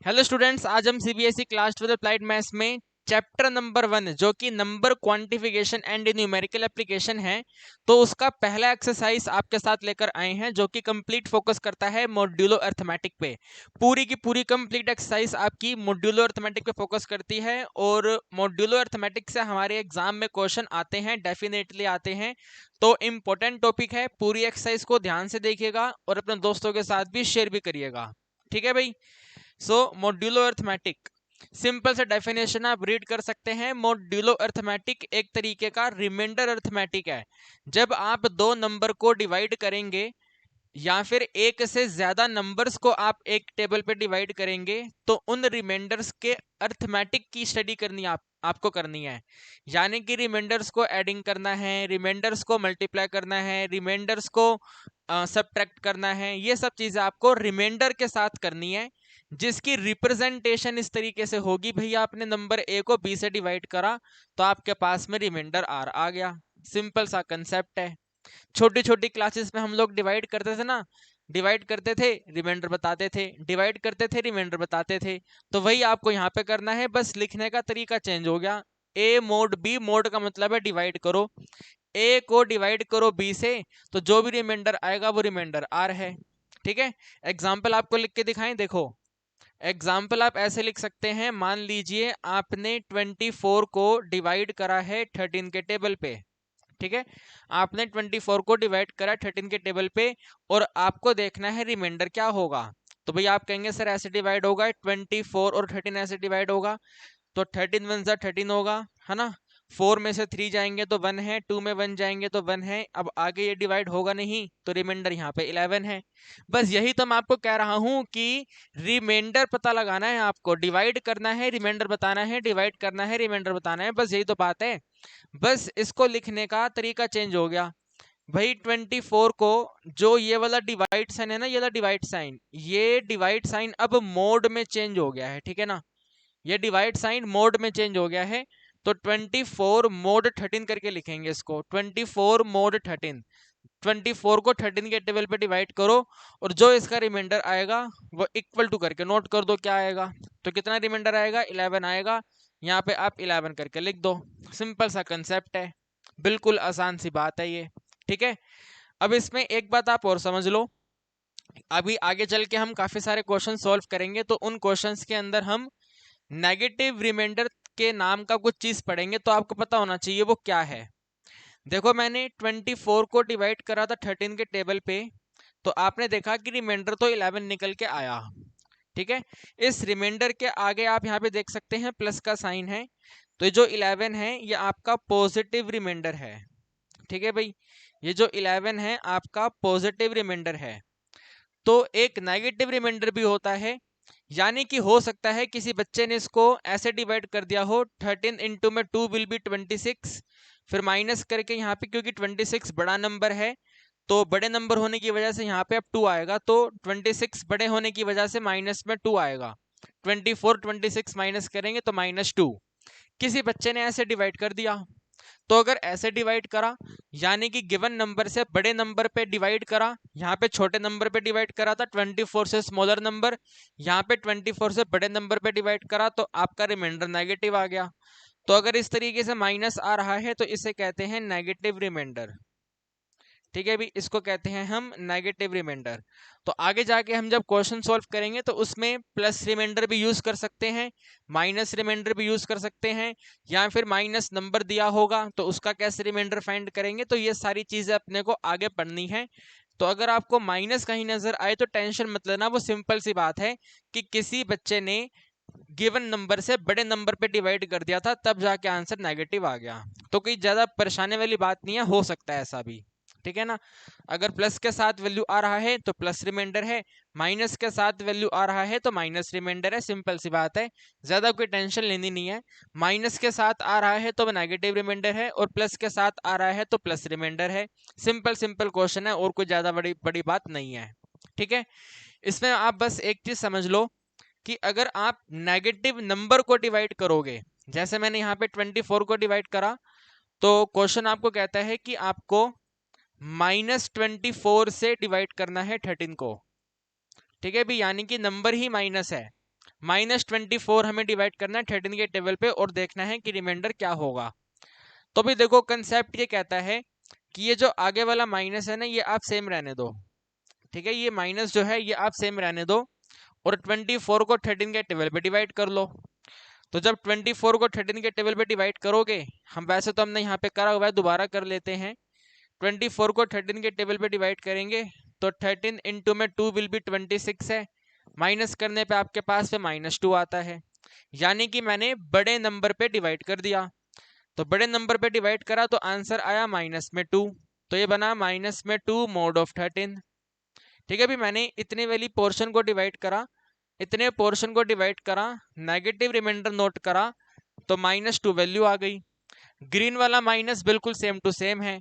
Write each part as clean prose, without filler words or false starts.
Hello students, आज हम CBSE class 12 applied maths में चैप्टर नंबर 1 जो कि number quantification and numerical application है, तो उसका पहला एक्सरसाइज आपके साथ लेकर आए हैं जो कि कंप्लीट फोकस करता है मॉड्यूलो अर्थमेटिक पे। पूरी की पूरी कंप्लीट एक्सरसाइज आपकी मॉड्यूलो अर्थमेटिक पे फोकस करती है और मॉड्यूलो अर्थमेटिक से हमारे एग्जाम में क्वेश्चन आते हैं, डेफिनेटली आते हैं। तो इम्पोर्टेंट टॉपिक है, पूरी एक्सरसाइज को ध्यान से देखिएगा और अपने दोस्तों के साथ भी शेयर भी करिएगा। ठीक है भाई। सो मॉड्यूलो अर्थमेटिक सिंपल से डेफिनेशन आप रीड कर सकते हैं। मॉड्यूलो अर्थमेटिक एक तरीके का रिमाइंडर अर्थमेटिक है। जब आप दो नंबर को डिवाइड करेंगे या फिर एक से ज्यादा नंबर्स को आप एक टेबल पे डिवाइड करेंगे तो उन रिमाइंडर्स के अर्थमेटिक की स्टडी करनी आपको करनी है। यानी कि रिमाइंडर्स को एडिंग करना है, रिमाइंडर्स को मल्टीप्लाई करना है, रिमाइंडर्स को सबट्रैक्ट करना है। ये सब चीजें आपको रिमाइंडर के साथ करनी है, जिसकी रिप्रेजेंटेशन इस तरीके से होगी। भैया आपने नंबर ए को बी से डिवाइड करा तो आपके पास में रिमाइंडर आर आ गया। सिंपल सा कंसेप्ट है। छोटी छोटी क्लासेस में हम लोग डिवाइड करते थे ना, डिवाइड करते थे रिमाइंडर बताते थे, डिवाइड करते थे रिमाइंडर बताते थे। तो वही आपको यहाँ पे करना है, बस लिखने का तरीका चेंज हो गया। ए मोड बी, मोड का मतलब है डिवाइड करो, ए को डिवाइड करो बी से, तो जो भी रिमाइंडर आएगा वो रिमाइंडर आर है। ठीक है। एग्जाम्पल आपको लिख के दिखाएं, देखो। एग्जाम्पल आप ऐसे लिख सकते हैं, मान लीजिए आपने 24 को डिवाइड करा है 13 के टेबल पे। ठीक है। आपने 24 को डिवाइड करा 13 के टेबल पे और आपको देखना है रिमाइंडर क्या होगा। तो भाई आप कहेंगे सर ऐसे डिवाइड होगा, 24 और 13 ऐसे डिवाइड होगा, तो 13 वन जा 13 होगा, है ना। 4 में से 3 जाएंगे तो 1 है, 2 में 1 जाएंगे तो 1 है। अब आगे ये डिवाइड होगा नहीं तो रिमाइंडर यहाँ पे 11 है। बस यही तो मैं आपको कह रहा हूँ कि रिमाइंडर पता लगाना है आपको, डिवाइड करना है रिमाइंडर बताना है, डिवाइड करना है रिमाइंडर बताना है, बस यही तो बात है। बस इसको लिखने का तरीका चेंज हो गया। भाई 24 को जो ये वाला डिवाइड साइन है ना, ये वाला डिवाइड साइन, ये डिवाइड साइन अब मोड में चेंज हो गया है। ठीक है ना, ये डिवाइड साइन मोड में चेंज हो गया है। तो 24 मोड 13 करके लिखेंगे इसको, 24 मोड 13। 24 को 13 के टेबल पे डिवाइड करो और जो इसका रिमाइंडर आएगा वो इक्वल टू करके नोट कर दो क्या आएगा। तो कितना रिमाइंडर आएगा, 11 आएगा। यहाँ पे आप 11 करके लिख दो। सिंपल सा कंसेप्ट है, बिल्कुल आसान सी बात है ये। ठीक है। अब इसमें एक बात आप और समझ लो, अभी आगे चल के हम काफी सारे क्वेश्चन सॉल्व करेंगे तो उन क्वेश्चंस के अंदर हम नेगेटिव रिमाइंडर के नाम का कुछ चीज पढ़ेंगे, तो आपको पता होना चाहिए वो क्या है। देखो मैंने 24 को डिवाइड करा था 13 के टेबल पे, तो आपने देखा कि रिमाइंडर तो 11 निकल के आया। ठीक है। इस रिमाइंडर के आगे आप यहाँ पे देख सकते हैं प्लस का साइन है, तो ये जो 11 है ये आपका पॉजिटिव रिमाइंडर है। ठीक है भाई, ये जो 11 है आपका पॉजिटिव रिमाइंडर है। तो एक नेगेटिव रिमाइंडर भी होता है, यानी कि हो सकता है किसी बच्चे ने इसको ऐसे डिवाइड कर दिया हो, 13 इंटू में 2 विल बी 26, फिर माइनस करके यहाँ पे क्योंकि 26 बड़ा नंबर है तो बड़े नंबर होने की वजह से यहाँ पे अब 2 आएगा, तो 26 बड़े होने की वजह से माइनस में 2 आएगा। 24 26 माइनस करेंगे तो -2। किसी बच्चे ने ऐसे डिवाइड कर दिया, तो अगर ऐसे डिवाइड करा यानी कि गिवन नंबर से बड़े नंबर पे डिवाइड करा, यहाँ पे छोटे नंबर पे डिवाइड करा था 24 से स्मॉलर नंबर, यहाँ पे 24 से बड़े नंबर पे डिवाइड करा तो आपका रिमाइंडर नेगेटिव आ गया। तो अगर इस तरीके से माइनस आ रहा है तो इसे कहते हैं नेगेटिव रिमाइंडर। ठीक है भी, इसको कहते हैं हम नेगेटिव रिमाइंडर। तो आगे जाके हम जब क्वेश्चन सॉल्व करेंगे तो उसमें प्लस रिमाइंडर भी यूज कर सकते हैं, माइनस रिमाइंडर भी यूज कर सकते हैं, या फिर माइनस नंबर दिया होगा तो उसका कैसे रिमाइंडर फाइंड करेंगे। तो ये सारी चीजें अपने को आगे पढ़नी है। तो अगर आपको माइनस कहीं नजर आए तो टेंशन मत लेना, वो सिंपल सी बात है कि किसी बच्चे ने गिवन नंबर से बड़े नंबर पे डिवाइड कर दिया था तब जाके आंसर नेगेटिव आ गया। तो कोई ज्यादा परेशानी वाली बात नहीं है, हो सकता है ऐसा भी। ठीक है ना। अगर प्लस के साथ वैल्यू आ रहा है तो प्लस रिमाइंडर है, माइनस के साथ वैल्यू आ रहा है तो माइनस रिमाइंडर है, सिंपल सी बात है, ज्यादा कोई टेंशन लेनी नहीं है। माइनस के साथ आ रहा है तो नेगेटिव रिमाइंडर है और प्लस के साथ आ रहा है तो प्लस रिमाइंडर है। सिंपल सिंपल क्वेश्चन है और कोई ज्यादा बड़ी बड़ी बात नहीं है। ठीक है। इसमें आप बस एक चीज समझ लो कि अगर आप नेगेटिव नंबर को डिवाइड करोगे, जैसे मैंने यहाँ पे 24 को डिवाइड करा, तो क्वेश्चन आपको कहता है कि आपको -24 से डिवाइड करना है 13 को। ठीक है भी, यानी कि नंबर ही माइनस है -24 हमें डिवाइड करना है 13 के टेबल पे और देखना है कि रिमाइंडर क्या होगा। तो भी देखो कंसेप्ट ये कहता है कि ये जो आगे वाला माइनस है ना, ये आप सेम रहने दो, ठीक है, ये माइनस जो है ये आप सेम रहने दो और 24 को 13 के टेबल पे डिवाइड कर लो। तो जब 24 को 13 के टेबल पे डिवाइड करोगे, हम वैसे तो हमने यहाँ पे करा हुआ है, दोबारा कर लेते हैं। 24 को 13 के टेबल पे डिवाइड करेंगे तो 13 इंटू में 2 विल बी 26 है, माइनस करने पे आपके पास में -2 आता है, यानी कि मैंने बड़े नंबर पे डिवाइड कर दिया। तो बड़े नंबर पे डिवाइड करा तो आंसर आया -2, तो ये बना -2 mod of 13। ठीक है, अभी मैंने इतने वाली पोर्शन को डिवाइड करा, इतने पोर्शन को डिवाइड करा, नेगेटिव रिमाइंडर नोट करा तो -2 वैल्यू आ गई। ग्रीन वाला माइनस बिल्कुल सेम टू सेम है,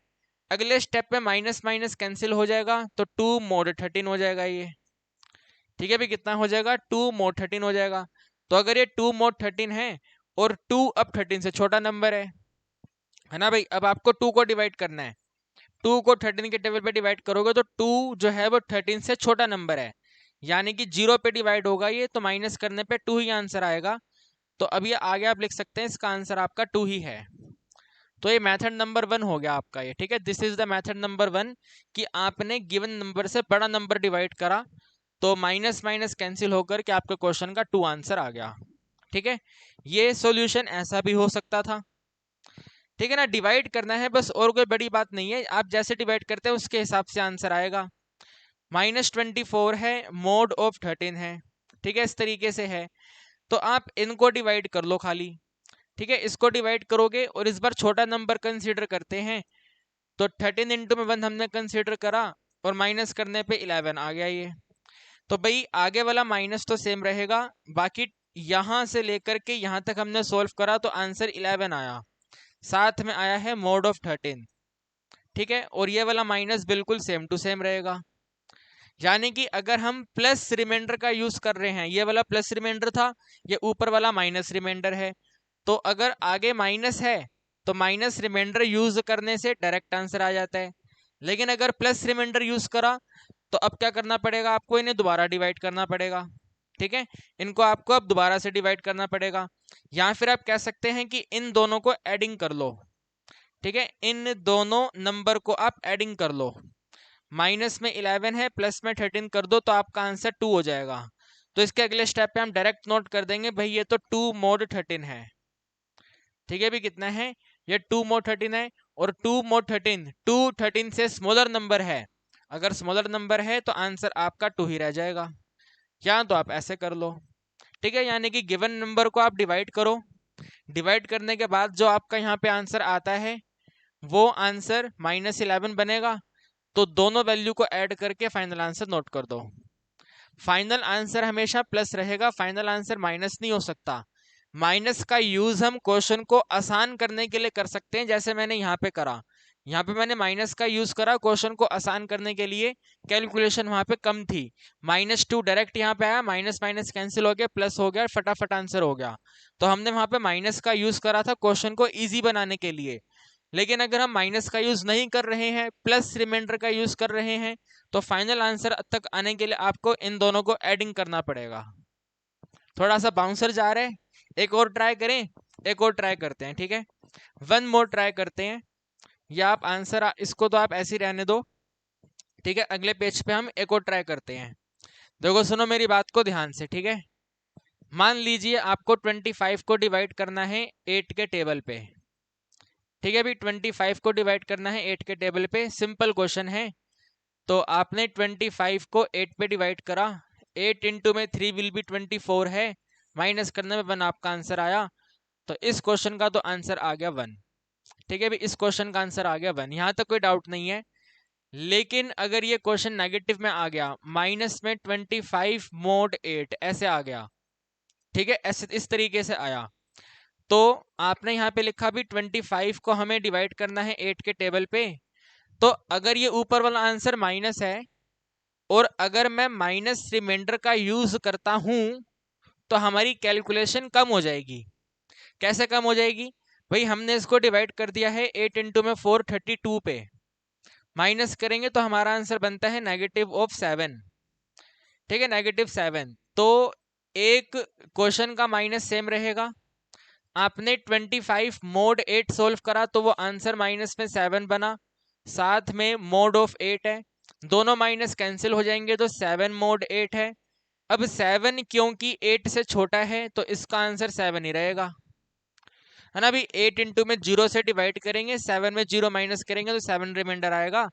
अगले स्टेप में माइनस माइनस कैंसिल हो जाएगा तो 2 mod 13 हो जाएगा ये। ठीक है, भी कितना हो जाएगा 2 mod 13 हो जाएगा। तो अगर ये 2 mod 13 है और 2 अब 13 से छोटा नंबर है ना भाई, अब आपको 2 को डिवाइड करना है, 2 को 13 के टेबल पे डिवाइड करोगे तो 2 जो है वो 13 से छोटा नंबर है, यानी कि 0 पे डिवाइड होगा ये, तो माइनस करने पे 2 ही आंसर आएगा। तो अब ये आगे आप लिख सकते हैं इसका आंसर आपका 2 ही है। तो ये मेथड नंबर 1 हो गया आपका ये। ठीक है, this is the method number 1 कि आपने गिवन नंबर से बड़ा नंबर डिवाइड करा तो माइनस माइनस कैंसिल होकर के आपके क्वेश्चन का 2 आंसर आ गया। ठीक है, ये सॉल्यूशन ऐसा भी हो सकता था। ठीक है ना, डिवाइड करना है बस, और कोई बड़ी बात नहीं है, आप जैसे डिवाइड करते हैं उसके हिसाब से आंसर आएगा। -24 है, मोड ऑफ 13 है, ठीक है, इस तरीके से है। तो आप इनको डिवाइड कर लो खाली। ठीक है, इसको डिवाइड करोगे और इस बार छोटा नंबर कंसीडर करते हैं, तो 13 इंटू में 1 हमने कंसीडर करा और माइनस करने पे 11 आ गया ये। तो भाई आगे वाला माइनस तो सेम रहेगा, बाकी यहां से लेकर के यहां तक हमने सोल्व करा तो आंसर 11 आया, साथ में आया है मोड ऑफ 13। ठीक है, और ये वाला माइनस बिल्कुल सेम टू सेम रहेगा, यानी कि अगर हम प्लस रिमाइंडर का यूज कर रहे हैं, ये वाला प्लस रिमाइंडर था, ये ऊपर वाला माइनस रिमाइंडर है, तो अगर आगे माइनस है तो माइनस रिमाइंडर यूज करने से डायरेक्ट आंसर आ जाता है। लेकिन अगर प्लस रिमाइंडर यूज करा तो अब क्या करना पड़ेगा आपको, इन्हें दोबारा डिवाइड करना पड़ेगा। ठीक है, इनको आपको अब दोबारा से डिवाइड करना पड़ेगा, या फिर आप कह सकते हैं कि इन दोनों को एडिंग कर लो। ठीक है, इन दोनों नंबर को आप एडिंग कर लो, माइनस में 11 है, प्लस में 13 कर दो तो आपका आंसर 2 हो जाएगा। तो इसके अगले स्टेप पे हम डायरेक्ट नोट कर देंगे भाई ये तो 2 mod 13 है। ठीक है, भी कितना है ये 2 mod 13 है, और 2 mod 13 2 13 से स्मॉलर नंबर है, अगर स्मॉलर नंबर है तो आंसर आपका 2 ही रह जाएगा, या तो आप ऐसे कर लो। ठीक है, यानी कि गिवन नंबर को आप डिवाइड करो, डिवाइड करने के बाद जो आपका यहाँ पे आंसर आता है वो आंसर -11 बनेगा, तो दोनों वैल्यू को ऐड करके फाइनल आंसर नोट कर दो। फाइनल आंसर हमेशा प्लस रहेगा, फाइनल आंसर माइनस नहीं हो सकता। माइनस का यूज हम क्वेश्चन को आसान करने के लिए कर सकते हैं, जैसे मैंने यहाँ पे करा, यहाँ पे मैंने माइनस का यूज करा क्वेश्चन को आसान करने के लिए, कैलकुलेशन वहां पे कम थी, -2 डायरेक्ट यहाँ पे आया, माइनस माइनस कैंसिल हो गया, प्लस हो गया, फटाफट आंसर हो गया। तो हमने वहां पे माइनस का यूज करा था क्वेश्चन को ईजी बनाने के लिए। लेकिन अगर हम माइनस का यूज नहीं कर रहे हैं, प्लस रिमाइंडर का यूज कर रहे हैं, तो फाइनल आंसर तक आने के लिए आपको इन दोनों को एडिंग करना पड़ेगा। थोड़ा सा बाउंसर जा रहे हैं, एक और ट्राई करें, एक और ट्राई करते हैं। ठीक है, 1 मोर ट्राई करते हैं, या आप आंसर इसको तो आप ऐसे ही रहने दो। ठीक है, अगले पेज पे हम एक और ट्राई करते हैं। देखो सुनो मेरी बात को ध्यान से। ठीक है, मान लीजिए आपको 25 को डिवाइड करना है 8 के टेबल पे। ठीक है, अभी 25 को डिवाइड करना है 8 के टेबल पे, सिंपल क्वेश्चन है। तो आपने 25 को 8 पे डिवाइड करा, 8 इंटू में 3 विल बी 24 है, माइनस करने में 1 आपका आंसर आया, तो इस क्वेश्चन का तो आंसर आ गया 1। ठीक है, इस क्वेश्चन का आंसर आ गया 1, यहाँ तक कोई डाउट नहीं है। लेकिन अगर ये क्वेश्चन नेगेटिव में आ गया, माइनस में 25 mod 8 ऐसे आ गया, ठीक है, ऐसे इस तरीके से आया, तो आपने यहाँ पे लिखा भी 25 को हमें डिवाइड करना है 8 के टेबल पे। तो अगर ये ऊपर वाला आंसर माइनस है और अगर मैं माइनस रिमाइंडर का यूज करता हूं तो हमारी कैलकुलेशन कम हो जाएगी। कैसे कम हो जाएगी भाई, हमने इसको डिवाइड कर दिया है 8 इंटू में 4 32 पे, माइनस करेंगे तो हमारा आंसर बनता है -7। ठीक है, -7। तो एक क्वेश्चन का माइनस सेम रहेगा। आपने 25 मोड 8 सोल्व करा तो वो आंसर माइनस में 7 बना, साथ में मोड ऑफ 8 है, दोनों माइनस कैंसिल हो जाएंगे तो 7 मोड 8 है। अब 7 क्योंकि 8 से छोटा है तो इसका आंसर 7 ही रहेगा, है ना। अभी 8 इंटू में 0 से डिवाइड करेंगे, 7 में 0 माइनस करेंगे तो 7 रिमाइंडर आएगा।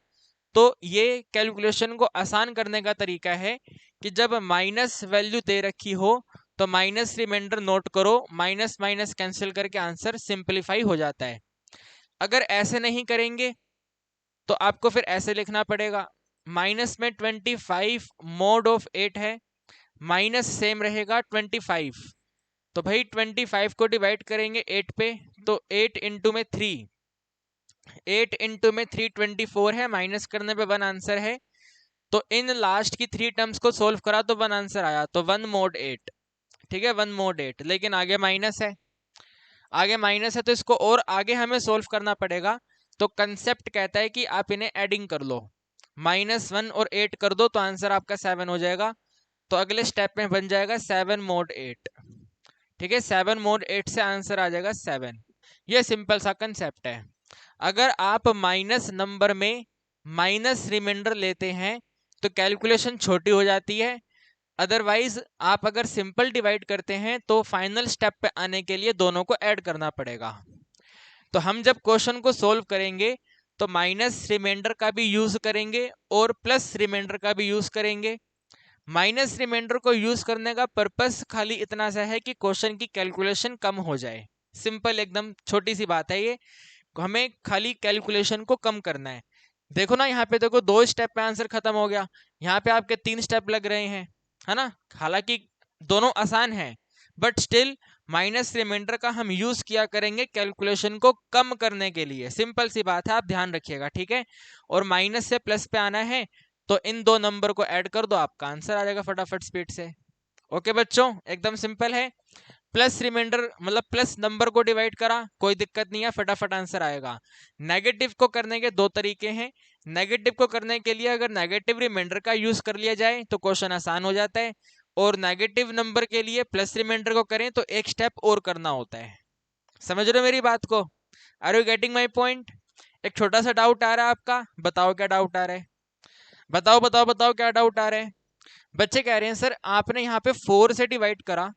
तो ये कैलकुलेशन को आसान करने का तरीका है कि जब माइनस वैल्यू दे रखी हो तो माइनस रिमाइंडर नोट करो, माइनस माइनस कैंसिल करके आंसर सिंपलीफाई हो जाता है। अगर ऐसे नहीं करेंगे तो आपको फिर ऐसे लिखना पड़ेगा, माइनस में 25 मोड ऑफ 8 है, माइनस सेम रहेगा 25, तो भाई 25 को डिवाइड करेंगे 8 पे तो 8 इंटू में 3, 8 इंटू में 3 24 है, माइनस करने पे 1 आंसर है। तो इन लास्ट की 3 टर्म्स को सोल्व करा तो 1 आंसर आया, तो 1 मोड 8। ठीक है, 1 मोड 8, लेकिन आगे माइनस है, आगे माइनस है तो इसको और आगे हमें सोल्व करना पड़ेगा। तो कंसेप्ट कहता है कि आप इन्हें एडिंग कर लो, -1 और 8 कर दो तो आंसर आपका 7 हो जाएगा। तो अगले स्टेप में बन जाएगा 7 मोड 8। ठीक है, 7 मोड 8 से आंसर आ जाएगा 7। ये सिंपल सा कंसेप्ट है। अगर आप माइनस नंबर में माइनस रिमाइंडर लेते हैं तो कैलकुलेशन छोटी हो जाती है, अदरवाइज आप अगर सिंपल डिवाइड करते हैं तो फाइनल स्टेप पे आने के लिए दोनों को ऐड करना पड़ेगा। तो हम जब क्वेश्चन को सोल्व करेंगे तो माइनस रिमाइंडर का भी यूज करेंगे और प्लस रिमाइंडर का भी यूज करेंगे। माइनस रिमाइंडर को यूज करने का पर्पस खाली इतना सा है कि क्वेश्चन की कैलकुलेशन कम हो जाए, सिंपल एकदम छोटी सी बात है ये, हमें खाली कैलकुलेशन को कम करना है। देखो ना, यहाँ पे देखो 2 स्टेप पे आंसर खत्म हो गया, यहाँ पे आपके 3 स्टेप लग रहे हैं, है ना। हालांकि दोनों आसान है बट स्टिल माइनस रिमाइंडर का हम यूज किया करेंगे कैलकुलेशन को कम करने के लिए, सिंपल सी बात है, आप ध्यान रखिएगा। ठीक है, और माइनस से प्लस पे आना है तो इन 2 नंबर को ऐड कर दो, आपका आंसर आ जाएगा फटाफट स्पीड से। ओके बच्चों, एकदम सिंपल है। प्लस रिमाइंडर मतलब प्लस नंबर को डिवाइड करा, कोई दिक्कत नहीं है, फटाफट आंसर आएगा। नेगेटिव को करने के 2 तरीके हैं। नेगेटिव को करने के लिए अगर नेगेटिव रिमाइंडर का यूज कर लिया जाए तो क्वेश्चन आसान हो जाता है, और नेगेटिव नंबर के लिए प्लस रिमाइंडर को करें तो एक स्टेप और करना होता है। समझ रहे हो मेरी बात को? Are you getting my point? एक छोटा सा डाउट आ रहा है आपका, बताओ क्या डाउट आ रहा है, बताओ बताओ बताओ क्या डाउट आ रहा है। बच्चे कह रहे हैं सर आपने यहाँ पे 4 से डिवाइड करा,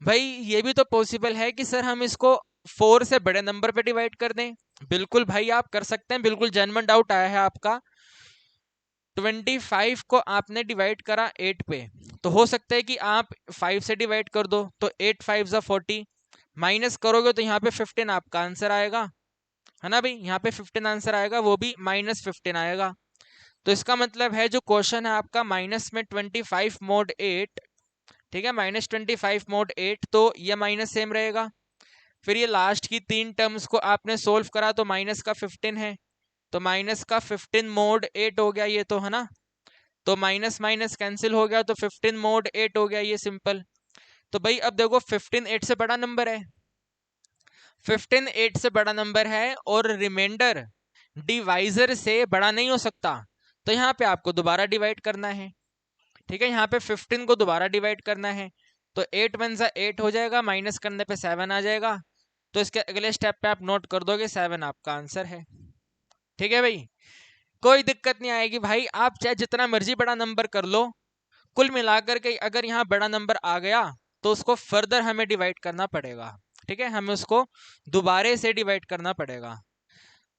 भाई ये भी तो पॉसिबल है कि सर हम इसको 4 से बड़े नंबर पे डिवाइड कर दें। बिल्कुल भाई आप कर सकते हैं, बिल्कुल जेन्युइन डाउट आया है आपका। 25 को आपने डिवाइड करा 8 पे, तो हो सकता है कि आप 5 से डिवाइड कर दो, तो 8 5 जा 40, माइनस करोगे तो यहाँ पे 15 आपका आंसर आएगा, है ना भाई, यहाँ पे 15 आंसर आएगा, वो भी -15 आएगा। तो इसका मतलब है जो क्वेश्चन है आपका माइनस में 25 मोड 8, ठीक है, -25 मोड 8, तो ये माइनस सेम रहेगा। फिर ये लास्ट की 3 टर्म्स को आपने सोल्व करा तो माइनस का 15 है, तो माइनस का 15 मोड 8 हो गया ये, तो है ना। तो माइनस माइनस कैंसिल हो गया तो 15 मोड 8 हो गया, ये सिंपल। तो भाई अब देखो 15 8 से बड़ा नंबर है, 15 8 से बड़ा नंबर है और रिमाइंडर डिवाइजर से बड़ा नहीं हो सकता, तो यहाँ पे आपको दोबारा डिवाइड करना है। ठीक है, यहाँ पे 15 को दोबारा डिवाइड करना है, तो 8 1 जा 8 हो जाएगा, माइनस करने पे 7 आ जाएगा, तो इसके अगले स्टेप पे आप नोट कर दोगे 7 आपका आंसर है। ठीक है भाई, कोई दिक्कत नहीं आएगी भाई, आप चाहे जितना मर्जी बड़ा नंबर कर लो, कुल मिलाकर के अगर यहाँ बड़ा नंबर आ गया तो उसको फर्दर हमें डिवाइड करना पड़ेगा। ठीक है, हमें उसको दोबारे से डिवाइड करना पड़ेगा।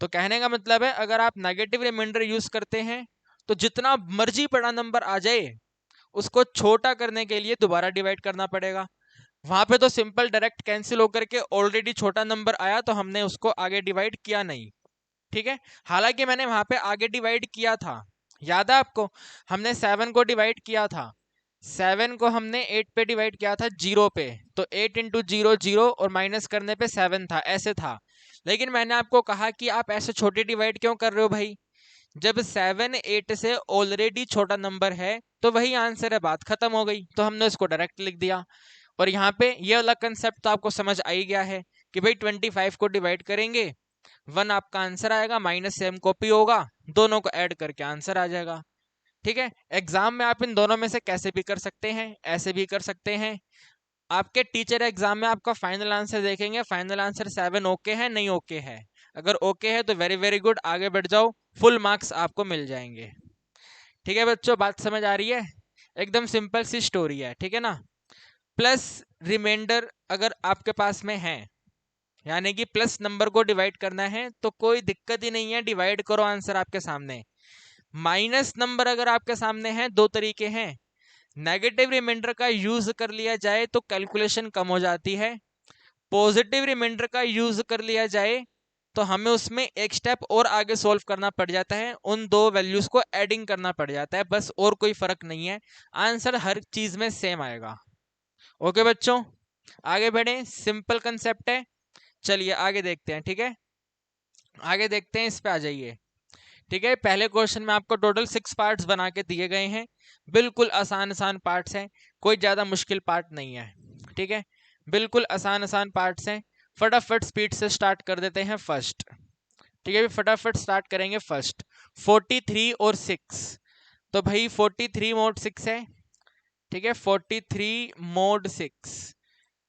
तो कहने का मतलब है अगर आप नेगेटिव रिमाइंडर यूज करते हैं तो जितना मर्जी बड़ा नंबर आ जाए उसको छोटा करने के लिए दोबारा डिवाइड करना पड़ेगा। वहां पे तो सिंपल डायरेक्ट कैंसिल होकर के ऑलरेडी छोटा नंबर आया तो हमने उसको आगे डिवाइड किया नहीं। ठीक है, हालांकि मैंने वहां पे आगे डिवाइड किया था, याद है आपको, हमने 7 को डिवाइड किया था, 7 को हमने 8 पे डिवाइड किया था 0 पे, तो 8 इंटू 0 0 और माइनस करने पे 7 था, ऐसे था। लेकिन मैंने आपको कहा कि आप ऐसे छोटे डिवाइड क्यों कर रहे हो भाई, जब 7 8 से ऑलरेडी छोटा नंबर है तो वही आंसर है, बात खत्म हो गई, तो हमने उसको डायरेक्ट लिख दिया। और यहाँ पे ये वाला कंसेप्ट तो आपको समझ आ ही गया है कि भाई 25 को डिवाइड करेंगे 1 आपका आंसर आएगा, माइनस सेम कॉपी होगा, दोनों को ऐड करके आंसर आ जाएगा। ठीक है, एग्जाम में आप इन दोनों में से कैसे भी कर सकते हैं, ऐसे भी कर सकते हैं। आपके टीचर एग्जाम में आपका फाइनल आंसर देखेंगे, फाइनल आंसर 7 ओके है नहीं ओके है। अगर ओके है तो वेरी वेरी गुड, आगे बढ़ जाओ, फुल मार्क्स आपको मिल जाएंगे। ठीक है बच्चों, बात समझ आ रही है? एकदम सिंपल सी स्टोरी है, ठीक है ना। प्लस रिमाइंडर अगर आपके पास में है, यानी कि प्लस नंबर को डिवाइड करना है, तो कोई दिक्कत ही नहीं है, डिवाइड करो, आंसर आपके सामने। माइनस नंबर अगर आपके सामने है, दो तरीके हैं। नेगेटिव रिमाइंडर का यूज कर लिया जाए तो कैलकुलेशन कम हो जाती है, पॉजिटिव रिमाइंडर का यूज कर लिया जाए तो हमें उसमें एक स्टेप और आगे सॉल्व करना पड़ जाता है, उन दो वैल्यूज को एडिंग करना पड़ जाता है, बस, और कोई फर्क नहीं है, आंसर हर चीज में सेम आएगा। ओके बच्चों, आगे बढ़े, सिंपल कंसेप्ट है। चलिए आगे देखते हैं, ठीक है, आगे देखते हैं, इस पे आ जाइए। ठीक है, पहले क्वेश्चन में आपको टोटल 6 पार्ट्स बना के दिए गए हैं, बिल्कुल आसान आसान पार्ट्स हैं, कोई ज्यादा मुश्किल पार्ट नहीं है। ठीक है, बिल्कुल आसान आसान पार्ट्स हैं। फटाफट स्पीड से स्टार्ट कर देते हैं फर्स्ट। ठीक है, फटाफट स्टार्ट करेंगे फर्स्ट। 43 और 6, तो भाई 43 मोड 6 है। ठीक है, 43 मोड 6,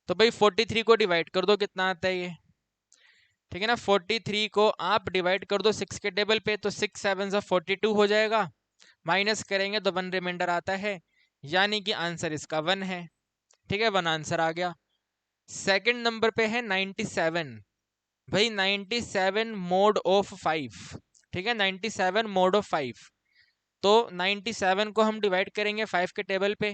तो भाई 43 को डिवाइड कर दो, कितना आता है ये? ठीक है ना, 43 को आप डिवाइड कर दो 6 के टेबल पे, तो 6 7 से 42 हो जाएगा, माइनस करेंगे तो 1 रिमाइंडर आता है, यानी कि आंसर इसका 1 है। ठीक है, 1 आंसर आ गया। सेकंड नंबर पे है 97, भाई 97 मोड ऑफ 5। ठीक है, 97 मोड ऑफ 5, तो 97 को हम डिवाइड करेंगे 5 के टेबल पे,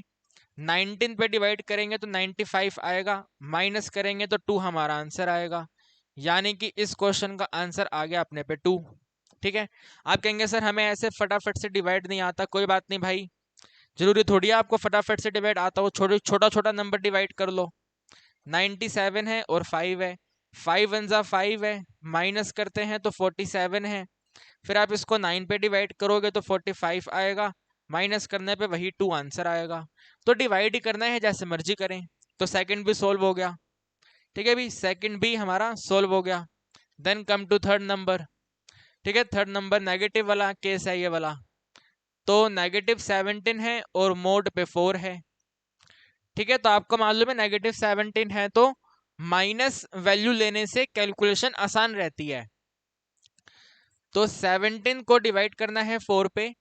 19 पे डिवाइड करेंगे तो 95 आएगा, माइनस करेंगे तो 2 हमारा आंसर आएगा, यानी कि इस क्वेश्चन का आंसर आ गया अपने पे 2। ठीक है, आप कहेंगे सर हमें ऐसे फटाफट से डिवाइड नहीं आता, कोई बात नहीं भाई, जरूरी थोड़ी है आपको फटाफट से डिवाइड आता हो, छोटा छोटा नंबर डिवाइड कर लो। 97 है और 5 है, 5 वन जा 5 है, माइनस करते हैं तो 47 है, फिर आप इसको 9 पे डिवाइड करोगे तो 45 आएगा, माइनस करने पे वही 2 आंसर आएगा। तो डिवाइड ही करना है, जैसे मर्जी करें। तो सेकंड भी सोल्व हो गया। ठीक है भी, सेकंड भी हमारा सोल्व हो गया। Then come to third number. ठीक है, थर्ड नंबर नेगेटिव वाला केस है ये वाला, तो -17 है और मोड पे 4 है। ठीक है, तो आपको मालूम है -17 है तो माइनस वैल्यू लेने से कैलकुलेशन आसान रहती है। तो 17 को डिवाइड करना है 4 पे,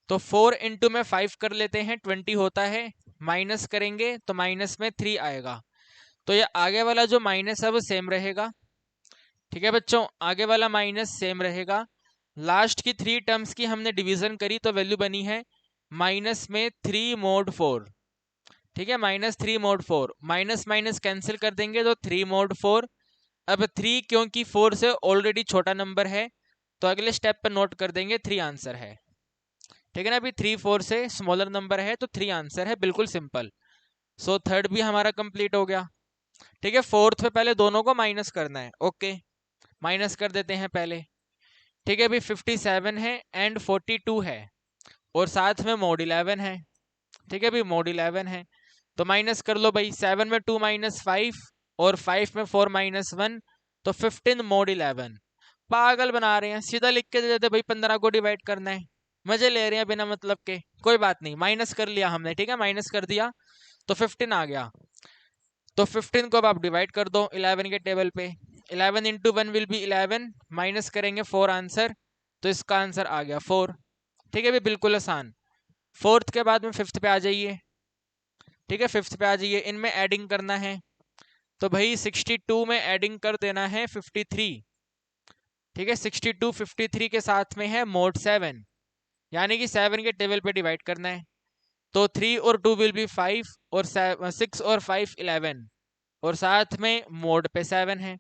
तो 4 इंटू में 5 कर लेते हैं, 20 होता है, माइनस करेंगे तो माइनस में 3 आएगा, तो ये आगे वाला जो माइनस है वो सेम रहेगा। ठीक है बच्चों, आगे वाला माइनस सेम रहेगा। लास्ट की 3 टर्म्स की हमने डिवीजन करी तो वैल्यू बनी है माइनस में 3 मोड 4। ठीक है, -3 मोड 4, माइनस माइनस कैंसिल कर देंगे तो 3 मोड 4। अब 3 क्योंकि 4 से ऑलरेडी छोटा नंबर है, तो अगले स्टेप पर नोट कर देंगे 3 आंसर है। ठीक है ना, अभी 3 4 से स्मॉलर नंबर है तो 3 आंसर है, बिल्कुल सिंपल। सो थर्ड भी हमारा कंप्लीट हो गया। ठीक है, फोर्थ पे पहले दोनों को माइनस करना है, ओके, माइनस कर देते हैं पहले। ठीक है, अभी 57 है एंड 42 है और साथ में मोड 11 है। ठीक है, अभी मोड 11 है, तो माइनस कर लो भाई, 7 में 2 माइनस 5 और 5 में 4 माइनस 1, तो 15 मोड 11। पागल बना रहे हैं, सीधा लिख के दे देते भाई, 15 को डिवाइड करना है, मजे ले रहे हैं बिना मतलब के। कोई बात नहीं, माइनस कर लिया हमने, ठीक है, माइनस कर दिया तो 15 आ गया। तो 15 को अब आप डिवाइड कर दो 11 के टेबल पे, 11 इंटू 1 विल बी 11, माइनस करेंगे 4 आंसर, तो इसका आंसर आ गया 4। ठीक है, भी बिल्कुल आसान। फोर्थ के बाद में फिफ्थ पे आ जाइए। ठीक है, फिफ्थ पे आ जाइए, इनमें एडिंग करना है, तो भाई 62 में एडिंग कर देना है 53। ठीक है, 62 53 के साथ में है मोड 7, यानी कि 7 के टेबल पे डिवाइड करना है, तो 3 और 2 विल बी 5 और 6 और 5 11, और साथ में मोड पे 7 है,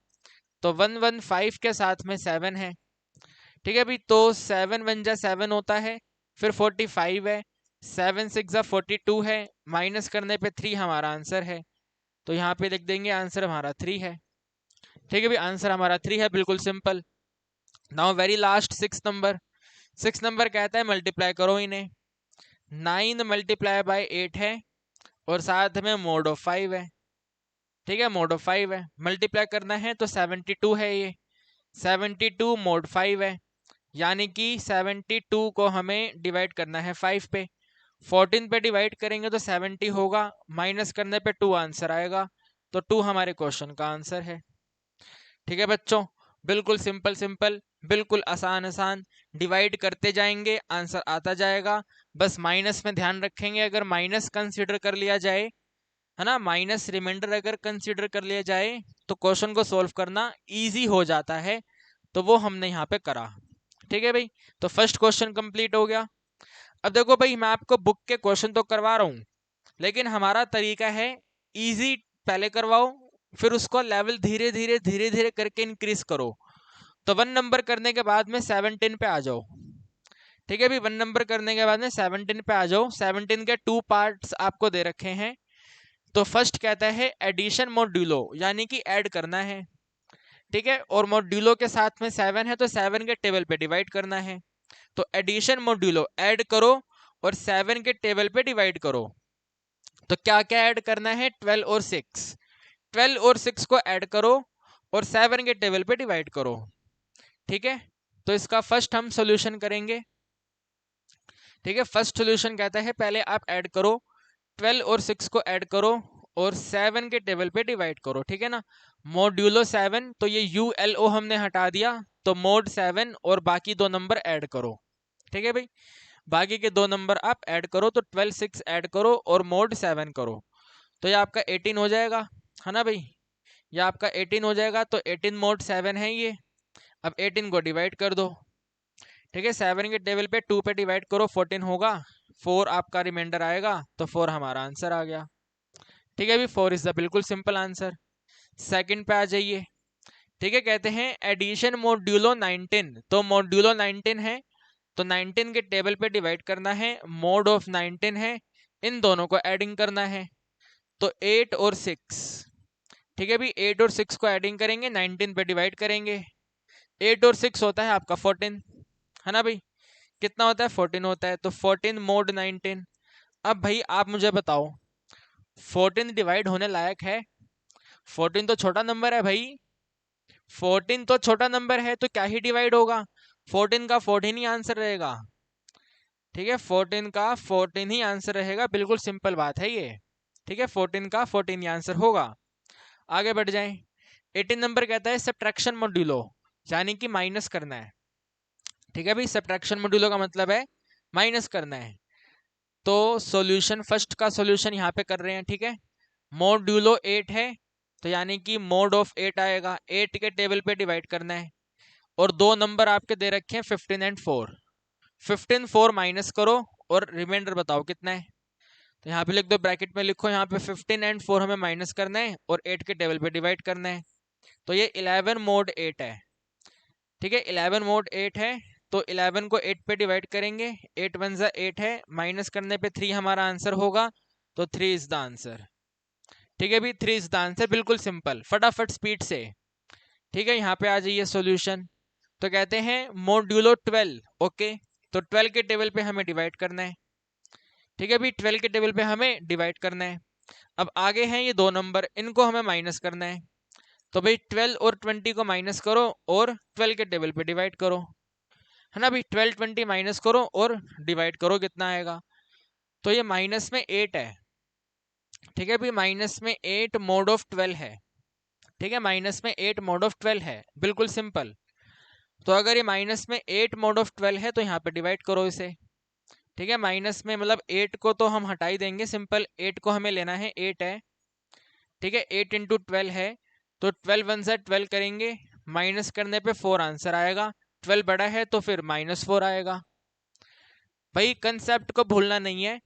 तो 115 के साथ में 7 है। ठीक है भाई, तो 7 1 जा 7 होता है, फिर 45 है, 7 6 जा 42 है, माइनस करने पे 3 हमारा आंसर है, तो यहाँ पे लिख देंगे आंसर हमारा 3 है। ठीक है भाई, आंसर हमारा 3 है, बिल्कुल simple. Now very last 6 number. 6 number कहता है मल्टीप्लाई करो इन्हें, 9 मल्टीप्लाई बाय 8 है और साथ में मोड ऑफ 5 है। ठीक है, मोड ऑफ 5 है, मल्टीप्लाई करना है तो 72 है ये, 72 मोड 5 है, यानी कि 72 को हमें डिवाइड करना है 5 पे। 14 पे डिवाइड करेंगे तो 70 होगा, माइनस करने पे 2 आंसर आएगा, तो 2 हमारे क्वेश्चन का आंसर है। ठीक है बच्चों, बिल्कुल सिंपल सिंपल, बिल्कुल आसान आसान, डिवाइड करते जाएंगे आंसर आता जाएगा। बस माइनस में ध्यान रखेंगे, अगर माइनस कंसीडर कर लिया जाए, है ना, माइनस रिमाइंडर अगर कंसीडर कर लिया जाए तो क्वेश्चन को सॉल्व करना इजी हो जाता है, तो वो हमने यहाँ पे करा। ठीक है भाई, तो फर्स्ट क्वेश्चन कंप्लीट हो गया। अब देखो भाई, मैं आपको बुक के क्वेश्चन तो करवा रहा हूँ, लेकिन हमारा तरीका है इजी पहले करवाओ, फिर उसको लेवल धीरे धीरे धीरे धीरे करके इंक्रीज करो। तो 1 नंबर करने के बाद में 17 पे आ जाओ। ठीक है भाई, 1 नंबर करने के बाद में 17 पे आ जाओ। 17 के 2 पार्ट्स आपको दे रखे हैं। तो फर्स्ट कहता है एडिशन मॉड्यूलो, यानी कि ऐड करना है। ठीक है, और मॉड्यूलो के साथ में 7 है तो 7 के टेबल पे डिवाइड करना है। तो एडिशन मॉड्यूलो ऐड करो और 7 के टेबल पे डिवाइड करो। तो क्या क्या ऐड करना है, 12 और 6, 12 और 6 को ऐड करो और 7 के टेबल पे डिवाइड करो। ठीक है, तो इसका फर्स्ट हम सॉल्यूशन करेंगे। ठीक है, फर्स्ट सॉल्यूशन कहता है पहले आप ऐड करो, 12 और 6 को ऐड करो और 7 के टेबल पे डिवाइड करो। ठीक है ना, मॉड्यूलो 7, तो ये ULO हमने हटा दिया, तो मोड 7 और बाकी 2 नंबर ऐड करो। ठीक है भाई, बाकी के 2 नंबर आप ऐड करो, तो 12 6 ऐड करो और मोड 7 करो, तो ये आपका 18 हो जाएगा, है ना भाई, ये आपका 18 हो जाएगा। तो 18 मोड 7 है ये। अब 18 को डिवाइड कर दो। ठीक है, 7 के टेबल पे 2 पे डिवाइड करो, 14 होगा, 4 आपका रिमाइंडर आएगा, तो 4 हमारा आंसर आ गया। ठीक है, अभी 4 इज द बिल्कुल सिंपल आंसर। सेकंड पे आ जाइए। ठीक है, कहते हैं एडिशन मॉड्यूलो 19, तो मॉड्यूलो 19 है, तो 19 के टेबल पे डिवाइड करना है, मोड ऑफ 19 है, इन दोनों को एडिंग करना है, तो 8 और 6। ठीक है भी, 8 और 6 को एडिंग करेंगे, 19 पे डिवाइड करेंगे, 8 और 6 होता है आपका 14, है ना भाई, कितना होता है 14 होता है, तो 14 मोड 19। अब भाई आप मुझे बताओ, 14 डिवाइड होने लायक है? 14 तो छोटा नंबर है भाई, 14 तो छोटा नंबर है, तो क्या ही डिवाइड होगा, 14 का 14 ही आंसर रहेगा। ठीक है, 14 का 14 ही आंसर रहेगा, बिल्कुल सिंपल बात है ये। ठीक है, 14 का 14 ही आंसर होगा। आगे बढ़ जाएं। 18 नंबर कहता है सब्ट्रैक्शन मॉड्यूलो, यानी कि माइनस करना है। ठीक है भाई, सब्ट्रैक्शन मॉड्यूलो का मतलब है माइनस करना है। तो सॉल्यूशन, फर्स्ट का सॉल्यूशन यहाँ पे कर रहे हैं। ठीक है, मॉड्यूलो 8 है, तो यानी कि मोड ऑफ 8 आएगा, 8 के टेबल पे डिवाइड करना है, और 2 नंबर आपके दे रखे हैं 15 एंड 4। 15 4 माइनस करो और रिमाइंडर बताओ कितना है, तो यहाँ पे लिख दो, ब्रैकेट में लिखो, यहाँ पे 15 एंड 4 हमें माइनस करना है और 8 के टेबल पे डिवाइड करना है, तो ये 11 मोड 8 है। ठीक है, 11 मोड 8 है, तो 11 को 8 पे डिवाइड करेंगे, 8 1 जा 8 है, माइनस करने पे 3 हमारा आंसर होगा, तो 3 इज द आंसर। ठीक है भी, 3 इज द आंसर, बिल्कुल सिंपल, फटाफट स्पीड से। ठीक है, यहाँ पे आ जाइए सॉल्यूशन। तो कहते हैं मॉड्यूलो 12, ओके, तो 12 के टेबल पे हमें डिवाइड करना है। ठीक है भी, 12 के टेबल पे हमें डिवाइड करना है। अब आगे हैं ये 2 नंबर, इनको हमें माइनस करना है, तो भाई 12 और 20 को माइनस करो और 12 के टेबल पे डिवाइड करो, है ना भाई, 12 20 माइनस करो और डिवाइड करो, कितना आएगा, तो ये माइनस में 8 है। ठीक है भाई, माइनस में 8 मोड ऑफ 12 है। ठीक है, माइनस में 8 मोड ऑफ 12 है, बिल्कुल सिंपल। तो अगर ये माइनस में 8 मोड ऑफ 12 है, तो यहाँ पे डिवाइड करो इसे। ठीक है, माइनस में मतलब 8 को तो हम हटा ही देंगे, सिंपल 8 को हमें लेना है, 8 है। ठीक है, 8 इंटू 12 है, तो 12 1 से 12 करेंगे, माइनस करने पे 4 आंसर आएगा, 12 बड़ा है तो फिर -4 आएगा। भाई कंसेप्ट को भूलना नहीं है,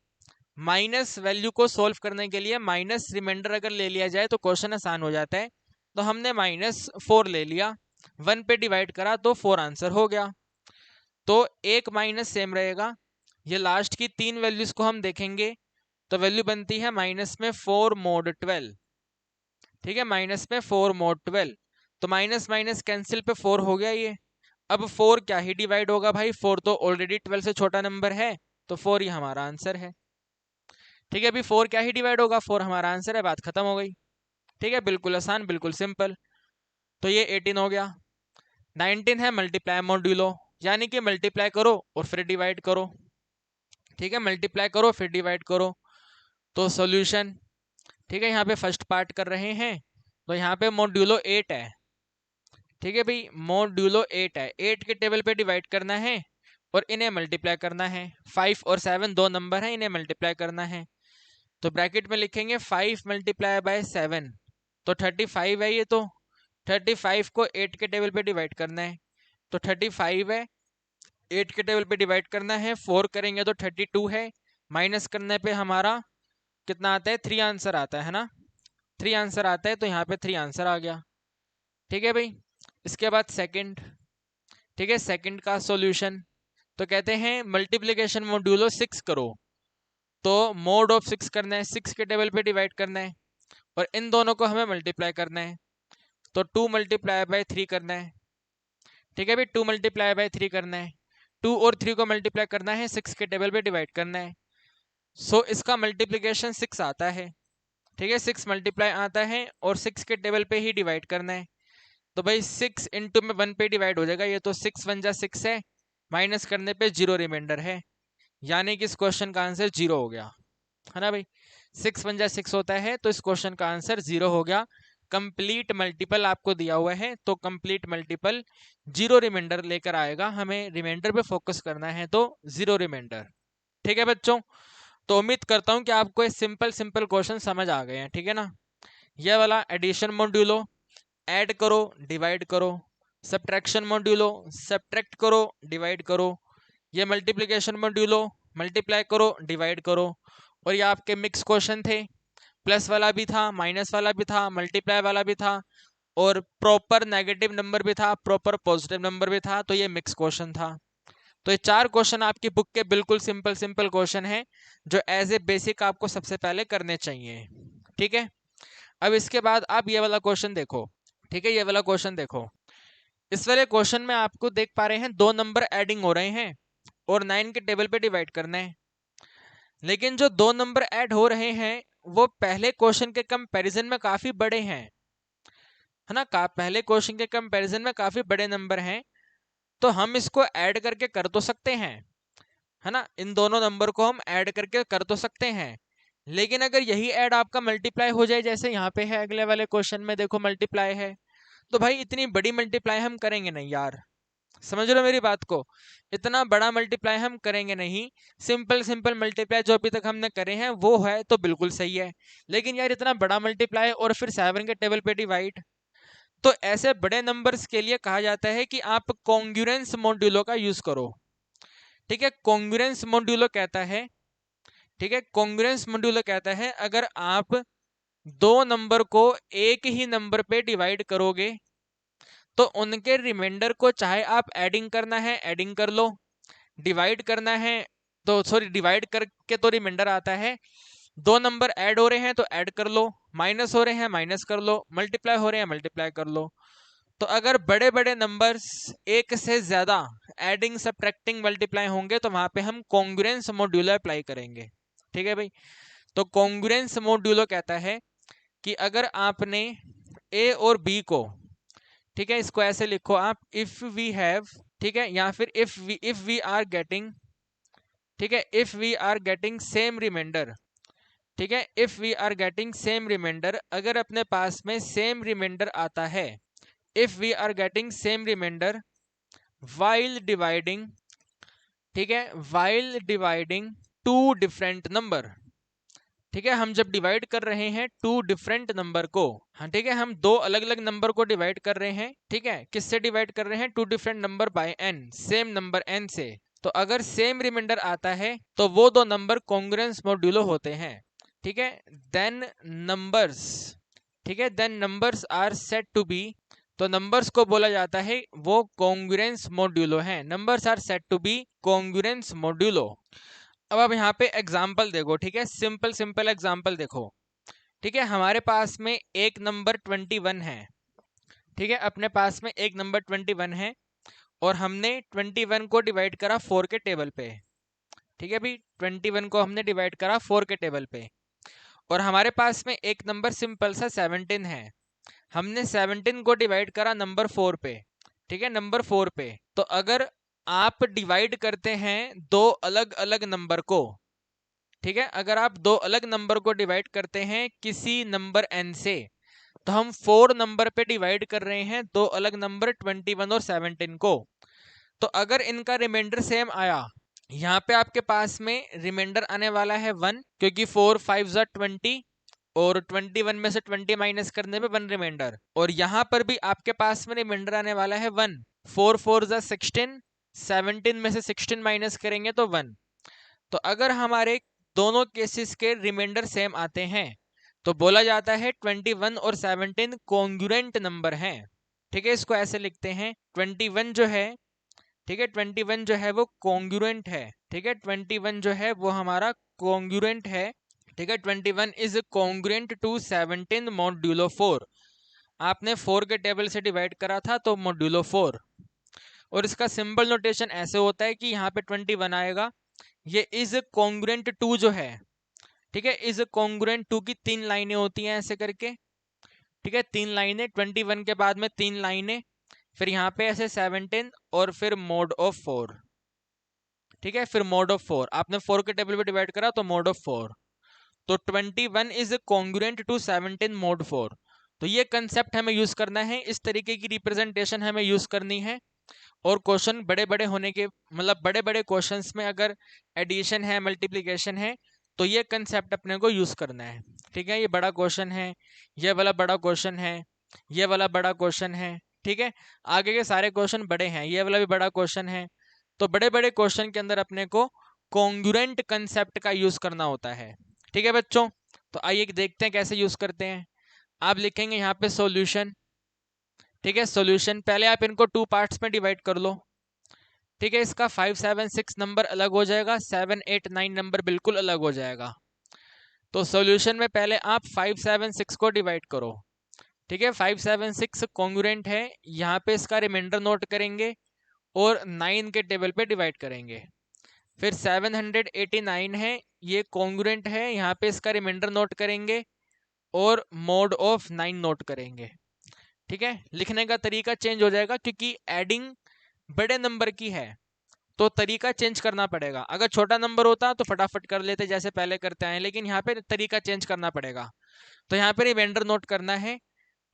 माइनस वैल्यू को सोल्व करने के लिए माइनस रिमाइंडर अगर ले लिया जाए तो क्वेश्चन आसान हो जाता है। तो हमने -4 ले लिया, 1 पे डिवाइड करा तो 4 आंसर हो गया, तो एक माइनस सेम रहेगा। ये लास्ट की 3 वैल्यूज को हम देखेंगे, तो वैल्यू बनती है माइनस में 4 मोड 12। ठीक है, माइनस में 4 मोड 12, तो माइनस माइनस कैंसिल पे 4 हो गया ये। अब 4 क्या ही डिवाइड होगा भाई, 4 तो ऑलरेडी 12 से छोटा नंबर है, तो 4 ही हमारा आंसर है। ठीक है, अभी 4 क्या ही डिवाइड होगा, 4 हमारा आंसर है, बात खत्म हो गई। ठीक है, बिल्कुल आसान, बिल्कुल सिंपल। तो ये 18 हो गया। 19 है मल्टीप्लाई मॉड्यूलो, यानी कि मल्टीप्लाई करो और फिर डिवाइड करो, ठीक है, मल्टीप्लाई करो फिर डिवाइड करो। तो सॉल्यूशन, ठीक है, यहाँ पे फर्स्ट पार्ट कर रहे हैं, तो यहाँ पे मॉड्यूलो 8 है, ठीक है भाई, मॉड्यूलो 8 है, 8 के टेबल पे डिवाइड करना है और इन्हें मल्टीप्लाई करना है। 5 और 7 दो नंबर हैं, इन्हें मल्टीप्लाई करना है, तो ब्रैकेट में लिखेंगे 5 मल्टीप्लाई बाय 7, तो 35 है ये, तो 35 को 8 के टेबल पे डिवाइड करना है, तो 35 है, 8 के टेबल पे डिवाइड करना है, 4 करेंगे तो 32 है, माइनस करने पे हमारा कितना आता है, 3 आंसर आता है ना, 3 आंसर आता है, तो यहाँ पे 3 आंसर आ गया, ठीक है भाई। इसके बाद सेकंड, ठीक है, सेकंड का सॉल्यूशन, तो कहते हैं मल्टीप्लिकेशन मॉड्यूलो 6 करो, तो मोड ऑफ 6 करना है, 6 के टेबल पे डिवाइड करना है और इन दोनों को हमें मल्टीप्लाई करना है, तो 2 मल्टीप्लाई बाय 3 करना है, ठीक है भाई, 2 मल्टीप्लाई बाय 3 करना है, 2 और 3 को मल्टीप्लाई करना है, 6 के टेबल पे डिवाइड करना है, सो इसका मल्टीप्लिकेशन 6 आता है, ठीक है, 6 मल्टीप्लाई आता है और 6 के टेबल पे ही डिवाइड करना है, तो भाई 6 इंटू में 1 पे डिवाइड हो जाएगा ये, तो 6 1 जा 6 है, माइनस करने पे 0 रिमाइंडर है, यानी कि इस क्वेश्चन का आंसर 0 हो गया, है ना भाई, 6 1 जा 6 होता है, तो इस क्वेश्चन का आंसर 0 हो गया। कंप्लीट मल्टीपल आपको दिया हुआ है, तो कंप्लीट मल्टीपल 0 रिमाइंडर लेकर आएगा, हमें रिमाइंडर पे फोकस करना है, तो 0 रिमाइंडर, ठीक है बच्चों। तो उम्मीद करता हूँ कि आपको ये सिंपल सिंपल क्वेश्चन समझ आ गए हैं, ठीक है ना। यह वाला एडिशन मॉड्यूलो, ऐड करो डिवाइड करो, सब्ट्रैक्शन मॉड्यूलो, सब्ट्रैक्ट करो डिवाइड करो, ये मल्टीप्लिकेशन मॉड्यूलो, मल्टीप्लाई करो डिवाइड करो, और ये आपके मिक्स क्वेश्चन थे, प्लस वाला भी था, माइनस वाला भी था, मल्टीप्लाई वाला भी था, और प्रॉपर नेगेटिव नंबर भी था, प्रॉपर पॉजिटिव नंबर भी था, तो ये मिक्स क्वेश्चन था। तो ये 4 क्वेश्चन आपकी बुक के बिल्कुल सिंपल सिंपल क्वेश्चन हैं, जो एज ए बेसिक आपको सबसे पहले करने चाहिए, ठीक है। अब इसके बाद आप ये वाला क्वेश्चन देखो, ठीक है, ये वाला क्वेश्चन देखो, इस वाले क्वेश्चन में आपको देख पा रहे हैं 2 नंबर एडिंग हो रहे हैं और 9 के टेबल पे डिवाइड करना है, लेकिन जो 2 नंबर ऐड हो रहे हैं वो पहले क्वेश्चन के कंपैरिजन में काफी बड़े हैं, है ना, पहले क्वेश्चन के कंपैरिजन में काफी बड़े नंबर हैं, तो हम इसको ऐड करके कर तो सकते हैं, है ना, इन दोनों नंबर को हम ऐड करके कर तो सकते हैं, लेकिन अगर यही ऐड आपका मल्टीप्लाई हो जाए, जैसे यहाँ पे है अगले वाले क्वेश्चन में देखो मल्टीप्लाई है, तो भाई इतनी बड़ी मल्टीप्लाई हम करेंगे नहीं यार, समझ लो मेरी बात को, इतना बड़ा मल्टीप्लाई हम करेंगे नहीं, सिंपल सिंपल मल्टीप्लाई जो अभी तक हमने करे हैं वो है तो बिल्कुल सही है, लेकिन यार इतना बड़ा मल्टीप्लाई और फिर 7 के टेबल पे डिवाइड, तो ऐसे बड़े नंबर्स के लिए कहा जाता है कि आप कॉन्ग्रुएंस मॉड्यूलो का यूज करो, ठीक है, कॉन्ग्रुएंस मॉड्यूलो कहता है, ठीक है, कॉन्ग्रुएंस मॉड्यूलो कहता है अगर आप 2 नंबर को एक ही नंबर पे डिवाइड करोगे तो उनके रिमाइंडर को चाहे आप एडिंग करना है एडिंग कर लो, डिवाइड करना है तो सॉरी डिवाइड करके तो रिमाइंडर आता है, 2 नंबर ऐड हो रहे हैं तो ऐड कर लो, माइनस हो रहे हैं माइनस कर लो, मल्टीप्लाई हो रहे हैं मल्टीप्लाई कर लो, तो अगर बड़े बड़े नंबर्स एक से ज्यादा एडिंग सब्ट्रैक्टिंग मल्टीप्लाई होंगे तो वहां पे हम कॉन्ग्रुएंस मॉड्यूलो अप्लाई करेंगे, ठीक है भाई। तो कॉन्ग्रुएंस मॉड्यूलो कहता है कि अगर आपने ए और बी को, ठीक है, इसको ऐसे लिखो आप, इफ वी हैव, ठीक है, या फिर इफ वी आर गेटिंग, ठीक है, if we are getting same reminder, ठीक है, if we are getting same reminder, अगर अपने पास में सेम रिमाइंडर आता है, if we are getting same reminder while dividing, ठीक है, वाइल डिवाइडिंग 2 डिफरेंट नंबर, ठीक है, हम जब डिवाइड कर रहे हैं 2 डिफरेंट नंबर को, हाँ ठीक है, हम 2 अलग अलग नंबर को डिवाइड कर रहे हैं, ठीक है, किससे डिवाइड कर रहे हैं, 2 different number by n, same number n से, तो अगर सेम रिमाइंडर आता है तो वो 2 नंबर कॉन्ग्रुएंस मॉड्यूलो होते हैं, ठीक है, देन नंबर्स, ठीक है, then numbers are said to be, तो नंबर्स को बोला जाता है वो कॉन्ग्रुएंस मॉड्यूलो हैं, numbers are said to be congruence modulo. अब आप यहाँ पे एग्जाम्पल देखो, ठीक है, सिंपल सिंपल एग्जाम्पल देखो, ठीक है, हमारे पास में एक नंबर 21 है, ठीक है, अपने पास में एक नंबर 21 है और हमने 21 को डिवाइड करा 4 के टेबल पे, ठीक है भाई, 21 को हमने डिवाइड करा 4 के टेबल पे, और हमारे पास में एक नंबर सिंपल सा 17 है, हमने 17 को डिवाइड करा नंबर 4 पे, ठीक है, नंबर 4 पे, तो अगर आप डिवाइड करते हैं दो अलग अलग नंबर को, ठीक है, अगर आप दो अलग नंबर को डिवाइड करते हैं किसी नंबर n से, तो हम 4 नंबर पे डिवाइड कर रहे हैं दो अलग नंबर 21 और 17 को। तो अगर इनका रिमाइंडर सेम आया, यहाँ पे आपके पास में रिमाइंडर आने वाला है 1, क्योंकि 4 5 20 और 21 में से 20 माइनस करने पे 1 रिमाइंडर, और यहाँ पर भी आपके पास में रिमाइंडर आने वाला है 1, 4 4 16, 17 में से 16 माइनस करेंगे तो 1। तो अगर हमारे दोनों केसेस के रिमाइंडर सेम आते हैं तो बोला जाता है 21 और 17 कॉन्ग्रुएंट नंबर हैं। ठीक है, इसको ऐसे लिखते हैं 21 जो है, ठीक है, 21 जो है वो कॉन्ग्रुएंट है। ठीक है, 21 जो है वो हमारा कॉन्ग्रुएंट है। ठीक है, 21 इज कॉन्ग्रुएंट टू 17 मॉड्यूलो 4। आपने 4 के टेबल से डिवाइड करा था तो मॉड्यूलो 4। और इसका सिंबल नोटेशन ऐसे होता है कि यहाँ पे 21 आएगा, ये इज कॉन्ग्रुएंट टू जो है, ठीक है, इज कॉन्ग्रुएंट टू की 3 लाइनें होती हैं ऐसे करके। ठीक है, 3 लाइनें, 21 के बाद में 3 लाइनें, फिर यहाँ पे ऐसे 17 और फिर मोड ऑफ 4। ठीक है, फिर मोड ऑफ 4, आपने 4 के टेबल पे डिवाइड करा तो मोड ऑफ 4। तो 21 इज कॉन्ग्रुएंट टू 17 मोड 4। तो ये कंसेप्ट हमें यूज करना है, इस तरीके की रिप्रेजेंटेशन हमें यूज करनी है। और क्वेश्चन बड़े बड़े होने के मतलब बड़े बड़े क्वेश्चंस में अगर एडिशन है, मल्टीप्लिकेशन है, तो ये कंसेप्ट अपने को यूज करना है। ठीक है, ये बड़ा क्वेश्चन है, ये वाला बड़ा क्वेश्चन है, ये वाला बड़ा क्वेश्चन है। ठीक है, आगे के सारे क्वेश्चन बड़े हैं, ये वाला भी बड़ा क्वेश्चन है। तो बड़े बड़े क्वेश्चन के अंदर अपने को कॉन्ग्रुएंट कंसेप्ट का यूज करना होता है। ठीक है बच्चों, तो आइए देखते हैं कैसे यूज करते हैं। आप लिखेंगे यहाँ पे सॉल्यूशन। ठीक है, सॉल्यूशन, पहले आप इनको 2 पार्ट्स में डिवाइड कर लो। ठीक है, इसका 5 7 6 नंबर अलग हो जाएगा, 7 8 9 नंबर बिल्कुल अलग हो जाएगा। तो सॉल्यूशन में पहले आप 5 7 6 को डिवाइड करो। ठीक है, 5 7 6 कॉन्ग्रुएंट है, यहाँ पे इसका रिमाइंडर नोट करेंगे और 9 के टेबल पे डिवाइड करेंगे। फिर 789 है, ये कॉन्ग्रुएंट है, यहाँ पे इसका रिमाइंडर नोट करेंगे और मोड ऑफ 9 नोट करेंगे। ठीक है, लिखने का तरीका चेंज हो जाएगा क्योंकि एडिंग बड़े नंबर की है, तो तरीका चेंज करना पड़ेगा। अगर छोटा नंबर होता तो फटाफट कर लेते जैसे पहले करते आए, लेकिन यहाँ पे तरीका चेंज करना पड़ेगा। तो यहाँ पे रिमाइंडर नोट करना है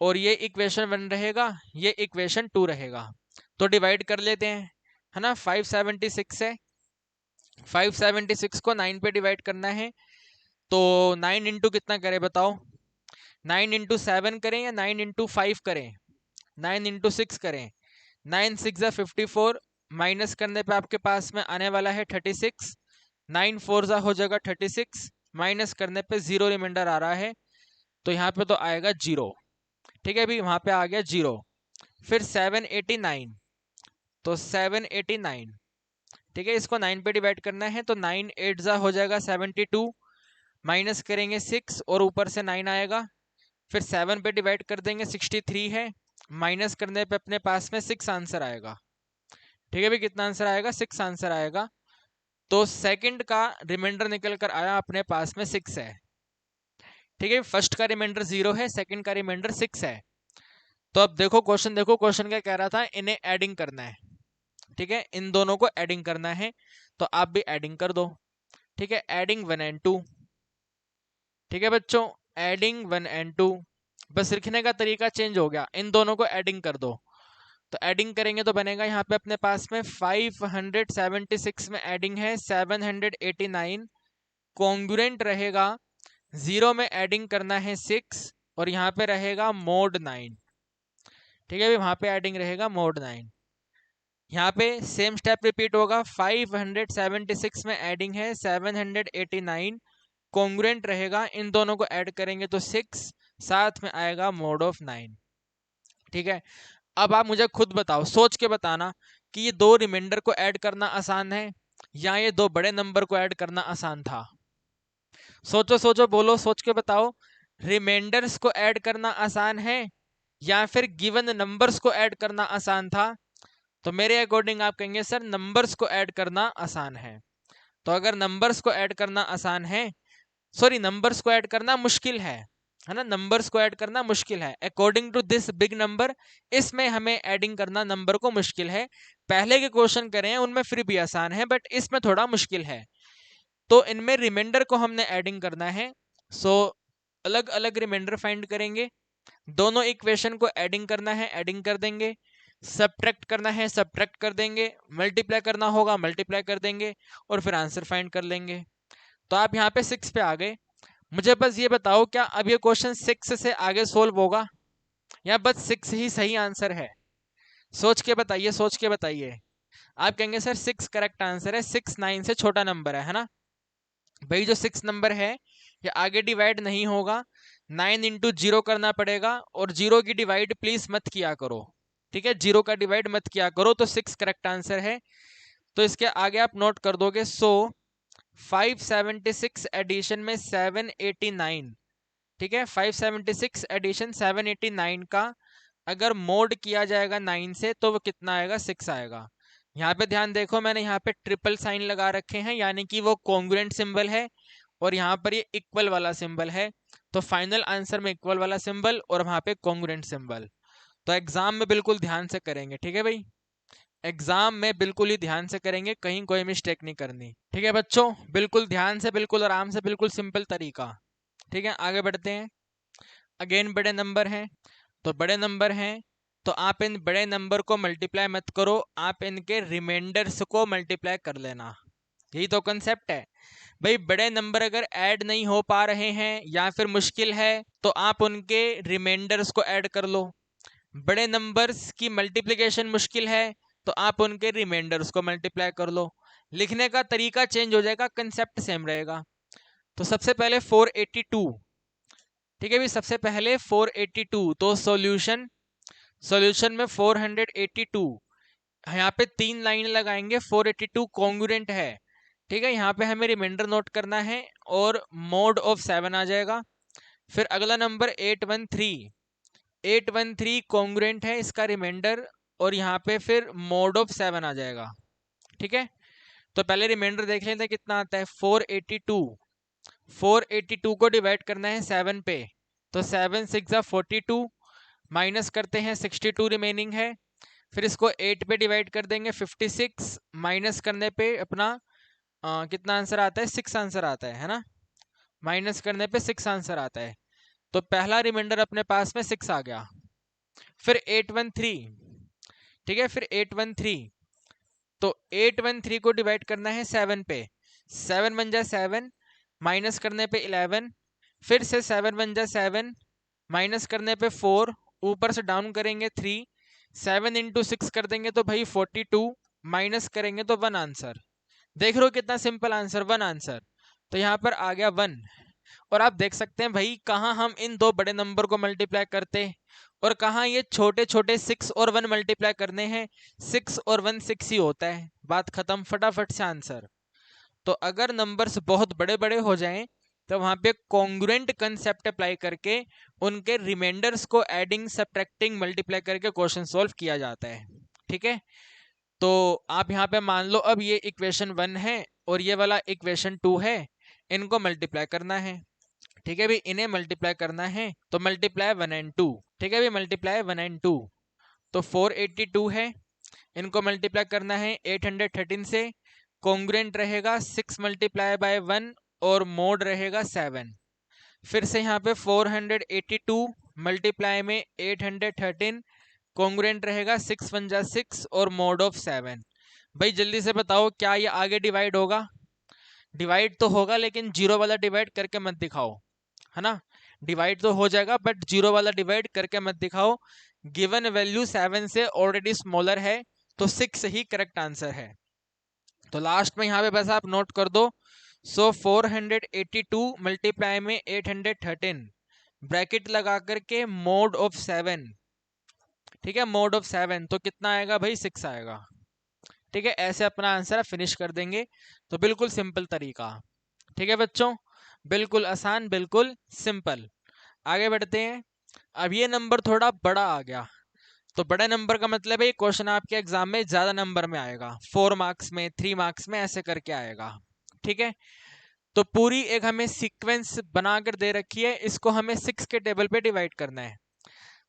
और ये इक्वेशन 1 रहेगा, ये इक्वेशन 2 रहेगा। तो डिवाइड कर लेते हैं, है ना। 576 है, 576 को 9 पे डिवाइड करना है, तो 9 इंटू कितना करें बताओ, 9 इंटू 7 करें या 9 इंटू 5 करें, 9 इंटू 6 करें। 9 6 जा 54, माइनस करने पे आपके पास में आने वाला है 36, 9 4 जा हो जाएगा 36, माइनस करने पे 0 रिमाइंडर आ रहा है, तो यहाँ पे तो आएगा 0। ठीक है, अभी वहाँ पे आ गया 0। फिर 789, तो 789, ठीक है, इसको 9 पे डिवाइड करना है, तो 9 8 जा हो जाएगा 72, माइनस करेंगे 6 और ऊपर से 9 आएगा। फिर 7 पे डिवाइड कर देंगे, 63 है, माइनस करने पे अपने पास में 6 आंसर आएगा। ठीक है भाई, कितना आंसर आएगा, 6 आंसर आएगा। तो सेकंड का रिमाइंडर निकल कर आया अपने पास में 6 है। ठीक है, फर्स्ट का रिमाइंडर 0 है, सेकंड का रिमाइंडर 6 है। तो अब देखो क्वेश्चन, देखो क्वेश्चन क्या कह रहा था, इन्हें एडिंग करना है। ठीक है, इन दोनों को एडिंग करना है, तो आप भी एडिंग कर दो। ठीक है, एडिंग 1 एंड 2। ठीक है बच्चों, एडिंग 1 एंड 2, बस लिखने का तरीका चेंज हो गया, इन दोनों को एडिंग कर दो। तो एडिंग करेंगे तो बनेगा यहाँ पे अपने पास में 576 में एडिंग है 789, कॉन्ग्रुएंट रहेगा, 0 में एडिंग करना है 6 और यहाँ पे रहेगा मोड 9। ठीक है, वहां पे एडिंग रहेगा मोड 9। यहाँ पे सेम स्टेप रिपीट होगा, 576 में एडिंग है 789, कॉन्ग्रुएंट रहेगा, इन दोनों को ऐड करेंगे तो 6, साथ में आएगा मोड ऑफ 9। ठीक है, अब आप मुझे खुद बताओ, सोच के बताना कि ये दो रिमाइंडर को ऐड करना आसान है या ये दो बड़े नंबर को ऐड करना आसान था। सोचो सोचो, बोलो, सोच के बताओ, रिमाइंडर्स को ऐड करना आसान है या फिर गिवन नंबर्स को ऐड करना आसान था। तो मेरे अकॉर्डिंग आप कहेंगे सर नंबर्स को ऐड करना आसान है। तो अगर नंबर्स को ऐड करना आसान है, सॉरी, नंबर्स को ऐड करना मुश्किल है, है ना, नंबर्स को ऐड करना मुश्किल है। According to this big number, इसमें हमें ऐडिंग करना नंबर को मुश्किल है। पहले के क्वेश्चन करे हैं उनमें फिर भी आसान है, बट इसमें थोड़ा मुश्किल है। तो इनमें रिमाइंडर को हमने ऐडिंग करना है। सो अलग अलग रिमाइंडर फाइंड करेंगे, दोनों इक्वेशन को ऐडिंग करना है, ऐडिंग कर देंगे, सब्ट्रैक्ट करना है, सब्ट्रैक्ट कर देंगे, मल्टीप्लाई करना होगा, मल्टीप्लाई कर देंगे, और फिर आंसर फाइंड कर लेंगे। तो आप यहाँ पे 6 पे आ गए। मुझे बस ये बताओ, क्या अब ये क्वेश्चन 6 से आगे सोल्व होगा, या बस 6 ही सही आंसर है? सोच के बताइए, सोच के बताइए। आप कहेंगे सर 6 करेक्ट आंसर है, 6 9 से छोटा नंबर है ना? भाई जो 6 नंबर है ये आगे डिवाइड नहीं होगा, 9 इंटू 0 करना पड़ेगा, और 0 की डिवाइड प्लीज मत किया करो, ठीक है? 0 का डिवाइड मत किया करो। तो 6 करेक्ट आंसर है। तो इसके आगे आप नोट कर दोगे, सो 576 एडिशन में 789, ठीक है? 576 एडिशन 789 का अगर मोड किया जाएगा 9 से तो वो कितना आएगा? 6 आएगा। यहाँ पे ध्यान देखो, मैंने यहाँ पे ट्रिपल साइन लगा रखे हैं, यानी कि वो कॉन्ग्रुएंट सिंबल है, और यहाँ पर ये इक्वल वाला सिंबल है। तो फाइनल आंसर में इक्वल वाला सिंबल और वहां पे कॉन्ग्रुएंट सिंबल। तो एग्जाम में बिल्कुल ध्यान से करेंगे, ठीक है भाई? एग्जाम में बिल्कुल ही ध्यान से करेंगे, कहीं कोई मिस्टेक नहीं करनी, ठीक है बच्चों? बिल्कुल ध्यान से, बिल्कुल आराम से, बिल्कुल सिंपल तरीका। ठीक है, आगे बढ़ते हैं। अगेन बड़े नंबर हैं, तो बड़े नंबर हैं तो आप इन बड़े नंबर को मल्टीप्लाई मत करो, आप इनके रिमाइंडर्स को मल्टीप्लाई कर लेना। यही तो कंसेप्ट है भाई। बड़े नंबर अगर ऐड नहीं हो पा रहे हैं या फिर मुश्किल है तो आप उनके रिमाइंडर्स को ऐड कर लो। बड़े नंबर्स की मल्टीप्लिकेशन मुश्किल है तो आप उनके रिमाइंडर्स को मल्टीप्लाई कर लो। लिखने का तरीका चेंज हो जाएगा, कंसेप्ट सेम रहेगा। तो सबसे पहले 482, ठीक है भी, सबसे पहले 482, तो सॉल्यूशन, सॉल्यूशन में 482, यहाँ पे 3 लाइन लगाएंगे, 482 कॉन्ग्रुएंट है, ठीक है? यहाँ पे हमें रिमाइंडर नोट करना है और मोड ऑफ 7 आ जाएगा। फिर अगला नंबर 813, 813 कॉन्ग्रुएंट है, इसका रिमाइंडर, और यहाँ पे फिर मोड ऑफ 7 आ जाएगा, ठीक है? तो पहले रिमाइंडर देख लेते हैं कितना आता है। 482, 482 को डिवाइड करना है 7 पे, तो 7 6 42, माइनस करते हैं 62 रिमेनिंग है। फिर इसको 8 पे डिवाइड कर देंगे 56, माइनस करने पे अपना कितना आंसर आता है? 6 आंसर आता है ना? माइनस करने पे 6 आंसर आता है। तो पहला रिमाइंडर अपने पास में 6 आ गया। फिर 813, ठीक है? फिर 813, तो 813 को डिवाइड करना है 7 पे, 7 बन जा 7, माइनस करने पे 11, फिर से 7 बन जा 7, माइनस करने पे 4, ऊपर से डाउन करेंगे 3, 7 इंटू 6 कर देंगे तो भाई 42, माइनस करेंगे तो 1 आंसर। देख रहे हो कितना सिंपल आंसर, 1 आंसर। तो यहाँ पर आ गया 1। और आप देख सकते हैं भाई कहाँ हम इन दो बड़े नंबर को मल्टीप्लाई करते हैं और कहाँ ये छोटे छोटे 6 और 1 मल्टीप्लाई करने हैं। 6 और 1 6 ही होता है, बात खत्म, फटाफट से आंसर। तो अगर नंबर्स बहुत बड़े बड़े हो जाएं तो वहां पे कॉन्ग्रुएंट कंसेप्ट अप्लाई करके उनके रिमाइंडर्स को एडिंग, सब्ट्रैक्टिंग, मल्टीप्लाई करके क्वेश्चन सॉल्व किया जाता है, ठीक है? तो आप यहाँ पे मान लो अब ये इक्वेशन 1 है और ये वाला इक्वेशन 2 है, इनको मल्टीप्लाई करना है, ठीक है भी, इन्हें मल्टीप्लाई करना है। तो मल्टीप्लाई 1 एंड 2, ठीक है भी, मल्टीप्लाई 1 एंड 2। तो 482 है, इनको मल्टीप्लाई करना है 813 से, कॉन्ग्रुएंट रहेगा 6 मल्टीप्लाई बाय 1 और मोड रहेगा 7। फिर से यहाँ पे 482 मल्टीप्लाई में 813, कॉन्ग्रुएंट रहेगा 6 1 जा 6 और मोड ऑफ 7। भाई जल्दी से बताओ क्या ये आगे डिवाइड होगा? डिवाइड तो होगा, लेकिन जीरो वाला डिवाइड करके मत दिखाओ, है ना? डिवाइड तो हो जाएगा बट जीरो वाला डिवाइड करके मत दिखाओ। गिवन वैल्यू 7 से ऑलरेडी स्मॉलर है, तो 6 ही करेक्ट आंसर है। तो लास्ट में यहाँ पे बस आप नोट कर दो, सो 482 मल्टीप्लाई में 813, ब्रैकेट लगा करके मोड ऑफ 7, ठीक है? मोड ऑफ 7 तो कितना आएगा भाई? 6 आएगा, ठीक है? ऐसे अपना आंसर फिनिश कर देंगे। तो बिल्कुल सिंपल तरीका, ठीक है बच्चों? बिल्कुल आसान, बिल्कुल सिंपल। आगे बढ़ते हैं। अब ये नंबर थोड़ा बड़ा आ गया, तो बड़े नंबर का मतलब है ये क्वेश्चन आपके एग्जाम में ज्यादा नंबर में आएगा, 4 मार्क्स में, 3 मार्क्स में, ऐसे करके आएगा, ठीक है? तो पूरी एक हमें सीक्वेंस बनाकर दे रखी है, इसको हमें 6 के टेबल पे डिवाइड करना है।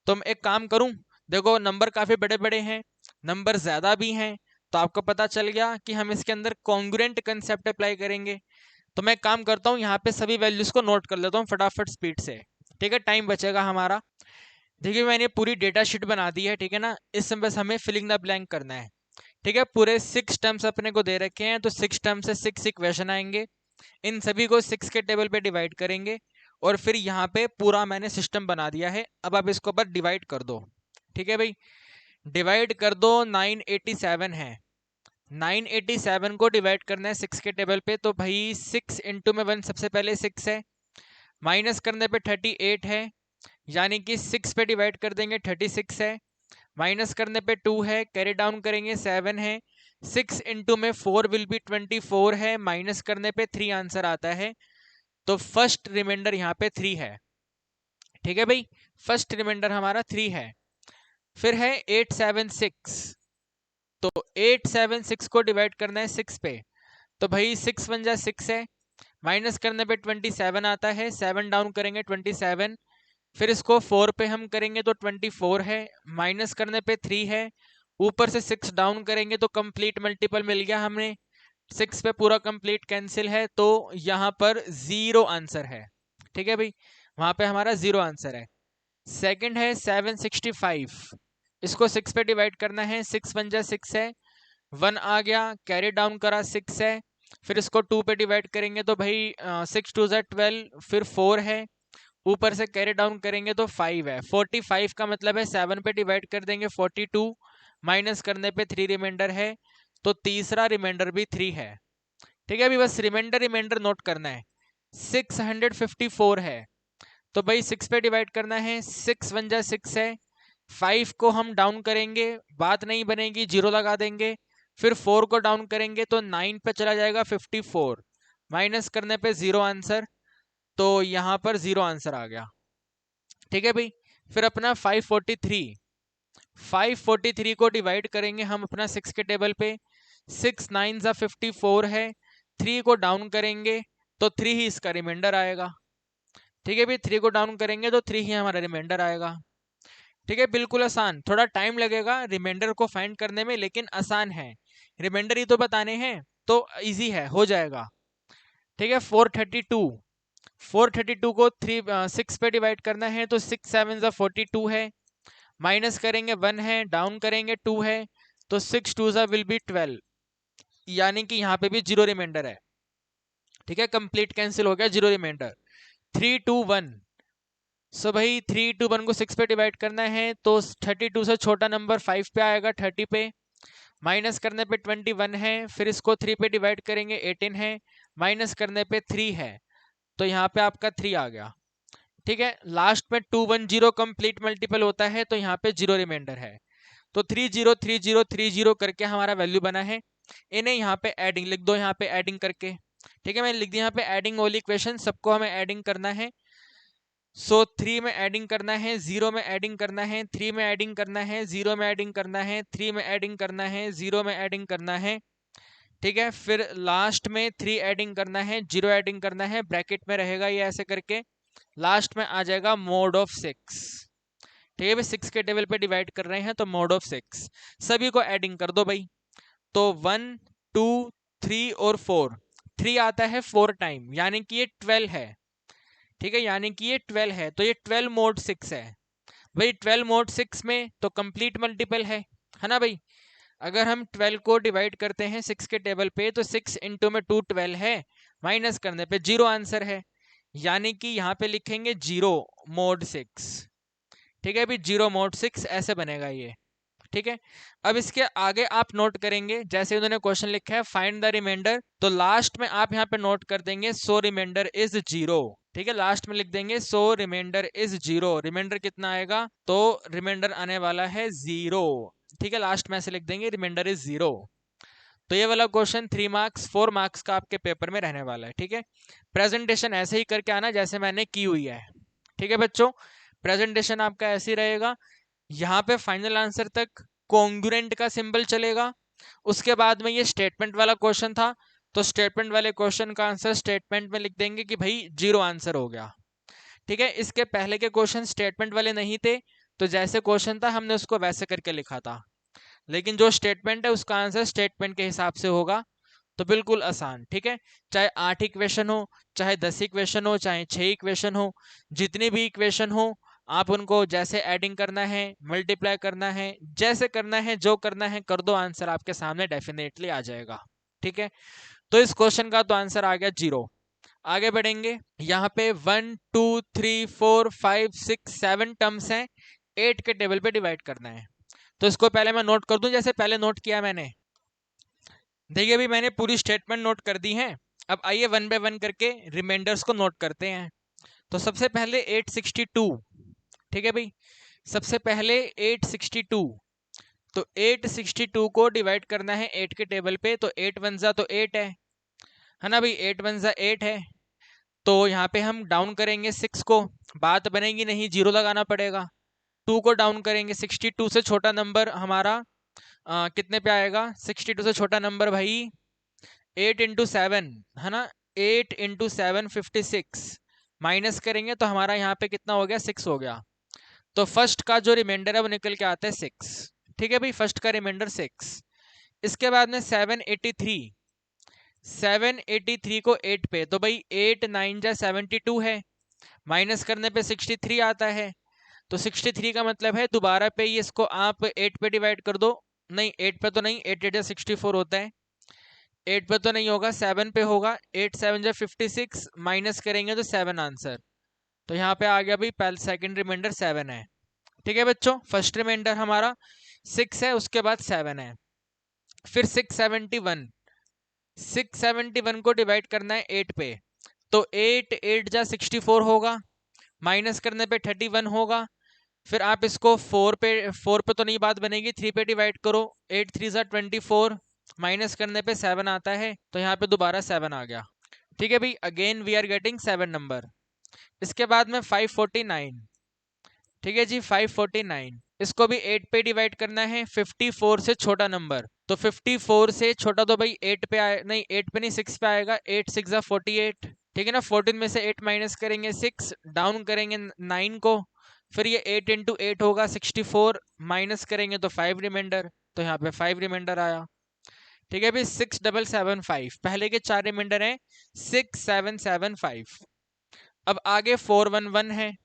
तो मैं एक काम करूं, देखो नंबर काफी बड़े बड़े हैं, नंबर ज्यादा भी हैं, तो आपको पता चल गया कि हम इसके अंदर कॉन्ग्रुएंट कंसेप्ट अप्लाई करेंगे। तो मैं काम करता हूँ, यहाँ पे सभी वैल्यूज को नोट कर लेता हूँ फटाफट स्पीड से, ठीक है, टाइम बचेगा हमारा। देखिए मैंने पूरी डेटा शीट बना दी है, ठीक है ना, इसमें बस हमें फिलिंग द ब्लैंक करना है, ठीक है। पूरे 6 टर्म्स अपने को दे रखे हैं, तो 6 टर्म से 6 इक्वेशन आएंगे, इन सभी को 6 के टेबल पे डिवाइड करेंगे, और फिर यहाँ पे पूरा मैंने सिस्टम बना दिया है। अब आप इसको बस डिवाइड कर दो, ठीक है भाई, डिवाइड कर दो। 987 है, 987 को डिवाइड करना है 6 के टेबल पे, तो भाई 6 इंटू में 1 सबसे पहले 6 है, माइनस करने पे 38 है, यानी कि 6 पे डिवाइड कर देंगे 36 है, माइनस करने पे 2 है, कैरी डाउन करेंगे 7 है, 6 इंटू में 4 विल बी 24 है, माइनस करने पे 3 आंसर आता है। तो फर्स्ट रिमाइंडर यहाँ पे 3 है, ठीक है भाई, फर्स्ट रिमाइंडर हमारा 3 है। फिर है 876, तो 876 को डिवाइड करना है 6 पे, तो भाई 6 1 जा 6 है, माइनस करने पे 27 आता है, 7 डाउन करेंगे 27, फिर इसको 4 पे हम करेंगे तो 24 है, माइनस करने पे 3 है, ऊपर से 6 डाउन करेंगे तो कंप्लीट मल्टीपल मिल गया हमें, 6 पे पूरा कंप्लीट कैंसिल है, तो यहाँ पर 0 आंसर है, ठीक है भाई, वहां पे हमारा 0 आंसर है। सेकंड है 765, इसको 6 पे डिवाइड करना है, 6 1 जा 6 है, 1 आ गया, कैरी डाउन करा 6 है, फिर इसको 2 पे डिवाइड करेंगे तो भाई 6 2 जा 12, फिर 4 है, ऊपर से कैरी डाउन करेंगे तो 5 है, 45 का मतलब है 7 पे डिवाइड कर देंगे 42, माइनस करने पे 3 रिमाइंडर है, तो तीसरा रिमाइंडर भी 3 है, ठीक है। अभी बस रिमाइंडर रिमाइंडर नोट करना है। 654 है, तो भाई 6 पे डिवाइड करना है, 6 1 जा 6 है, 5 को हम डाउन करेंगे, बात नहीं बनेगी, 0 लगा देंगे, फिर 4 को डाउन करेंगे तो 9 पे चला जाएगा 54, माइनस करने पे 0 आंसर, तो यहाँ पर 0 आंसर आ गया, ठीक है भाई। फिर अपना 543 को डिवाइड करेंगे हम अपना 6 के टेबल पे, 6 9 जा 54 है, 3 को डाउन करेंगे तो 3 ही इसका रिमाइंडर आएगा, ठीक है भाई, 3 को डाउन करेंगे तो 3 ही हमारा रिमाइंडर आएगा, ठीक है, बिल्कुल आसान, थोड़ा टाइम लगेगा रिमाइंडर को फाइंड करने में, लेकिन आसान है, रिमाइंडर ही तो बताने हैं, तो इजी है, हो जाएगा, ठीक है। 432 को 6 पे डिवाइड करना है, तो 6 7 जा 42 है, माइनस करेंगे 1 है, डाउन करेंगे 2 है, तो 6 2 जा विल बी 12, यानी कि यहाँ पे भी 0 रिमाइंडर है, ठीक है, कंप्लीट कैंसिल हो गया, 0 रिमाइंडर। 321, सो भाई 321 को 6 पे डिवाइड करना है, तो 32 से छोटा नंबर 5 पे आएगा, 30 पे, माइनस करने पे 21 है, फिर इसको 3 पे डिवाइड करेंगे 18 है, माइनस करने पे 3 है, तो यहाँ पे आपका 3 आ गया, ठीक है। लास्ट में 210 कंप्लीट मल्टीपल होता है, तो यहाँ पे 0 रिमाइंडर है, तो 303030 करके हमारा वैल्यू बना है। इन्हें यहाँ पे एडिंग लिख दो, यहाँ पे एडिंग करके, ठीक है, मैंने लिख दिया यहाँ पे एडिंग वाली इक्वेशन, सबको हमें एडिंग करना है। सो 3 में एडिंग करना है, 0 में एडिंग करना है, 3 में एडिंग करना है, 0 में एडिंग करना है, 3 में एडिंग करना है, 0 में एडिंग करना है, ठीक है। फिर लास्ट में 3 एडिंग करना है, 0 एडिंग करना है, ब्रैकेट में रहेगा ये ऐसे करके, लास्ट में आ जाएगा मोड ऑफ 6, ठीक है भाई, 6 के टेबल पे डिवाइड कर रहे हैं तो मोड ऑफ 6, सभी को एडिंग कर दो भाई, तो 1 2 3 और 4, 3 आता है 4 टाइम, यानी कि ये 12 है, ठीक है, यानी कि ये 12 है, तो ये 12 मोड 6 है भाई, 12 मोड 6 में तो कंप्लीट मल्टीपल है ना भाई। अगर हम 12 को डिवाइड करते हैं 6 के टेबल पे, तो 6 इंटू में 2 12 है, माइनस करने पे 0 आंसर है, यानी कि यहाँ पे लिखेंगे 0 मोड 6, ठीक है अभी 0 मोड 6 ऐसे बनेगा ये, ठीक है। अब इसके आगे आप नोट करेंगे, जैसे उन्होंने क्वेश्चन लिखा है फाइंड द रिमाइंडर, तो लास्ट में आप यहाँ पे नोट कर देंगे सो रिमाइंडर इज 0, ठीक है, लास्ट में लिख देंगे सो रिमाइंडर इज 0, रिमाइंडर कितना आएगा, तो रिमाइंडर आने वाला है 0, ठीक है, लास्ट में ऐसे लिख देंगे रिमाइंडर इज 0। तो ये वाला क्वेश्चन 3 मार्क्स 4 मार्क्स का आपके पेपर में रहने वाला है, ठीक है। प्रेजेंटेशन ऐसे ही करके आना जैसे मैंने की हुई है, ठीक है बच्चों, प्रेजेंटेशन आपका ऐसे ही रहेगा, यहाँ पे फाइनल आंसर तक कॉन्ग्रुएंट का सिंबल चलेगा, उसके बाद में ये स्टेटमेंट वाला क्वेश्चन था, तो स्टेटमेंट वाले क्वेश्चन का आंसर स्टेटमेंट में लिख देंगे कि भाई 0 आंसर हो गया। ठीक है, इसके पहले के क्वेश्चन स्टेटमेंट वाले नहीं थे, तो जैसे क्वेश्चन था हमने उसको वैसे करके लिखा था, लेकिन जो स्टेटमेंट है उसका आंसर स्टेटमेंट के हिसाब से होगा। तो बिल्कुल आसान। ठीक है, चाहे 8 इक्वेशन हो, चाहे 10 इक्वेशन हो, चाहे 6 इक्वेशन हो, जितनी भी इक्वेशन हो, आप उनको जैसे एडिंग करना है, मल्टीप्लाई करना है, जैसे करना है, जो करना है कर दो, आंसर आपके सामने डेफिनेटली आ जाएगा। ठीक है, तो इस क्वेश्चन का तो आंसर आ गया 0। आगे बढ़ेंगे, यहाँ पे 1 2 3 4 5 6 7 टर्म्स हैं, 8 के टेबल पे डिवाइड करना है। तो इसको पहले मैं नोट कर दूं, जैसे पहले नोट किया मैंने। देखिए अभी मैंने पूरी स्टेटमेंट नोट कर दी है। अब आइए वन बाय वन करके रिमाइंडर्स को नोट करते हैं। तो सबसे पहले 862। ठीक है भाई, सबसे पहले 862। तो 862 को डिवाइड करना है 8 के टेबल पे। तो 8 वन जा तो 8 है ना भाई, 8 वन जा 8 है। तो यहाँ पे हम डाउन करेंगे 6 को, बात बनेगी नहीं, 0 लगाना पड़ेगा। 2 को डाउन करेंगे, 62 से छोटा नंबर हमारा कितने पे आएगा? 62 से छोटा नंबर भाई 8 इंटू 7 है ना, 8 इंटू 7 56, माइनस करेंगे तो हमारा यहाँ पे कितना हो गया? 6 हो गया। तो फर्स्ट का जो रिमाइंडर है वो निकल के आता है 6। ठीक है भाई, फर्स्ट का रिमाइंडर 6। इसके बाद में 783। 783 को 8 पे, तो भाई 8 9 जा 72 है, माइनस करने पे 63 आता है। तो 63 का मतलब है दोबारा पे ये इसको आप 8 पे डिवाइड कर दो। नहीं 8 पे तो नहीं, 8 8 जा 64 होता है, 8 पे तो नहीं होगा, 7 पे होगा। 8 7 जा 56, माइनस करेंगे तो 7 आंसर। तो यहाँ पे आ गया भाई पहले सेकंड रिमाइंडर 7 है। ठीक है बच्चों, फर्स्ट रिमाइंडर हमारा 6 है, उसके बाद 7 है। फिर 671। 671 को डिवाइड करना है 8 पे। तो 8 8 जा 64 होगा, माइनस करने पे 31 होगा। फिर आप इसको 4 पे तो नहीं बात बनेगी, 3 पे डिवाइड करो। 8 3 जा 24, माइनस करने पे 7 आता है। तो यहाँ पे दोबारा 7 आ गया। ठीक है भाई, again we are getting 7 number. इसके बाद में 549। ठीक है जी, 549, इसको भी 8 पे डिवाइड करना है, 54 से छोटा नंबर। तो 54 से छोटा तो भाई 8 पे आए, नहीं 8 पे नहीं 6 पे आएगा। 8 6 जा 48। ठीक है ना, 14 में से 8 माइनस करेंगे 6, डाउन करेंगे 9 को। फिर ये 8 इंटू 8 होगा 64, माइनस करेंगे तो 5 रिमाइंडर। तो यहाँ पे 5 रिमाइंडर आया। ठीक है भाई, 6775, पहले के 4 रिमाइंडर हैं 6775। अब आगे 411 है।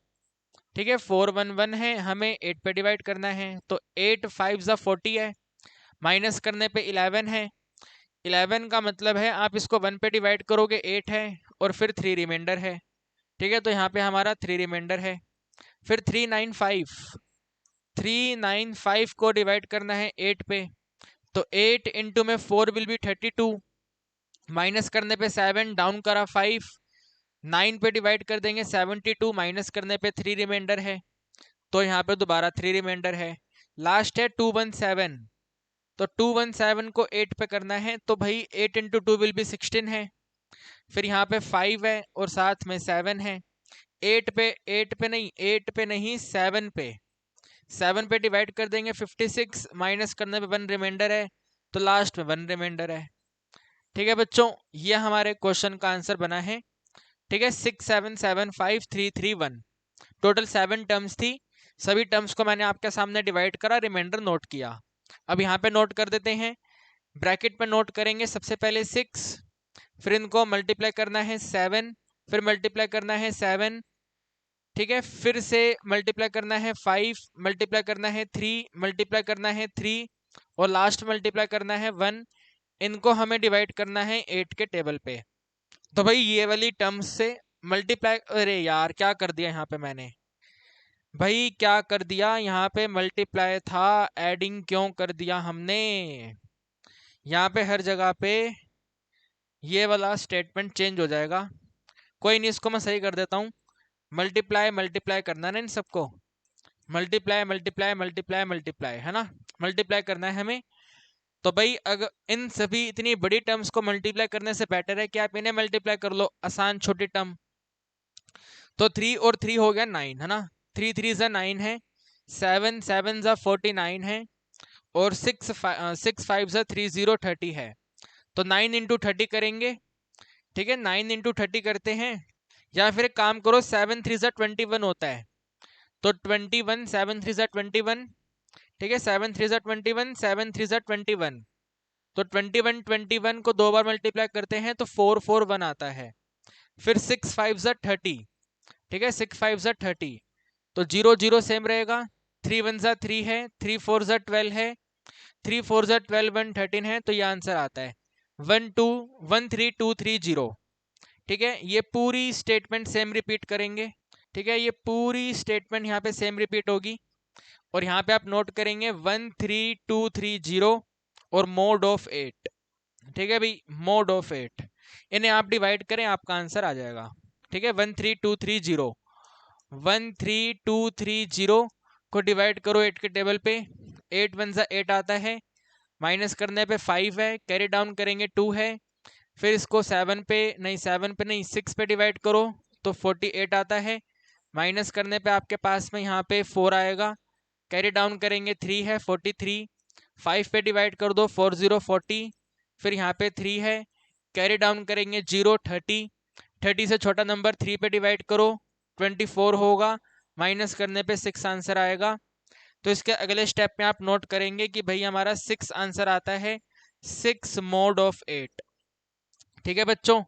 ठीक है, 411 है, हमें 8 पे डिवाइड करना है। तो 8 5 जा 40 है, माइनस करने पे 11 है। 11 का मतलब है आप इसको 1 पे डिवाइड करोगे 8 है, और फिर 3 रिमाइंडर है। ठीक है, तो यहाँ पे हमारा 3 रिमाइंडर है। फिर 395। 395 को डिवाइड करना है 8 पे। तो 8 इंटू में 4 विल बी 32, माइनस करने पे 7, डाउन करा 5, 9 पे डिवाइड कर देंगे 72, माइनस करने पे 3 रिमाइंडर है। तो यहाँ पे दोबारा 3 रिमाइंडर है। लास्ट है 217। तो 217 को 8 पे करना है, तो भाई 8 इंटू 2 विल बी 16 है। फिर यहाँ पे 5 है और साथ में 7 है। 8 पे नहीं 7 पे, 7 पे डिवाइड कर देंगे 56, माइनस करने पे 1 रिमाइंडर है। तो लास्ट में 1 रिमाइंडर है। ठीक है बच्चों, ये हमारे क्वेश्चन का आंसर बना है। ठीक है, 6775331, टोटल 7 टर्म्स थी। सभी टर्म्स को मैंने आपके सामने डिवाइड करा, रिमाइंडर नोट किया। अब यहाँ पे नोट कर देते हैं, ब्रैकेट में नोट करेंगे सबसे पहले 6, फिर इनको मल्टीप्लाई करना है 7, फिर मल्टीप्लाई करना है 7। ठीक है, फिर से मल्टीप्लाई करना है 5, मल्टीप्लाई करना है 3, मल्टीप्लाई करना है 3, और लास्ट मल्टीप्लाई करना है 1। इनको हमें डिवाइड करना है 8 के टेबल पे। तो भाई ये वाली टर्म्स से मल्टीप्लाई, अरे यार क्या कर दिया यहाँ पे मैंने, भाई क्या कर दिया यहाँ पे, मल्टीप्लाई था, एडिंग क्यों कर दिया हमने? यहाँ पे हर जगह पे ये वाला स्टेटमेंट चेंज हो जाएगा। कोई नहीं, इसको मैं सही कर देता हूँ। मल्टीप्लाई मल्टीप्लाई करना है ना इन सबको, मल्टीप्लाई मल्टीप्लाई मल्टीप्लाई मल्टीप्लाई, है ना, मल्टीप्लाई करना है हमें। तो भाई अगर इन सभी इतनी बड़ी टर्म्स को मल्टीप्लाई करने से बेटर है कि आप इन्हें मल्टीप्लाई कर लो, आसान छोटी टर्म। तो 3 और 3 हो गया 9, है ना, 3 3 जा 9 है, 7 7 जा 49 है, और 6 5 जा 30 30 है। तो 9 इंटू 30 करेंगे, ठीक है, 9 इंटू 30 करते हैं, या फिर एक काम करो 7 3 21 होता है, तो 21 7 3 21, ठीक है, 7 3 21 7 3 21, तो 21 को 2 बार मल्टीप्लाई करते हैं तो 4 4 1 आता है, फिर 6 5 30, ठीक है, 6 5 30, तो 0 0 सेम रहेगा, 3 1 3 है, 3 4 12 है, 3 4 12 1 13 है, तो ये आंसर आता है 1 2 1 3 2 3 0, ठीक है। ये पूरी स्टेटमेंट सेम रिपीट करेंगे, ठीक है, ये पूरी स्टेटमेंट यहाँ पे सेम रिपीट होगी, और यहाँ पे आप नोट करेंगे 1 3 2 3 0 और मोड ऑफ 8, ठीक है भाई, मोड ऑफ 8, इन्हें आप डिवाइड करें, आपका आंसर आ जाएगा, ठीक है। 1 3 2 3 0, 1 3 2 3 0 को डिवाइड करो 8 के टेबल पे, 8 1 8 आता है, माइनस करने पे 5 है, कैरी डाउन करेंगे 2 है, फिर इसको 7 पे नहीं 6 पे डिवाइड करो तो 48 आता है, माइनस करने पे आपके पास में यहाँ पे 4 आएगा, कैरी डाउन करेंगे 3 है 43, 5 पे डिवाइड कर दो 4 0 40, फिर यहाँ पे 3 है, कैरी डाउन करेंगे 0 30, 30 से छोटा नंबर 3 पे डिवाइड करो 24 होगा, माइनस करने पे 6 आंसर आएगा। तो इसके अगले स्टेप में आप नोट करेंगे कि भाई हमारा 6 आंसर आता है, 6 मोड ऑफ 8, ठीक है बच्चों,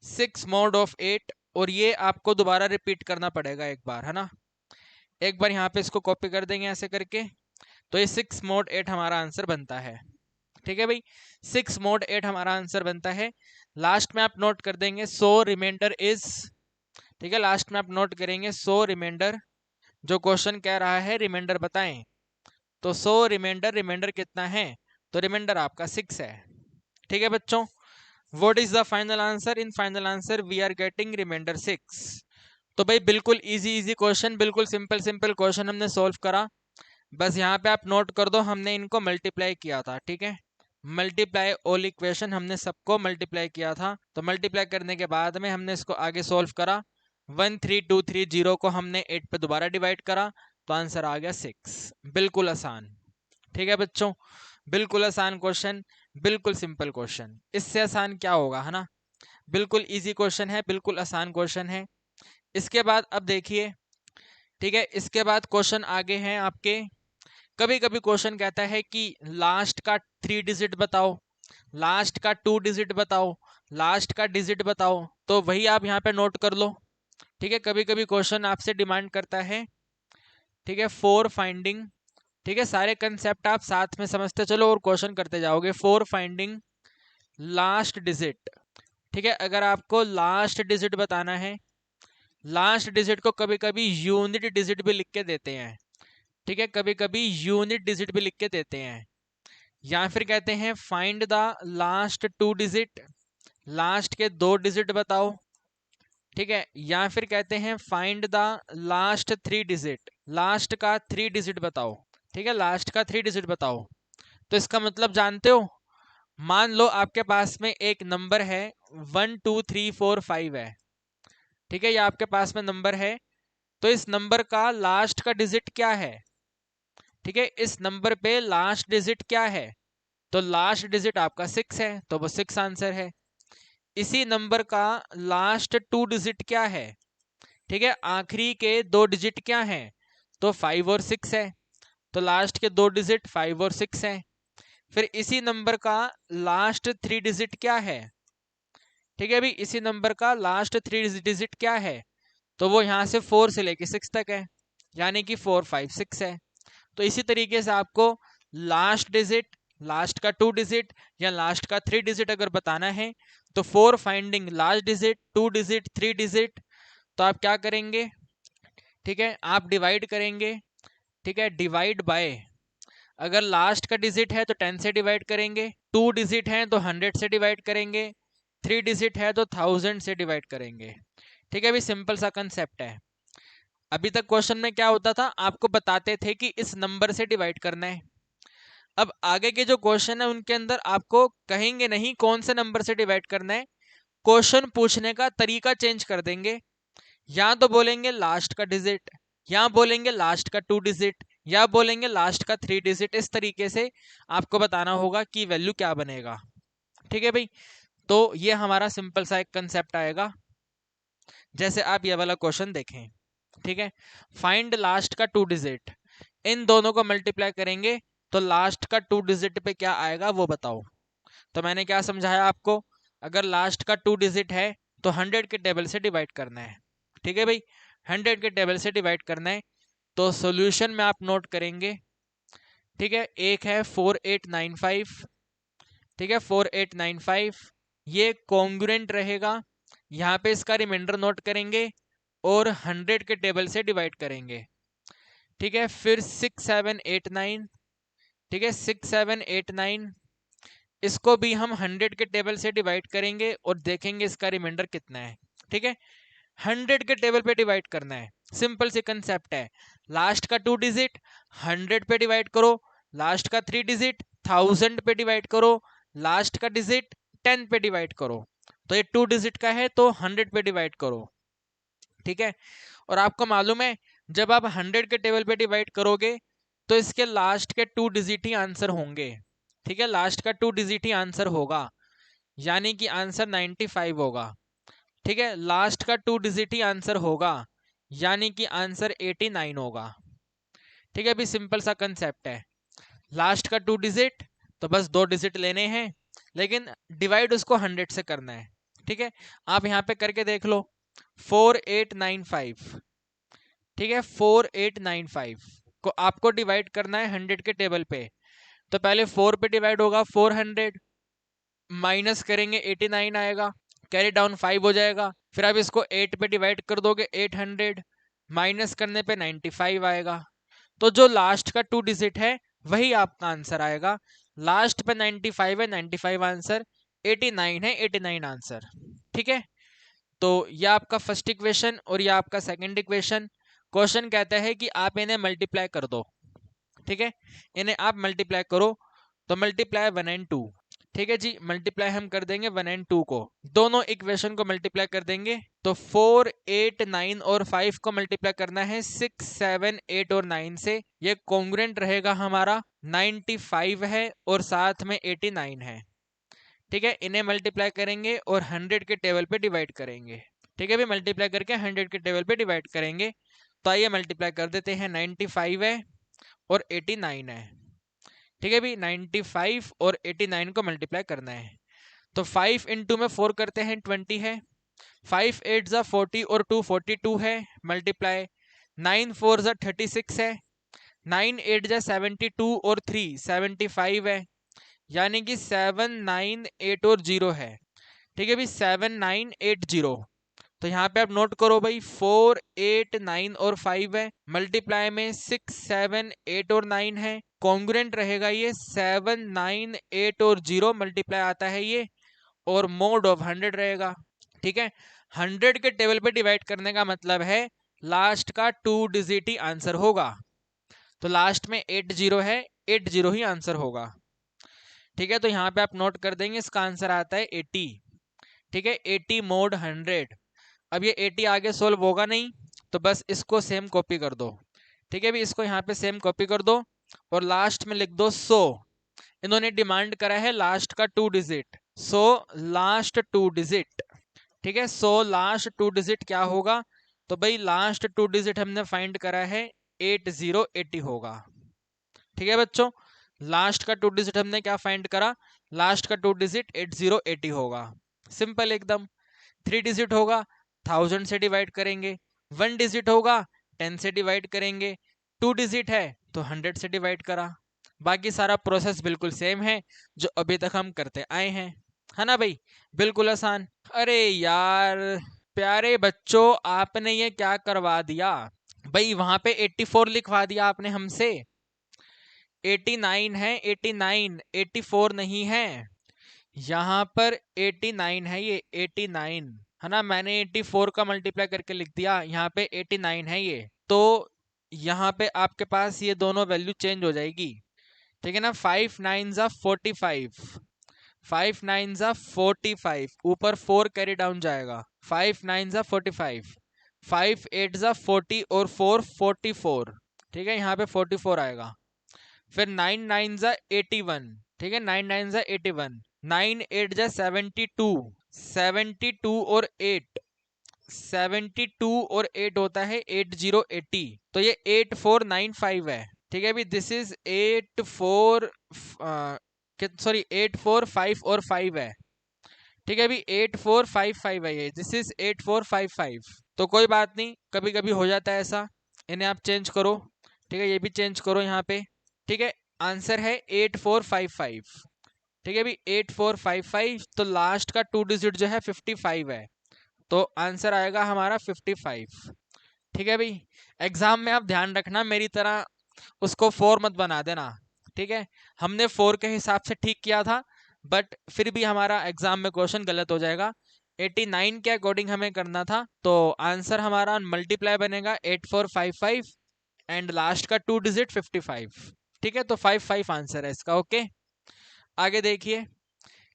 6 मोड ऑफ 8, और ये आपको दोबारा रिपीट करना पड़ेगा एक बार, है ना, एक बार यहाँ पे इसको कॉपी कर देंगे ऐसे करके, तो ये 6 मोड 8 हमारा आंसर बनता है, ठीक है भाई, 6 मोड 8 हमारा आंसर बनता है। लास्ट में आप नोट कर देंगे सो रिमाइंडर इज, ठीक है, लास्ट में आप नोट करेंगे सो रिमाइंडर, जो क्वेश्चन कह रहा है रिमाइंडर बताएं, तो सो रिमाइंडर कितना है, तो रिमाइंडर आपका 6 है, ठीक है बच्चों। What is the final answer, in final answer we are getting reminder 6। तो भाई बिल्कुल इजी क्वेश्चन, बिल्कुल सिंपल क्वेश्चन हमने सॉल्व करा, बस यहाँ पे आप नोट कर दो हमने इनको मल्टीप्लाई किया था, ठीक है, मल्टीप्लाई ऑल इक्वेशन, हमने सबको मल्टीप्लाई किया था, तो मल्टीप्लाई करने के बाद में हमने इसको आगे सॉल्व करा, 1 3 2 3 0 को हमने 8 पे दोबारा डिवाइड करा, तो आंसर आ गया 6, बिल्कुल आसान, ठीक है बच्चों, बिल्कुल आसान क्वेश्चन, बिल्कुल सिंपल क्वेश्चन, इससे आसान क्या होगा, है ना, बिल्कुल इजी क्वेश्चन है, बिल्कुल आसान क्वेश्चन है। इसके बाद अब देखिए, ठीक है, इसके बाद क्वेश्चन आगे हैं आपके, कभी कभी क्वेश्चन कहता है कि लास्ट का 3 डिजिट बताओ, लास्ट का 2 डिजिट बताओ, लास्ट का डिजिट बताओ, तो वही आप यहाँ पे नोट कर लो, ठीक है, कभी कभी क्वेश्चन आपसे डिमांड करता है, ठीक है, फोर फाइंडिंग, ठीक है, सारे कंसेप्ट आप साथ में समझते चलो और क्वेश्चन करते जाओगे, फोर फाइंडिंग लास्ट डिजिट, ठीक है, अगर आपको लास्ट डिजिट बताना है, लास्ट डिजिट को कभी कभी यूनिट डिजिट भी लिख के देते हैं, ठीक है, कभी कभी यूनिट डिजिट भी लिख के देते हैं, या फिर कहते हैं find the last 2 digit, last के 2 डिजिट बताओ, ठीक है, या फिर कहते हैं find the last 3 digit, last का 3 डिजिट बताओ, ठीक है, लास्ट का 3 डिजिट बताओ। तो इसका मतलब जानते हो, मान लो आपके पास में एक नंबर है 1 2 3 4 5 है, ठीक है, ये आपके पास में नंबर है, तो इस नंबर का लास्ट का डिजिट क्या है, ठीक है, इस नंबर पे लास्ट डिजिट क्या है, तो लास्ट डिजिट आपका 6 है, तो वो 6 आंसर है। इसी नंबर का लास्ट 2 डिजिट क्या है, ठीक है, आखिरी के 2 डिजिट क्या हैं, तो 5 और 6 है, तो लास्ट के 2 डिजिट 5 और 6 है। फिर इसी नंबर का लास्ट 3 डिजिट क्या है, ठीक है भाई, इसी नंबर का लास्ट 3 डिजिट क्या है, तो वो यहाँ से 4 से लेके 6 तक है, यानी कि 4 5 6 है। तो इसी तरीके से आपको लास्ट डिजिट, लास्ट का 2 डिजिट या लास्ट का 3 डिजिट अगर बताना है, तो 4 finding last digit, 2 digit, 3 digit, तो आप क्या करेंगे, ठीक है, आप डिवाइड करेंगे, ठीक है, डिवाइड बाय, अगर लास्ट का डिजिट है तो 10 से डिवाइड करेंगे, 2 डिजिट है तो 100 से डिवाइड करेंगे, 3 डिजिट है तो 1000 से डिवाइड करेंगे, ठीक है, भी सिंपल सा कंसेप्ट है। अभी तक क्वेश्चन में क्या होता था, आपको बताते थे कि इस नंबर से डिवाइड करना है, अब आगे के जो क्वेश्चन है उनके अंदर आपको कहेंगे नहीं कौन से नंबर से डिवाइड करना है, क्वेश्चन पूछने का तरीका चेंज कर देंगे, या तो बोलेंगे लास्ट का डिजिट, या बोलेंगे लास्ट का 2 डिजिट, या बोलेंगे लास्ट का 3 डिजिट, इस तरीके से आपको बताना होगा कि वैल्यू क्या बनेगा, ठीक है भाई। तो ये हमारा सिंपल सा एक कंसेप्ट आएगा, जैसे आप ये वाला क्वेश्चन देखें। ठीक है, फाइंड लास्ट का 2 डिजिट, इन दोनों को मल्टीप्लाई करेंगे तो लास्ट का 2 डिजिट पे क्या आएगा वो बताओ। तो मैंने क्या समझाया आपको, अगर लास्ट का 2 डिजिट है तो 100 के टेबल से डिवाइड करना है। ठीक है भाई, 100 के टेबल से डिवाइड करना है। तो सॉल्यूशन में आप नोट करेंगे, ठीक है, एक है 4895, ठीक है 4895, ये कॉन्ग्रुएंट रहेगा। यहाँ पे इसका रिमाइंडर नोट करेंगे और 100 के टेबल से डिवाइड करेंगे। ठीक है, फिर 6789, ठीक है 6789, इसको भी हम 100 के टेबल से डिवाइड करेंगे और देखेंगे इसका रिमाइंडर कितना है। ठीक है, 100 के टेबल पे डिवाइड करना है, सिंपल सी कंसेप्ट है। लास्ट का 2 डिजिट 100 पे डिवाइड करो, लास्ट का 3 डिजिट 1000 पे डिवाइड करो, लास्ट का डिजिट 10 पे डिवाइड करो। तो ये 2 डिजिट का है तो 100 पे डिवाइड करो। ठीक है, और आपको मालूम है जब आप 100 के टेबल पे डिवाइड करोगे तो इसके लास्ट के 2 डिजिट ही आंसर होंगे। ठीक है, लास्ट का 2 डिजिट ही आंसर होगा, यानी कि आंसर 95 होगा। ठीक है, लास्ट का 2 डिजिट ही आंसर होगा, यानी कि आंसर 89 होगा। ठीक है, अभी सिंपल सा कंसेप्ट है, लास्ट का 2 डिजिट तो बस 2 डिजिट लेने हैं, लेकिन डिवाइड उसको 100 से करना है। ठीक है, आप यहाँ पे करके देख लो, 4895, ठीक है 4895 को आपको डिवाइड करना है 100 के टेबल पे। तो पहले 4 पे डिवाइड होगा 400, माइनस करेंगे 89 आएगा, कैरी डाउन 5 हो जाएगा। फिर आप इसको 8 पे डिवाइड कर दोगे 800, माइनस करने पे 95 आएगा। तो जो लास्ट का 2 डिजिट है वही आपका आंसर आएगा। लास्ट पे 95 है, 95 आंसर, 89 है, 89 आंसर। ठीक है, तो यह आपका फर्स्ट इक्वेशन और यह आपका सेकंड इक्वेशन। क्वेश्चन कहता है कि आप इन्हें मल्टीप्लाई कर दो। ठीक है, इन्हें आप मल्टीप्लाई करो, तो मल्टीप्लाई 1 एंड 2। ठीक है जी, मल्टीप्लाई हम कर देंगे 1 एंड 2 को, दोनों इक्वेशन को मल्टीप्लाई कर देंगे। तो 4 8 9 और 5 को मल्टीप्लाई करना है 6 7 8 और 9 से, ये कॉन्ग्रुएंट रहेगा हमारा 95 है और साथ में 89 है। ठीक है, इन्हें मल्टीप्लाई करेंगे और 100 के टेबल पे डिवाइड करेंगे। ठीक है, भी मल्टीप्लाई करके 100 के टेबल पे डिवाइड करेंगे। तो आइए मल्टीप्लाई कर देते हैं, 95 है और 89 है। ठीक है भी, 95 और 89 को मल्टीप्लाई करना है। तो 5 इंटू में 4 करते हैं 20 है, 5 8 जा 40 और 2 42 है, मल्टीप्लाई 9 4 जा 36 है, 9 8 जा 72 और 3 75 है, यानी कि 7 9 8 और 0 है। ठीक है भी, 7980। तो यहाँ पे आप नोट करो भाई, 4 8 9 और 5 है, मल्टीप्लाई में 6 7 8 और 9 है, कॉन्ग्रुएंट रहेगा ये 7 9 8 और 0 मल्टीप्लाई आता है ये, और मोड ऑफ 100 रहेगा। ठीक है, 100 के टेबल पे डिवाइड करने का मतलब है लास्ट का 2 डिजिट ही आंसर होगा। तो लास्ट में 80 है, 80 ही आंसर होगा। ठीक है, तो यहाँ पे आप नोट कर देंगे, इसका आंसर आता है 80। ठीक है, 80 मोड 100। अब ये 80 आगे सोल्व होगा नहीं, तो बस इसको सेम कॉपी कर दो। ठीक है भी, इसको यहाँ पे सेम कॉपी कर दो और लास्ट में लिख दो 100। इन्होंने डिमांड करा है लास्ट का 2 डिजिट, सो लास्ट 2 डिजिट। ठीक है, सो लास्ट 2 डिजिट क्या होगा, तो भाई लास्ट 2 डिजिट हमने फाइंड करा है 8080 होगा। ठीक है बच्चों, लास्ट का 2 डिजिट हमने क्या फाइंड करा, लास्ट का 2 डिजिट 8080 होगा। सिंपल एकदम। 3 डिजिट होगा 1000 से डिवाइड करेंगे, 1 डिजिट होगा 10 से डिवाइड करेंगे, 2 डिजिट है तो 100 से डिवाइड करा। बाकी सारा प्रोसेस बिल्कुल सेम है जो अभी तक हम करते आए हैं, है ना भाई, बिल्कुल आसान। अरे यार प्यारे बच्चों, आपने ये क्या करवा दिया भाई, वहां पे 84 लिखवा दिया आपने हमसे। 89 है, 89, 84 नहीं है। यहाँ पर 89 है, ये 89 है ना, मैंने 84 का मल्टीप्लाई करके लिख दिया, यहाँ पे 89 है ये। तो यहाँ पे आपके पास ये दोनों वैल्यू चेंज हो जाएगी। ठीक है ना, 5 9 जा 45, 5 9 जा 45, ऊपर 4 कैरी डाउन जाएगा, 5 9 जा 45, 5 8 जा 40 और 4 44। ठीक है, यहाँ पे 44 आएगा। फिर 9 9 जा 81, ठीक है 9 9 जा 81, 9 8 जा 72, 72 और 8, 72 और 8 होता है 8080, तो ये 8495 है। ठीक है, अभी दिस इज 84 और 5 है। ठीक है, अभी 8455 है ये, दिस इज 8455। तो कोई बात नहीं, कभी कभी हो जाता है ऐसा, इन्हें आप चेंज करो। ठीक है, ये भी चेंज करो यहाँ पे। ठीक है, आंसर है 8455। ठीक है, अभी 8455, तो लास्ट का 2 डिजिट जो है 55 है, तो आंसर आएगा हमारा 55। ठीक है भाई, एग्जाम में आप ध्यान रखना मेरी तरह उसको 4 मत बना देना। ठीक है, हमने 4 के हिसाब से ठीक किया था, बट फिर भी हमारा एग्जाम में क्वेश्चन गलत हो जाएगा। 89 के अकॉर्डिंग हमें करना था, तो आंसर हमारा मल्टीप्लाई बनेगा 8455 एंड लास्ट का 2 डिजिट 55। ठीक है, तो 55 आंसर है इसका। ओके, आगे देखिए,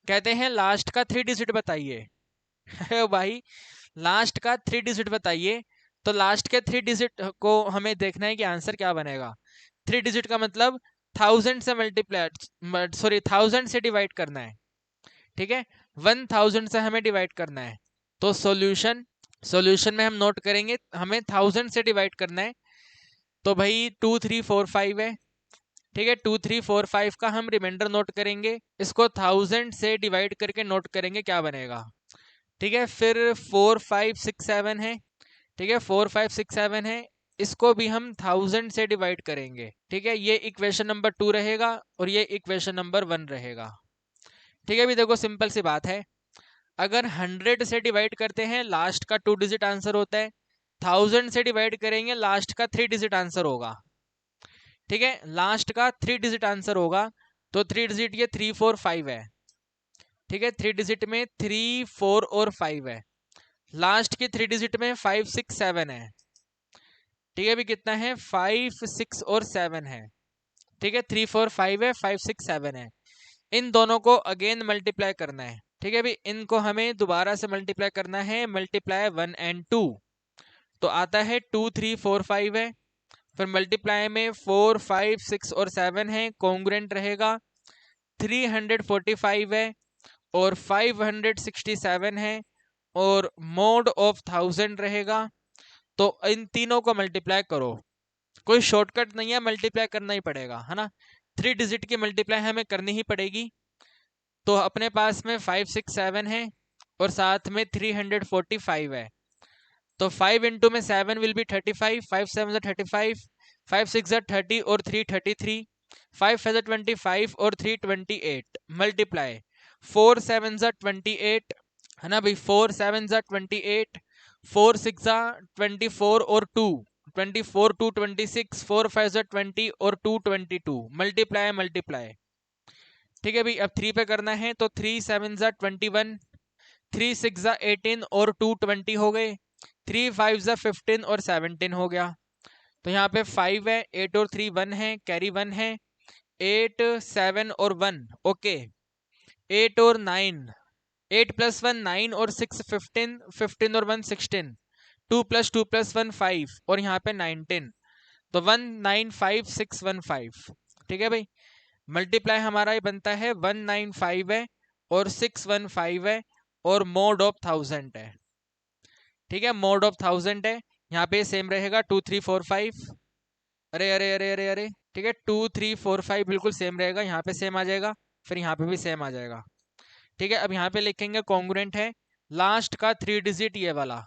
कहते हैं लास्ट का 3 डिजिट बताइए। भाई, लास्ट का 3 डिजिट बताइए, तो लास्ट के 3 डिजिट को हमें देखना है कि आंसर क्या बनेगा। 3 डिजिट का मतलब 1000 से मल्टीप्लाई, सॉरी 1000 से डिवाइड करना है। ठीक है, 1000 से हमें डिवाइड करना है, तो सॉल्यूशन में हम नोट करेंगे हमें 1000 से डिवाइड करना है, तो भाई 2 3 4 5 है। ठीक है, 2 3 4 5 का हम रिमाइंडर नोट करेंगे, इसको 1000 से डिवाइड करके नोट करेंगे क्या बनेगा। ठीक है, फिर 4 5 6 7 है। ठीक है, 4 5 6 7 है, इसको भी हम 1000 से डिवाइड करेंगे। ठीक है, ये इक्वेशन नंबर 2 रहेगा और ये इक्वेशन नंबर 1 रहेगा। ठीक है, अभी देखो सिंपल सी बात है, अगर 100 से डिवाइड करते हैं लास्ट का 2 डिजिट आंसर होता है, 1000 से डिवाइड करेंगे लास्ट का 3 डिजिट आंसर होगा। ठीक है, लास्ट का 3 डिजिट आंसर होगा, तो 3 डिजिट ये 3 4 5 है। ठीक है, 3 डिजिट में 3 4 और 5 है, लास्ट के 3 डिजिट में 5 6 7 है। ठीक है, अभी कितना है 5 6 और 7 है। ठीक है, 3 4 5 है, 5 6 7 है, इन दोनों को अगेन मल्टीप्लाई करना है। ठीक है, अभी इनको हमें दोबारा से मल्टीप्लाई करना है, मल्टीप्लाई 1 एंड 2, तो आता है 2 3 4 5 है, फिर मल्टीप्लाई में 4 5 6 और 7 है, कॉन्ग्रुएंट रहेगा, 345 है और 567 है और मोड ऑफ 1000 रहेगा, तो इन तीनों को मल्टीप्लाई करो। कोई शॉर्टकट नहीं है, मल्टीप्लाई करना ही पड़ेगा, है ना। 3 डिजिट की मल्टीप्लाई हमें करनी ही पड़ेगी, तो अपने पास में 5 6 7 है और साथ में 345 है, तो 5 इंटू में 7 विल बी 35, 5 7 35, 5 6 30 और 3 33, 5 5 25 और 3 28, मल्टीप्लाई 4 7 28, है ना भाई, 4 7 28, 4 6 24 और 2 24 2 26, 4 5 20 और 2 22, मल्टीप्लाई मल्टीप्लाई। ठीक है भाई, अब 3 पे करना है, तो 3 7 21, 3 6 18 और 2 20 हो गए, 3 5 15 और 17 हो गया, तो यहाँ पे 5 है, 8 और 3 1 है, कैरी 1 है, 8 7 और 1, ओके, 8 और 9, 8 प्लस 1 9 और 6 15, 15 और 1 16, 2 प्लस 2 प्लस 1 5 और यहाँ पे 19, तो 195615। ठीक है भाई, मल्टीप्लाई हमारा ये बनता है 195 है और 615 है और मोड ऑफ 1000 है। ठीक है, मोड ऑफ 1000 है, यहाँ पे सेम रहेगा 2 3 4 5, अरे अरे अरे अरे अरे, ठीक है 2 3 4 5 बिल्कुल सेम रहेगा, यहाँ पे सेम आ जाएगा, फिर यहाँ पे भी सेम आ जाएगा। ठीक है, अब यहाँ पे लिखेंगे कॉन्ग्रुएंट है, लास्ट का 3 डिजिट ये वाला,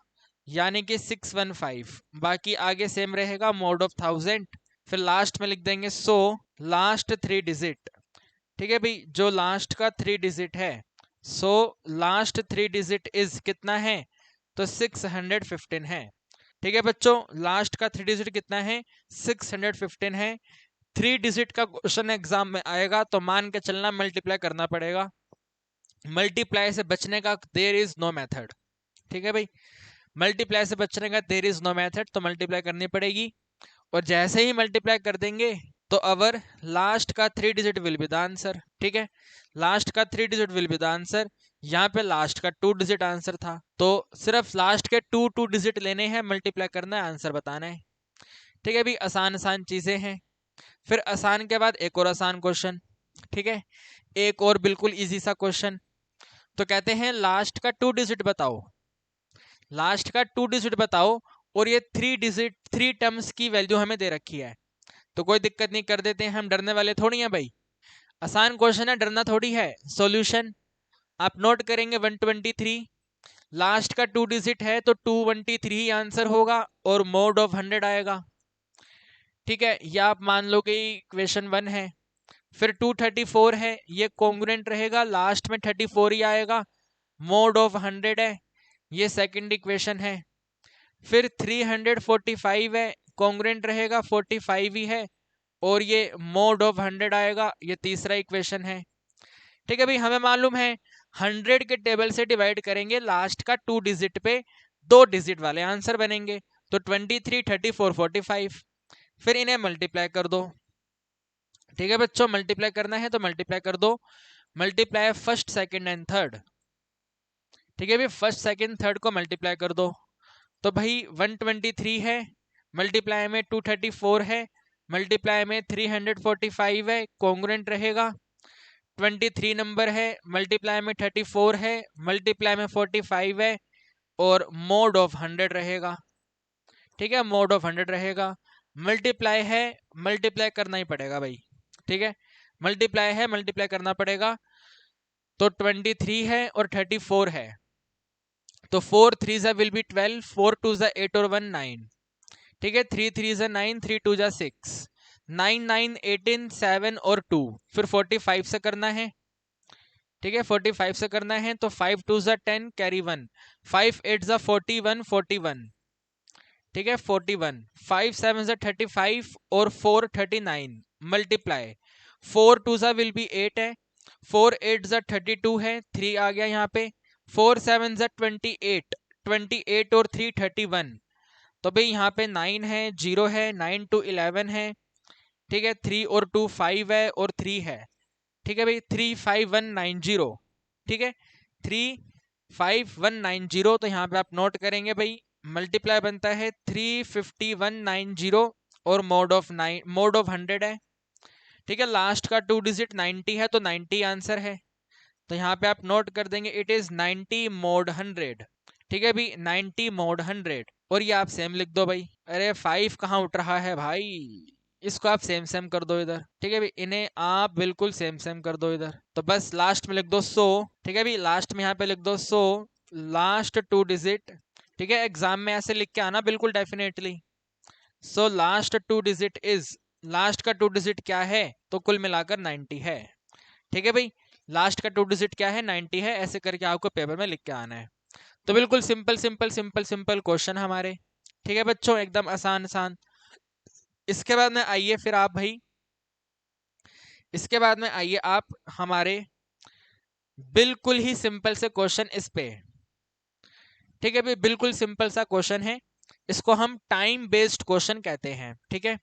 यानी कि 615, बाकी आगे सेम रहेगा मोड ऑफ 1000, फिर लास्ट में लिख देंगे सो लास्ट 3 डिजिट। ठीक है भाई, जो लास्ट का 3 डिजिट है, सो लास्ट 3 डिजिट इज कितना है, तो 615 है। ठीक है बच्चों, लास्ट का 3 डिजिट कितना है, 615 है। 3 डिजिट का क्वेश्चन एग्जाम में आएगा तो मान के चलना मल्टीप्लाई करना पड़ेगा, मल्टीप्लाई से बचने का देयर इज नो मेथड। ठीक है भाई, मल्टीप्लाई से बचने का देयर इज नो मेथड, तो मल्टीप्लाई करनी पड़ेगी, और जैसे ही मल्टीप्लाई कर देंगे तो अवर लास्ट का 3 digit will be the answer. ठीक है, लास्ट का 3 digit will be the answer, यहाँ पे लास्ट का 2 डिजिट आंसर था, तो सिर्फ लास्ट के 2 डिजिट लेने हैं, मल्टीप्लाई करना है, आंसर बताना है। ठीक है, भी आसान आसान चीजें हैं। फिर आसान के बाद एक और आसान क्वेश्चन। ठीक है, एक और बिल्कुल इजी सा क्वेश्चन। तो कहते हैं लास्ट का 2 डिजिट बताओ, लास्ट का 2 डिजिट बताओ, और ये 3 डिजिट 3 टर्म्स की वैल्यू हमें दे रखी है। तो कोई दिक्कत नहीं, कर देते हैं, हम डरने वाले थोड़ी हैं भाई, आसान क्वेश्चन है, डरना थोड़ी है। सॉल्यूशन आप नोट करेंगे 123, लास्ट का 2 डिजिट है तो 223 आंसर होगा और मोड ऑफ 100 आएगा। ठीक है, या आप मान लो कि इक्वेशन 1 है। फिर 234 है, ये कॉन्ग्रुएंट रहेगा, लास्ट में 34 ही आएगा, मोड ऑफ 100 है, ये सेकंड इक्वेशन है। फिर 345 है, कॉन्ग्रुएंट रहेगा, 45 ही है, और ये मोड ऑफ 100 आएगा, ये तीसरा इक्वेशन है। ठीक है भाई, हमें मालूम है 100 के टेबल से डिवाइड करेंगे लास्ट का 2 डिजिट पे, 2 डिजिट वाले आंसर बनेंगे। तो 23, 34, 45, फिर इन्हें मल्टीप्लाई कर दो। ठीक है बच्चों, मल्टीप्लाई करना है तो मल्टीप्लाई कर दो, multiply first second and third. ठीक है भाई, फर्स्ट सेकंड थर्ड को मल्टीप्लाई कर दो। तो भाई 123 है, मल्टीप्लाई में 234 है, मल्टीप्लाई में 345 है, कॉन्ग्रुएंट रहेगा। 23 नंबर है, मल्टीप्लाई में 34 है, मल्टीप्लाई में 45 है, और मोड ऑफ 100 रहेगा। ठीक है, मोड ऑफ 100 रहेगा। मल्टीप्लाई है, मल्टीप्लाई करना ही पड़ेगा भाई। ठीक है, मल्टीप्लाई है, मल्टीप्लाई करना पड़ेगा। तो 23 है और 34 है, तो 4 3 विल बी 12, 4 2 8 और 1 9। ठीक है, 3 3 9, 3 2 6, 9 9 18 7 और 2, फिर 45 से करना है। ठीक है, 45 से करना है, तो 5 2 10 कैरी 1, 5 8 41 41। ठीक है, 41, 5 7 35 और 4 39, मल्टीप्लाई 4 2 विल बी 8 है, 4 8 32 है, 3 आ गया यहाँ पे, 4 7 28, 28 और 3 31। तो भाई यहाँ पे 9 है, 0 है, 9 2 11 है। ठीक है, 3 और 2 5 है और 3 है। ठीक है भाई, 35190। ठीक है, 35190। तो यहाँ पे आप नोट करेंगे भाई, मल्टीप्लाई बनता है 35190 और मोड ऑफ 100 है। ठीक है, लास्ट का 2 डिजिट 90 है, तो 90 आंसर है। तो यहाँ पे आप नोट कर देंगे इट इज 90 मोड 100। ठीक है भाई, 90 मोड 100, और ये आप सेम लिख दो भाई। अरे 5 कहाँ उठ रहा है भाई, इसको आप सेम सेम कर दो इधर। ठीक है भाई, इन्हें आप बिल्कुल सेम सेम कर दो इधर। तो बस लास्ट में लिख दो 100। ठीक है भाई, लास्ट में यहाँ पे लिख दो 100, लास्ट 2 डिजिट। ठीक है, एग्जाम में ऐसे लिख के आना बिल्कुल definitely. So last 2 digit is, last का 2 डिजिट क्या है, तो कुल मिलाकर 90 है। ठीक है भाई, लास्ट का 2 डिजिट क्या है, 90 है, ऐसे करके आपको पेपर में लिख के आना है। तो बिल्कुल simple simple simple simple question हमारे। ठीक है बच्चों, एकदम आसान आसान। इसके बाद में आइए फिर आप भाई, इसके बाद में आइए आप हमारे बिल्कुल ही सिंपल से क्वेश्चन इस पे। ठीक है भाई, बिल्कुल सिंपल सा क्वेश्चन है, इसको हम टाइम बेस्ड क्वेश्चन कहते हैं। ठीक है,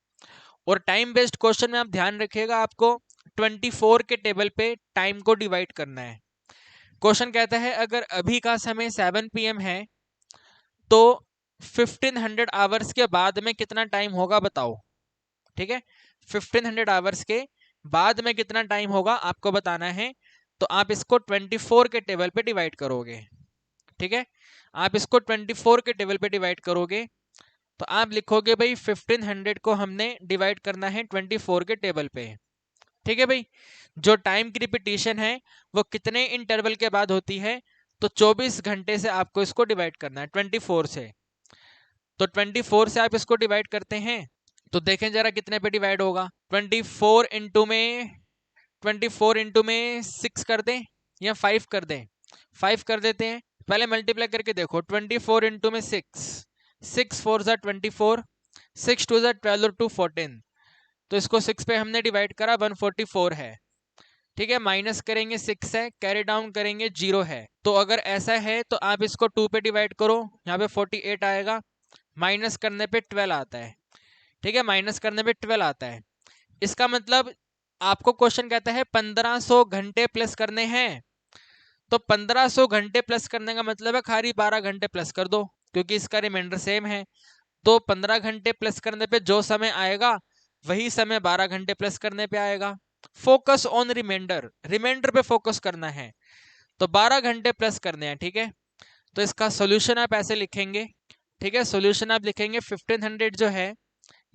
और टाइम बेस्ड क्वेश्चन में आप ध्यान रखिएगा, आपको 24 के टेबल पे टाइम को डिवाइड करना है। क्वेश्चन कहता है अगर अभी का समय 7 PM है तो 1500 आवर्स के बाद में कितना टाइम होगा बताओ। ठीक है, 1500 आवर्स के बाद में कितना टाइम होगा आपको बताना है। तो आप इसको 24 के टेबल पे डिवाइड करोगे। ठीक है, आप इसको 24 के टेबल पे डिवाइड करोगे, तो आप लिखोगे भाई 1500 को हमने डिवाइड करना है 24 के टेबल पे। ठीक है भाई, जो टाइम की रिपीटिशन है वो कितने इंटरवल के बाद होती है, तो 24 घंटे से आपको इसको डिवाइड करना है 24 से। तो 24 से आप इसको डिवाइड करते हैं, तो देखें जरा कितने पे डिवाइड होगा। 24 इंटू में 6 कर दें या 5 कर दें, 5 कर देते हैं। पहले मल्टीप्लाई करके देखो, 24 इंटू में 6, 6 4 24, 6 2 12 और 2 14। तो इसको 6 पे हमने डिवाइड करा, 144 है। ठीक है, माइनस करेंगे 6 है, कैरी डाउन करेंगे 0 है। तो अगर ऐसा है तो आप इसको 2 पे डिवाइड करो, यहाँ पे 48 आएगा, माइनस करने पे 12 आता है। ठीक है, माइनस करने पे 12 आता है। इसका मतलब आपको क्वेश्चन कहता है 1500 घंटे प्लस करने हैं। तो 1500 घंटे प्लस करने का मतलब है खाली 12 घंटे प्लस कर दो, क्योंकि इसका रिमाइंडर सेम है। तो 15 घंटे प्लस करने पे जो समय आएगा वही समय 12 घंटे प्लस करने पे आएगा। फोकस ऑन रिमाइंडर, रिमाइंडर पे फोकस करना है, तो 12 घंटे प्लस करने हैं, ठीक है। तो इसका सोल्यूशन आप ऐसे लिखेंगे, ठीक है। सोल्यूशन आप लिखेंगे 1500 जो है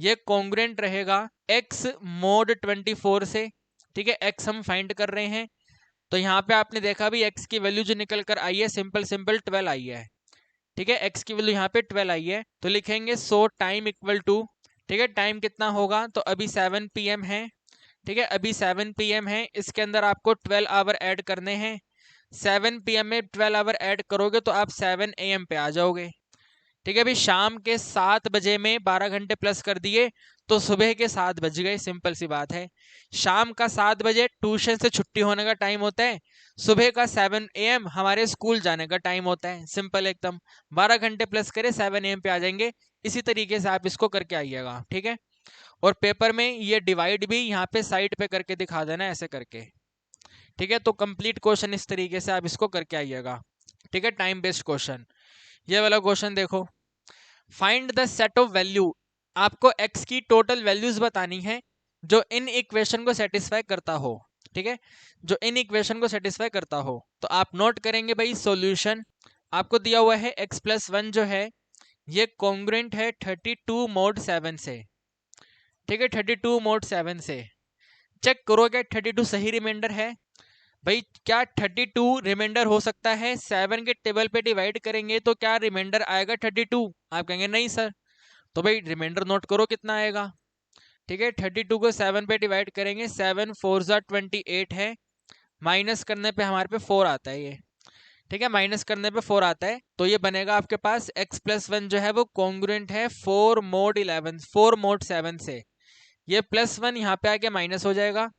ये कॉन्ग्रुएंट रहेगा x mod 24 से, ठीक है। x हम फाइंड कर रहे हैं, तो यहाँ पे आपने देखा भी x की वैल्यू जो निकल कर आई है सिंपल सिंपल 12 आई है, ठीक है। x की वैल्यू यहाँ पे 12 आई है, तो लिखेंगे सो टाइम इक्वल टू, ठीक है। टाइम कितना होगा, तो अभी 7 PM है, ठीक है। अभी 7 PM है, इसके अंदर आपको 12 आवर ऐड करने हैं। 7 PM में 12 आवर ऐड करोगे तो आप 7 AM पे आ जाओगे, ठीक है। अभी शाम के 7 बजे में 12 घंटे प्लस कर दिए तो सुबह के 7 बज गए, सिंपल सी बात है। शाम का 7 बजे ट्यूशन से छुट्टी होने का टाइम होता है, सुबह का 7 AM हमारे स्कूल जाने का टाइम होता है, सिंपल एकदम। 12 घंटे प्लस करे 7 AM पे आ जाएंगे। इसी तरीके से आप इसको करके आइएगा, ठीक है। और पेपर में ये डिवाइड भी यहाँ पे साइड पे करके दिखा देना ऐसे करके, ठीक है। तो कंप्लीट क्वेश्चन इस तरीके से आप इसको करके आइएगा, ठीक है। Time based question. ये वाला क्वेश्चन देखो, find the set of value, आपको x की टोटल वैल्यूज बतानी है जो इन इक्वेशन को सेटिस्फाई करता हो, ठीक है। जो इन इक्वेशन को सेटिस्फाई करता हो, तो आप नोट करेंगे भाई सॉल्यूशन आपको दिया हुआ है x+1 जो है ये कॉन्ग्रुएंट है 32 mod 7 से, ठीक है। 32 mod 7 से चेक करो क्या 32 सही रिमाइंडर है भाई। क्या 32 रिमाइंडर हो सकता है, 7 के टेबल पे डिवाइड करेंगे तो क्या रिमाइंडर आएगा 32? आप कहेंगे नहीं सर, तो भाई रिमाइंडर नोट करो कितना आएगा, ठीक है। 32 को 7 पे डिवाइड करेंगे, 7 4 28 है, माइनस करने पे हमारे पे 4 आता है ये, ठीक है। माइनस करने पे 4 आता है, तो ये बनेगा आपके पास x+1 जो है वो कॉन्ग्रुएंट है 4 mod 11 4 mod 7 से। ये +1 यहाँ पे आके माइनस हो जाएगा,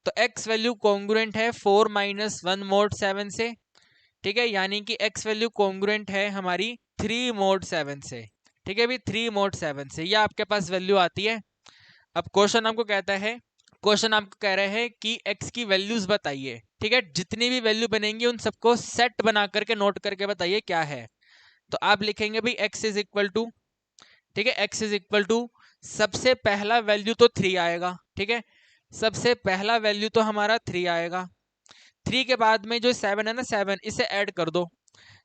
तो x वैल्यू कॉन्ग्रुएंट है 4 - 1 mod 7 से, ठीक है। यानी कि x वैल्यू कॉन्ग्रुएंट है हमारी 3 mod 7 से, ठीक है। अभी 3 mod 7 से ये आपके पास वैल्यू आती है। अब क्वेश्चन आपको कहता है, क्वेश्चन आपको कह रहे हैं कि x की वैल्यूज बताइए, ठीक है। जितनी भी वैल्यू बनेंगी उन सबको सेट बना करके नोट करके बताइए क्या है। तो आप लिखेंगे भाई x इज इक्वल टू, ठीक है। x इज इक्वल टू सबसे पहला वैल्यू तो 3 आएगा, ठीक है। सबसे पहला वैल्यू तो हमारा 3 आएगा। 3 के बाद में जो 7 है ना, 7 इसे ऐड कर दो,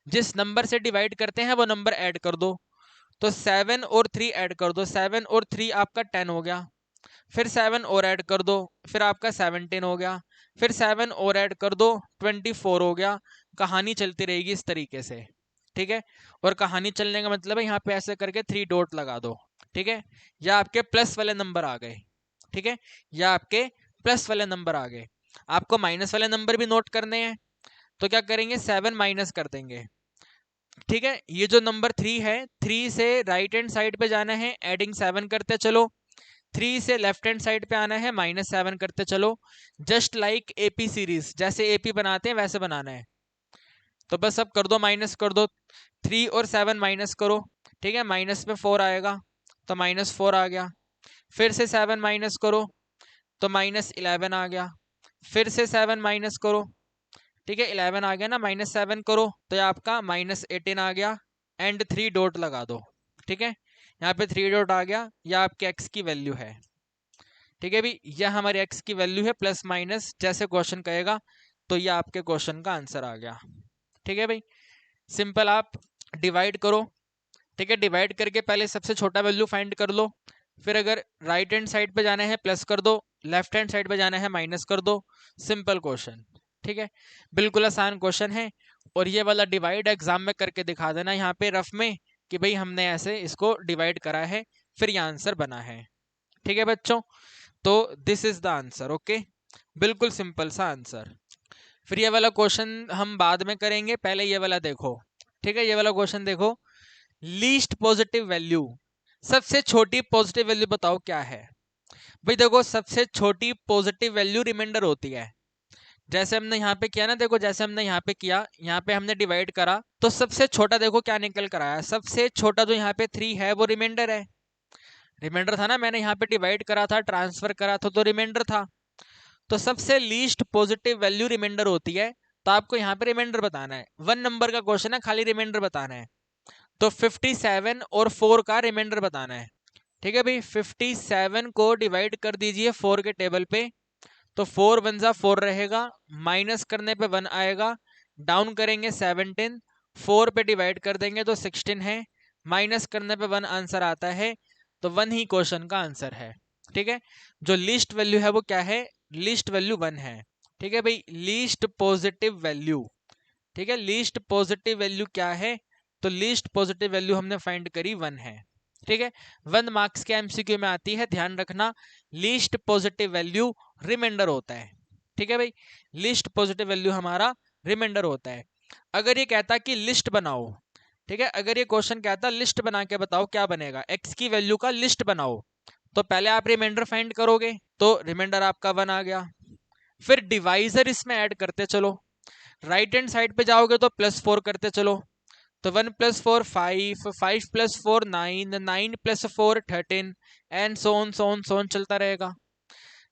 जिस नंबर से डिवाइड करते हैं वो नंबर ऐड कर दो। तो 7 और 3 ऐड कर दो, 7 और 3 आपका 10 हो गया। फिर 7 और ऐड कर दो, फिर आपका 17 हो गया। फिर 7 और ऐड कर दो, 24 हो गया। कहानी चलती रहेगी इस तरीके से, ठीक है। और कहानी चलने का मतलब है यहाँ पे ऐसे करके 3 डॉट लगा दो, ठीक है। या आपके प्लस वाले नंबर आ गए, ठीक है। या आपके प्लस वाले नंबर आ गए। आपको माइनस वाले नंबर भी नोट करने हैं, तो क्या करेंगे 7 माइनस कर देंगे, ठीक है। ये जो नंबर 3 है, 3 से राइट हैंड साइड पे जाना है, एडिंग 7 करते चलो। 3 से लेफ्ट हैंड साइड पे आना है, -7 करते चलो। जस्ट लाइक एपी सीरीज, जैसे एपी बनाते हैं वैसे बनाना है। तो बस अब कर दो, माइनस कर दो, 3 और 7 माइनस करो, ठीक है। माइनस में 4 आएगा, तो -4 आ गया। फिर से 7 माइनस करो, तो -11 आ गया। फिर से 7 माइनस करो, ठीक है। 11 आ गया ना, -7 करो तो ये आपका -18 आ गया। एंड 3 डॉट लगा दो, ठीक है। यहाँ पे 3 डॉट आ गया, यह आपके x की वैल्यू है, ठीक है। भी यह हमारे x की वैल्यू है, प्लस माइनस जैसे क्वेश्चन कहेगा, तो ये आपके क्वेश्चन का आंसर आ गया, ठीक है भाई। सिंपल आप डिवाइड करो, ठीक है। डिवाइड करके पहले सबसे छोटा वैल्यू फाइंड कर लो, फिर अगर राइट हैंड साइड पे जाना है प्लस कर दो, लेफ्ट हैंड साइड पे जाना है माइनस कर दो। सिंपल क्वेश्चन, ठीक है। बिल्कुल आसान क्वेश्चन है। और ये वाला डिवाइड एग्जाम में करके दिखा देना यहाँ पे रफ में कि भाई हमने ऐसे इसको डिवाइड करा है, फिर ये आंसर बना है, ठीक है बच्चों। तो this is the answer, okay. बिल्कुल सिंपल सा आंसर। फिर ये वाला क्वेश्चन हम बाद में करेंगे, पहले ये वाला देखो, ठीक है। ये वाला क्वेश्चन देखो, लीस्ट पॉजिटिव वैल्यू, सबसे छोटी पॉजिटिव वैल्यू बताओ क्या है। भाई देखो सबसे छोटी पॉजिटिव वैल्यू रिमाइंडर होती है। जैसे हमने यहाँ पे किया ना, देखो जैसे हमने यहाँ पे किया, यहाँ पे हमने डिवाइड करा, तो सबसे छोटा देखो क्या निकल कर आया, सबसे छोटा जो यहाँ पे 3 है वो रिमाइंडर है। रिमाइंडर था ना, मैंने यहाँ पे डिवाइड करा था, ट्रांसफर करा था, तो रिमाइंडर था। तो सबसे लीस्ट पॉजिटिव वैल्यू रिमाइंडर होती है, तो आपको यहाँ पे रिमाइंडर बताना है। 1 नंबर का क्वेश्चन है, खाली रिमाइंडर बताना है। तो 57 और 4 का रिमाइंडर बताना है, ठीक है भाई। 57 को डिवाइड कर दीजिए 4 के टेबल पे, तो 4 वन जा 4 रहेगा, माइनस करने पे 1 आएगा, डाउन करेंगे 17, 4 पे डिवाइड कर देंगे तो 16 है, माइनस करने पे 1 आंसर आता है, तो 1 ही क्वेश्चन का आंसर है। ठीक है, जो लीस्ट वैल्यू है वो क्या है, लीस्ट वैल्यू 1 है। ठीक है भाई, लीस्ट पॉजिटिव वैल्यू। ठीक है, लीस्ट पॉजिटिव वैल्यू क्या है, तो लीस्ट पॉजिटिव वैल्यू हमने फाइंड करी 1 है। ठीक है, 1 मार्क्स के एमसीक्यू में आती है, ध्यान रखना, लीस्ट पॉजिटिव वैल्यू रिमाइंडर होता है। ठीक है भाई, लिस्ट पॉजिटिव वैल्यू हमारा रिमाइंडर होता है। अगर ये कहता कि लिस्ट बनाओ, ठीक है, अगर ये क्वेश्चन कहता लिस्ट बना के बताओ क्या बनेगा, एक्स की वैल्यू का लिस्ट बनाओ, तो पहले आप रिमाइंडर फाइंड करोगे, तो रिमाइंडर आपका 1 आ गया, फिर डिवाइजर इसमें ऐड करते चलो, राइट हैंड साइड पे जाओगे तो +4 करते चलो, तो 1 + 4 5, 5 + 4 9, 9 + 4 13 एंड सो ऑन चलता रहेगा।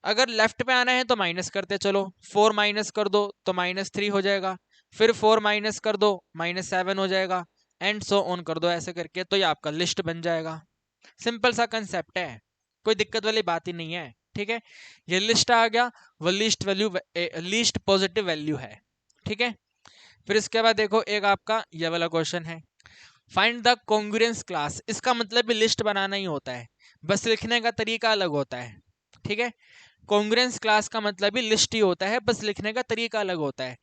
अगर लेफ्ट पे आना है तो माइनस करते चलो, 4 माइनस कर दो तो -3 हो जाएगा, फिर 4 माइनस कर दो -7 हो जाएगा, एंड सो ऑन कर दो ऐसे करके, तो ये आपका लिस्ट बन जाएगा। सिंपल सा कंसेप्ट है, कोई दिक्कत वाली बात ही नहीं है। ठीक है, ये लिस्ट आ गया, वो least value least positive value है। ठीक है, फिर इसके बाद देखो एक आपका ये वाला क्वेश्चन है, फाइंड द कॉन्ग्रुएंस क्लास। इसका मतलब भी लिस्ट बनाना ही होता है, बस लिखने का तरीका अलग होता है। ठीक है, कॉन्ग्रुएंस क्लास का मतलब भी लिस्ट ही होता है, बस लिखने का तरीका अलग होता है।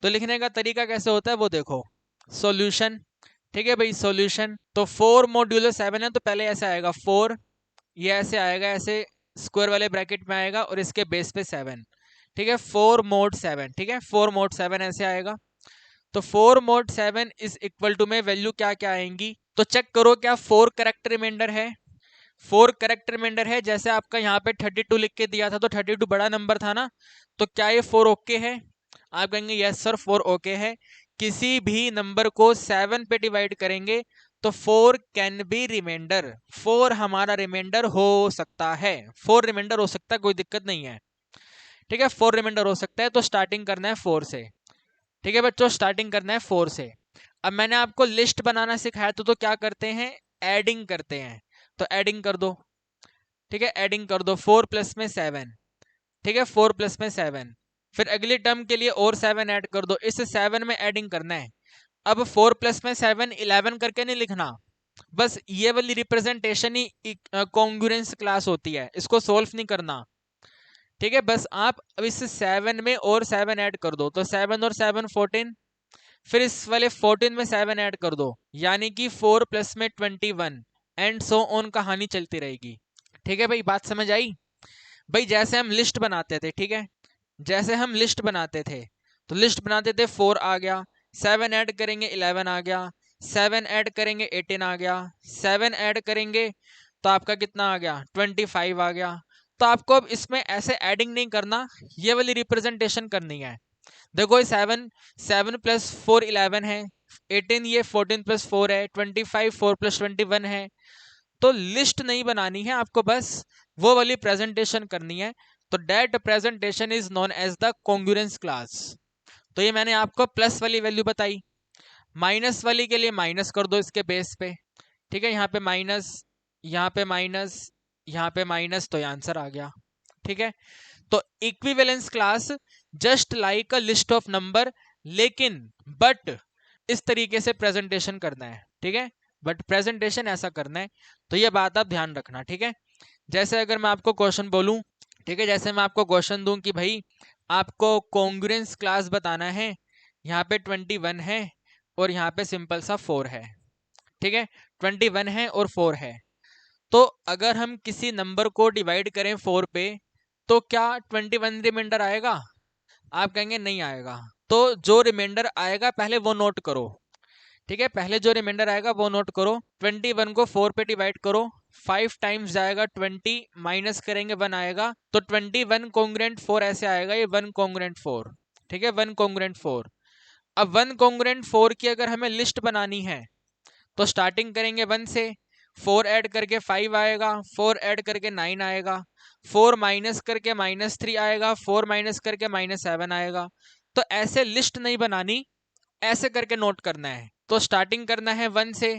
तो लिखने का तरीका कैसे होता है वो देखो, सॉल्यूशन। ठीक है भाई, सॉल्यूशन, तो 4 मॉड्यूलो 7 है, तो पहले ऐसे आएगा 4, ये ऐसे आएगा, ऐसे स्क्वायर वाले ब्रैकेट में आएगा और इसके बेस पे 7। ठीक है, 4 mod 7, ठीक है, 4 mod 7 ऐसे आएगा, तो 4 mod 7 इज इक्वल टू में वैल्यू क्या क्या आएंगी, तो चेक करो क्या 4 करेक्ट रिमाइंडर है, 4 करेक्ट रिमाइंडर है, जैसे आपका यहाँ पे 32 लिख के दिया था, तो 32 बड़ा नंबर था ना, तो क्या ये 4 ओके है, आप कहेंगे यस सर 4 ओके है। किसी भी नंबर को 7 पे डिवाइड करेंगे तो 4 कैन बी रिमाइंडर, 4 हमारा रिमाइंडर हो सकता है, 4 रिमाइंडर हो सकता है, कोई दिक्कत नहीं है। ठीक है, 4 रिमाइंडर हो सकता है, तो स्टार्टिंग करना है 4 से। ठीक है बच्चों, स्टार्टिंग करना है 4 से। अब मैंने आपको लिस्ट बनाना सिखाया तो क्या करते हैं, एडिंग करते हैं, तो एडिंग कर दो। ठीक है, एडिंग कर दो, 4 प्लस में 7, ठीक है, 4 प्लस में 7, फिर अगली टर्म के लिए और 7 ऐड कर दो, इस 7 में एडिंग करना है। अब 4 प्लस में 7 11 करके नहीं लिखना, बस ये वाली रिप्रेजेंटेशन ही कॉन्ग्रुएंस क्लास होती है, इसको सोल्व नहीं करना। ठीक है, बस आप अब इस 7 में और 7 ऐड कर दो, तो 7 और 7 14, फिर इस वाले 14 में 7 ऐड कर दो, यानी कि 4 प्लस में 21 एंड सो ऑन कहानी चलती रहेगी। ठीक है भाई, बात समझ आई भाई, जैसे हम लिस्ट बनाते थे, ठीक है, जैसे हम लिस्ट बनाते थे, तो लिस्ट बनाते थे 4 आ गया, 7 ऐड करेंगे 11 आ गया, 7 ऐड करेंगे 18 आ गया, 7 ऐड करेंगे तो आपका कितना आ गया 25 आ गया। तो आपको अब इसमें ऐसे एडिंग नहीं करना, ये वाली रिप्रेजेंटेशन करनी है। देखो 7 प्लस 4 11 है, 18 ये 14 प्लस 4 है, 25 4 प्लस 21 है। तो लिस्ट नहीं बनानी है आपको, बस वो वाली प्रेजेंटेशन करनी है, तो that presentation is known as the congruence class. तो ये मैंने आपको प्लस वाली वैल्यू बताई, माइनस वाली के लिए माइनस कर दो इसके बेस पे। ठीक है, यहाँ पे माइनस, यहाँ पे माइनस, यहाँ पे माइनस, तो ये आंसर आ गया। ठीक है, तो equivalence class just like a list of number, लेकिन बट इस तरीके से प्रेजेंटेशन करना है। ठीक है, बट प्रेजेंटेशन ऐसा करना है, तो ये बात आप ध्यान रखना। ठीक है, जैसे अगर मैं आपको क्वेश्चन बोलूं, ठीक है, जैसे मैं आपको क्वेश्चन दूं कि भाई आपको कॉन्ग्रुएंस क्लास बताना है, यहाँ पे 21 है और यहाँ पे सिंपल सा 4 है। ठीक है, 21 है और 4 है, तो अगर हम किसी नंबर को डिवाइड करें 4 पे, तो क्या 21 रिमाइंडर आएगा, आप कहेंगे नहीं आएगा। तो जो रिमाइंडर आएगा पहले वो नोट करो। ठीक है, पहले जो रिमाइंडर आएगा वो नोट करो, 21 को 4 पे डिवाइड करो, 5 टाइम्स जाएगा 20, माइनस करेंगे 1 आएगा, तो 21 कॉन्ग्रुएंट 4 ऐसे आएगा, ये 1 कॉन्ग्रुएंट 4। ठीक है, 1 कॉन्ग्रुएंट 4। अब 1 कॉन्ग्रुएंट 4 की अगर हमें लिस्ट बनानी है, तो स्टार्टिंग करेंगे 1 से, 4 ऐड करके 5 आएगा, 4 ऐड करके 9 आएगा, 4 माइनस करके -3 आएगा, 4 माइनस करके -7 आएगा। तो ऐसे लिस्ट नहीं बनानी, ऐसे करके नोट करना है। तो स्टार्टिंग करना है 1 से,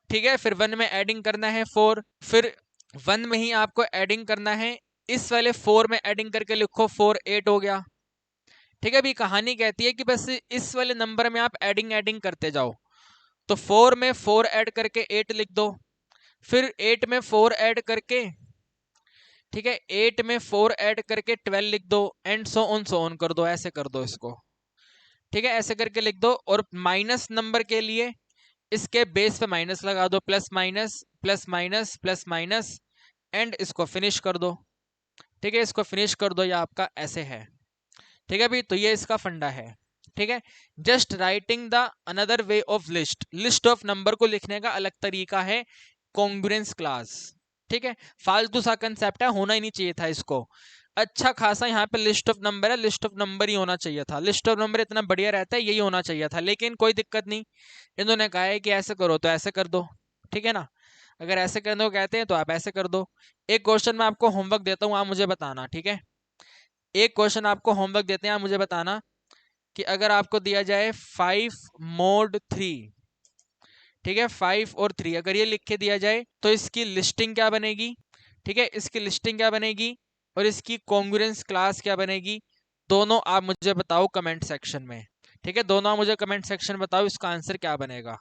ठीक है, फिर 1 में एडिंग करना है 4, फिर 1 में ही आपको एडिंग करना है इस वाले 4 में एडिंग करके लिखो 4 8 हो गया। ठीक है, अभी कहानी कहती है कि बस इस वाले नंबर में आप एडिंग करते जाओ। तो 4 में 4 ऐड करके 8 लिख दो, फिर 8 में 4 ऐड करके, ठीक है, 8 में 4 ऐड करके 12 लिख दो, एंड सो ऑन कर दो, ऐसे कर दो इसको। ठीक है, ऐसे करके लिख दो। और माइनस नंबर के लिए इसके बेस पे माइनस लगा दो, plus minus plus minus plus minus, and इसको फिनिश कर दो। ठीक है, इसको फिनिश कर दो, ये आपका ऐसे है। ठीक है भाई, तो ये इसका फंडा है। ठीक है, just writing the another way of list of number को लिखने का अलग तरीका है कॉन्ग्रुएंस क्लास। ठीक है, फालतू सा कंसेप्ट है, होना ही नहीं चाहिए था इसको। अच्छा खासा यहाँ पे लिस्ट ऑफ नंबर है, लिस्ट ऑफ नंबर ही होना चाहिए था। लिस्ट ऑफ नंबर इतना बढ़िया रहता है, यही होना चाहिए था, लेकिन कोई दिक्कत नहीं। इन्होंने कहा है कि ऐसे करो तो ऐसे कर दो। ठीक है ना, अगर ऐसे करने को कहते हैं तो आप ऐसे कर दो। एक क्वेश्चन मैं आपको होमवर्क देता हूँ, आप मुझे बताना। ठीक है, एक क्वेश्चन आपको होमवर्क देते हैं, आप मुझे बताना कि अगर आपको दिया जाए 5 mod 3, ठीक है, 5 और 3 अगर ये लिख के दिया जाए तो इसकी लिस्टिंग क्या बनेगी। ठीक है, इसकी लिस्टिंग क्या बनेगी और इसकी कॉन्ग्रुएंस क्लास क्या बनेगी, दोनों आप मुझे बताओ कमेंट सेक्शन में। ठीक है, दोनों आप मुझे कमेंट सेक्शन में बताओ इसका आंसर क्या बनेगा।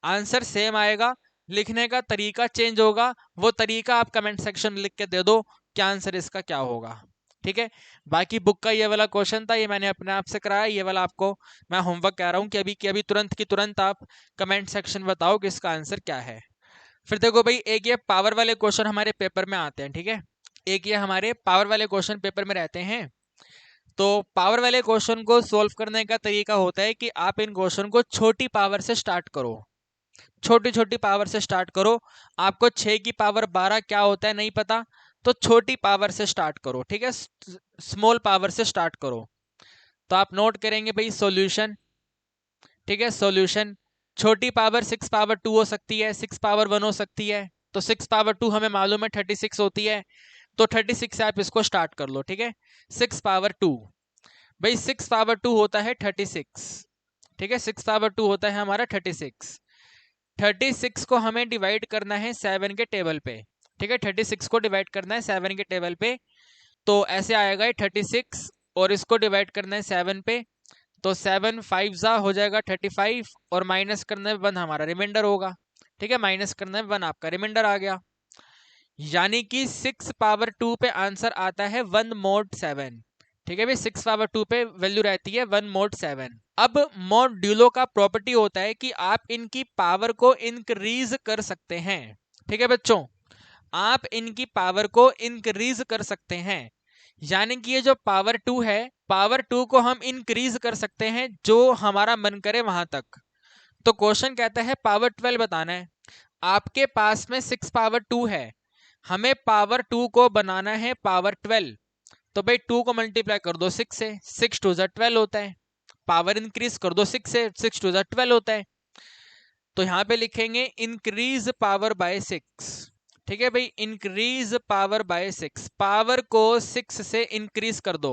आंसर सेम आएगा, लिखने का तरीका चेंज होगा, वो तरीका आप कमेंट सेक्शन में लिख के दे दो क्या आंसर इसका क्या होगा। ठीक है, बाकी बुक का ये वाला क्वेश्चन था, ये मैंने अपने आप से कराया, ये वाला आपको मैं होमवर्क कह रहा हूँ कि अभी तुरंत की तुरंत आप कमेंट सेक्शन में बताओ कि इसका आंसर क्या है। फिर देखो भाई, एक ये पावर वाले क्वेश्चन हमारे पेपर में आते हैं। ठीक है, एक ये हमारे पावर वाले क्वेश्चन पेपर में रहते हैं। तो पावर वाले क्वेश्चन को सोल्व करने का तरीका होता है कि आप इन क्वेश्चन को छोटी पावर से स्टार्ट करो, छोटी छोटी पावर से स्टार्ट करो। आपको 6 की पावर 12 क्या होता है नहीं पता, तो छोटी पावर से स्टार्ट करो। ठीक है, स्मॉल पावर से स्टार्ट करो। तो आप नोट करेंगे भाई सॉल्यूशन। ठीक है, सॉल्यूशन, छोटी पावर 6 पावर 2 हो सकती है, 6 पावर 1 हो सकती है। तो 6 पावर 2 हमें मालूम है 36 होती है, तो 36 से आप इसको स्टार्ट कर लो। ठीक है, 6 पावर 2, भाई 6 पावर 2 होता है 36। ठीक है, 6 पावर 2 होता है हमारा 36। 36 को हमें डिवाइड करना है 7 के टेबल पे। ठीक है, 36 को डिवाइड करना है 7 के टेबल पे, तो ऐसे आएगा 36, और इसको डिवाइड करना है 7 पे, तो 7 5 जा हो जाएगा 35, और माइनस करने में 1 हमारा रिमाइंडर होगा। ठीक है, माइनस करने में 1 आपका रिमाइंडर आ गया, यानी कि 6 पावर 2 पे आंसर आता है 1 mod 7। ठीक है भाई, 6 पावर 2 पे वैल्यू रहती है 1 mod 7। अब मॉड्यूलो का प्रॉपर्टी होता है कि आप इनकी पावर को इंक्रीज कर सकते हैं। ठीक है बच्चों, आप इनकी पावर को इंक्रीज कर सकते हैं, यानी कि ये जो पावर 2 है, पावर 2 को हम इंक्रीज कर सकते हैं जो हमारा मन करे वहां तक। तो क्वेश्चन कहता है पावर 12 बताना है। आपके पास में 6 पावर 2 है, हमें पावर 2 को बनाना है पावर 12। तो भाई 2 को मल्टीप्लाई कर दो 6 से, 6 2 जा 12 होता है। पावर इंक्रीज कर दो 6 से, 6 2 जा 12 होता है। तो यहां पे लिखेंगे इंक्रीज पावर बाय 6। ठीक है भाई, इंक्रीज पावर बाय 6, पावर को 6 से इंक्रीज कर दो।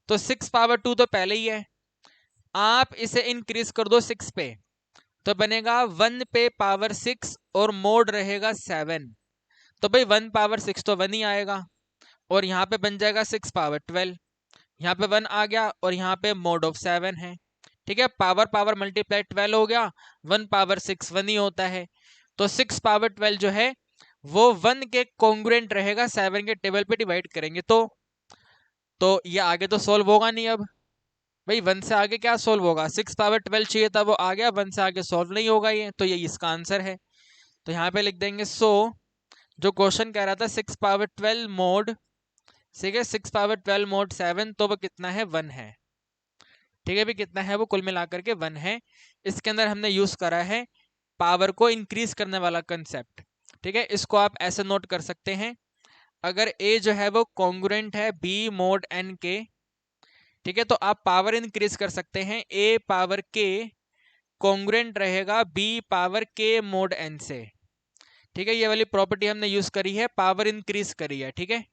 तो 6 पावर 2 तो पहले ही है, आप इसे इंक्रीज कर दो 6 पे, तो बनेगा 1 पे पावर 6 और मोड रहेगा 7। तो भाई 1 पावर 6 तो 1 ही आएगा, और यहाँ पे बन जाएगा 6 पावर 12, यहाँ पे 1 आ गया, और यहाँ पे मोड ऑफ 7 है। ठीक है, पावर पावर मल्टीप्लाई 12 हो गया, 1 पावर 6 1 ही होता है। तो 6 पावर 12 जो है वो 1 के कॉन्ग्रुएंट रहेगा, 7 के टेबल पे डिवाइड करेंगे तो ये आगे तो सोल्व होगा नहीं। अब भाई 1 से आगे क्या सोल्व होगा, 6 पावर 12 चाहिए था वो आ गया, 1 से आगे सोल्व नहीं होगा ये, तो ये इसका आंसर है। तो यहाँ पे लिख देंगे सो जो क्वेश्चन कह रहा था 6 पावर 12 मोड, ठीक है, 6 पावर 12 मोड 7, तो वो कितना है 1 है। ठीक है भाई, कितना है वो कुल मिलाकर के 1 है। इसके अंदर हमने यूज करा है पावर को इंक्रीज करने वाला कंसेप्ट। ठीक है, इसको आप ऐसे नोट कर सकते हैं, अगर ए जो है वो कॉन्ग्रुएंट है बी मोड एन के, ठीक है, तो आप पावर इंक्रीज कर सकते हैं, ए पावर के कॉन्ग्रुएंट रहेगा बी पावर के मोड एन से। ठीक है, ये वाली प्रॉपर्टी हमने यूज करी है, पावर इंक्रीज करी है। ठीक है,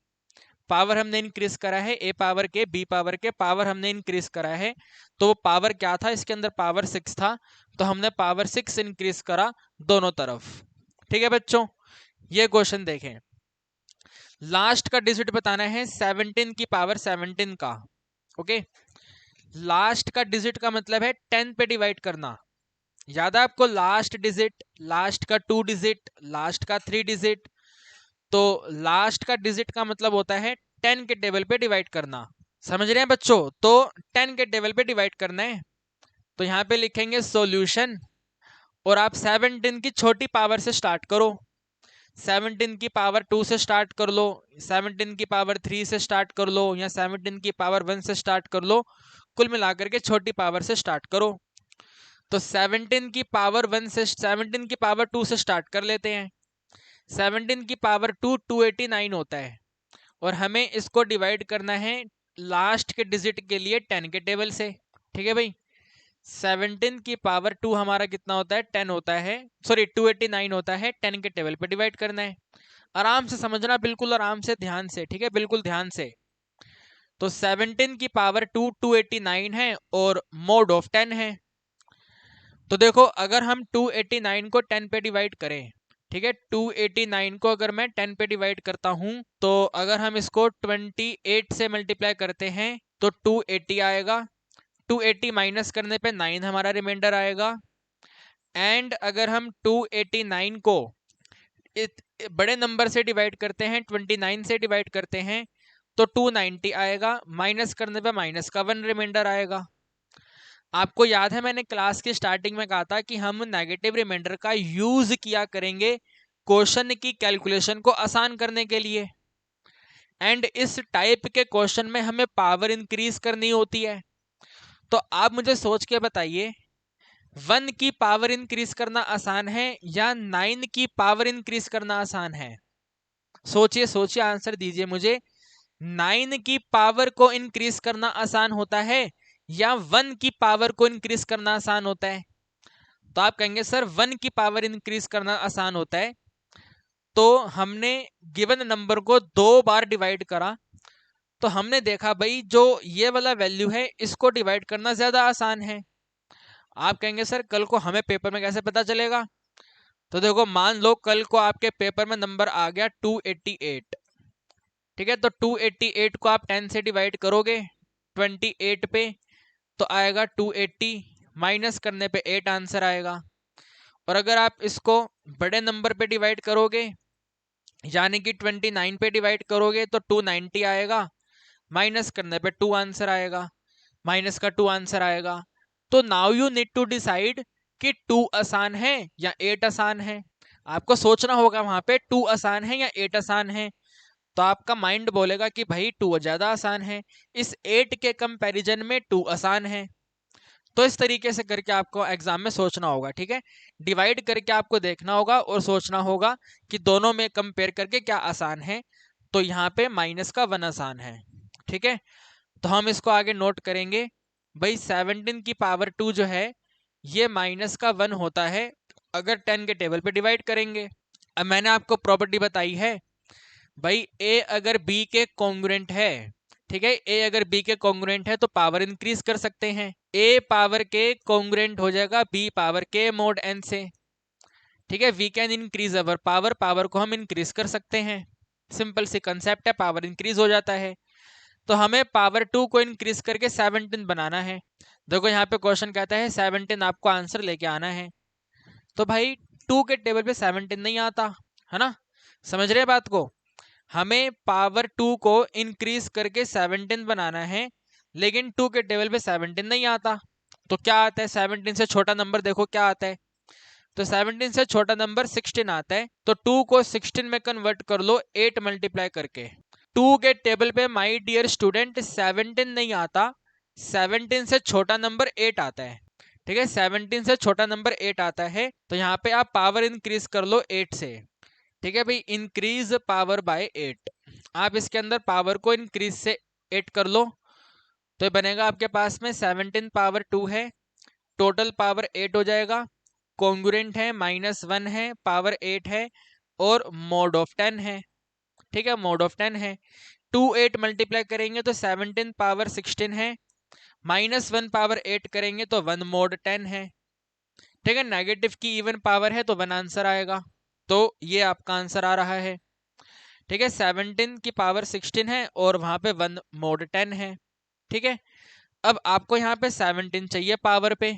पावर हमने इंक्रीज करा है, ए पावर के बी पावर के पावर हमने इंक्रीज करा है। तो वो पावर क्या था, इसके अंदर पावर 6 था, तो हमने पावर 6 इंक्रीज करा दोनों तरफ। ठीक है बच्चों, ये क्वेश्चन देखें, लास्ट का डिजिट बताना है 17 की पावर 17 का। ओके, लास्ट का डिजिट का मतलब है 10 पे डिवाइड करना। याद है आपको, लास्ट डिजिट, लास्ट का 2 डिजिट, लास्ट का 3 डिजिट। तो लास्ट का डिजिट का मतलब होता है 10 के टेबल पे डिवाइड करना। समझ रहे हैं बच्चों? तो 10 के टेबल पे डिवाइड करना है। तो यहाँ पे लिखेंगे सॉल्यूशन, और आप 17 की छोटी पावर से स्टार्ट करो। 17 की पावर 2 से स्टार्ट कर लो, 17 की पावर 3 से स्टार्ट कर लो, या 17 की पावर 1 से स्टार्ट कर लो। कुल मिलाकर के छोटी पावर से स्टार्ट करो। तो 17 की पावर 1 से 17 की पावर 2 से स्टार्ट कर लेते हैं। 17 की पावर 2 289 होता है, और हमें इसको डिवाइड करना है लास्ट के डिजिट के लिए 10 के टेबल से। ठीक है भाई, 17 की पावर 2 हमारा कितना होता है? 10 होता है, सॉरी 289 होता है। 10 के टेबल पे डिवाइड करना है। आराम से समझना, बिल्कुल आराम से, ध्यान से, ठीक है, बिल्कुल ध्यान से। तो 17 की पावर 2 289 है, और मोड ऑफ 10 है। तो देखो, अगर हम 289 को 10 पे डिवाइड करें, ठीक है, 289 को अगर मैं 10 पे डिवाइड करता हूं, तो अगर हम इसको 28 से मल्टीप्लाई करते हैं तो 280 आएगा। 280 माइनस करने पे 9 हमारा रिमाइंडर आएगा। एंड अगर हम 289 को बड़े नंबर से डिवाइड करते हैं, 29 से डिवाइड करते हैं, तो 290 आएगा। माइनस करने पे माइनस का 1 रिमाइंडर आएगा। आपको याद है मैंने क्लास की स्टार्टिंग में कहा था कि हम नेगेटिव रिमाइंडर का यूज किया करेंगे क्वेश्चन की कैलकुलेशन को आसान करने के लिए। एंड इस टाइप के क्वेश्चन में हमें पावर इंक्रीज करनी होती है। तो आप मुझे सोच के बताइए, 1 की पावर इंक्रीज करना आसान है या 9 की पावर इंक्रीज करना आसान है? सोचिए सोचिए, आंसर दीजिए मुझे। 9 की पावर को इंक्रीज करना आसान होता है या 1 की पावर को इंक्रीज करना आसान होता है? तो आप कहेंगे सर 1 की पावर इंक्रीज करना आसान होता है। तो हमने गिवन नंबर को 2 बार डिवाइड करा, तो हमने देखा भाई जो ये वाला वैल्यू है इसको डिवाइड करना ज्यादा आसान है। आप कहेंगे सर कल को हमें पेपर में कैसे पता चलेगा? तो देखो, मान लो कल को आपके पेपर में नंबर आ गया 288। ठीक है, तो 288 को आप 10 से डिवाइड करोगे 28 पे, तो आएगा 280, माइनस करने पे 8 आंसर आएगा। और अगर आप इसको बड़े नंबर पे डिवाइड करोगे, यानी कि 29 पे डिवाइड करोगे, तो 290 आएगा। माइनस करने पे 2 आंसर आएगा, माइनस का 2 आंसर आएगा। तो now you need to decide कि 2 आसान है या 8 आसान है। आपको सोचना होगा वहां पे 2 आसान है या 8 आसान है। तो आपका माइंड बोलेगा कि भाई 2 ज्यादा आसान है, इस 8 के कंपैरिजन में 2 आसान है। तो इस तरीके से करके आपको एग्जाम में सोचना होगा। ठीक है, डिवाइड करके आपको देखना होगा और सोचना होगा कि दोनों में कंपेयर करके क्या आसान है। तो यहाँ पे माइनस का 1 आसान है। ठीक है, तो हम इसको आगे नोट करेंगे। भाई 17 की पावर 2 जो है ये माइनस का 1 होता है अगर 10 के टेबल पे डिवाइड करेंगे। अब मैंने आपको प्रॉपर्टी बताई है भाई, ए अगर बी के कॉन्ग्रुएंट है, ठीक है, ए अगर बी के कॉन्ग्रुएंट है तो पावर इंक्रीज कर सकते हैं। ए पावर के कॉन्ग्रुएंट हो जाएगा बी पावर के मोड एन से। ठीक है, we can increase our power, power को हम इंक्रीज कर सकते हैं। सिंपल सी कंसेप्ट है, पावर इंक्रीज हो जाता है। तो हमें पावर 2 को इंक्रीज करके 17 बनाना है। देखो यहाँ पे क्वेश्चन कहता है 17 आपको आंसर लेके आना है। तो भाई 2 के टेबल पे 17 नहीं आता है ना, समझ रहे हैं बात को? हमें पावर 2 को इंक्रीज करके 17 बनाना है, लेकिन 2 के टेबल पे 17 नहीं आता। तो क्या आता है? 17 से छोटा नंबर देखो क्या आता है। तो 17 से छोटा नंबर 16 आता है। तो 2 को 16 में कन्वर्ट कर लो 8 मल्टीप्लाई करके। 2 के टेबल पे माय डियर स्टूडेंट 17 नहीं आता, 17 से छोटा नंबर 8 आता है। ठीक है, 17 से छोटा नंबर 8 आता है। तो यहाँ पे आप पावर इंक्रीज कर लो 8 से। ठीक है भाई, इंक्रीज पावर बाय 8। आप इसके अंदर पावर को इंक्रीज से 8 कर लो, तो ये बनेगा आपके पास में 17 पावर 2 है, टोटल पावर 8 हो जाएगा। कॉन्ग्रुएंट है, -1 है, पावर 8 है, और मोड ऑफ 10 है। ठीक है, मोड ऑफ 10 है। 2 8 मल्टीप्लाई करेंगे तो 17 पावर 16 है, -1 पावर 8 करेंगे तो 1 मोड 10 है। ठीक है, नेगेटिव की इवन पावर है तो 1 आंसर आएगा। तो ये आपका आंसर आ रहा है। ठीक है, 17 की पावर 16 है और वहां पे 1 mod 10 है। ठीक है, अब आपको यहाँ पे 17 चाहिए पावर पे,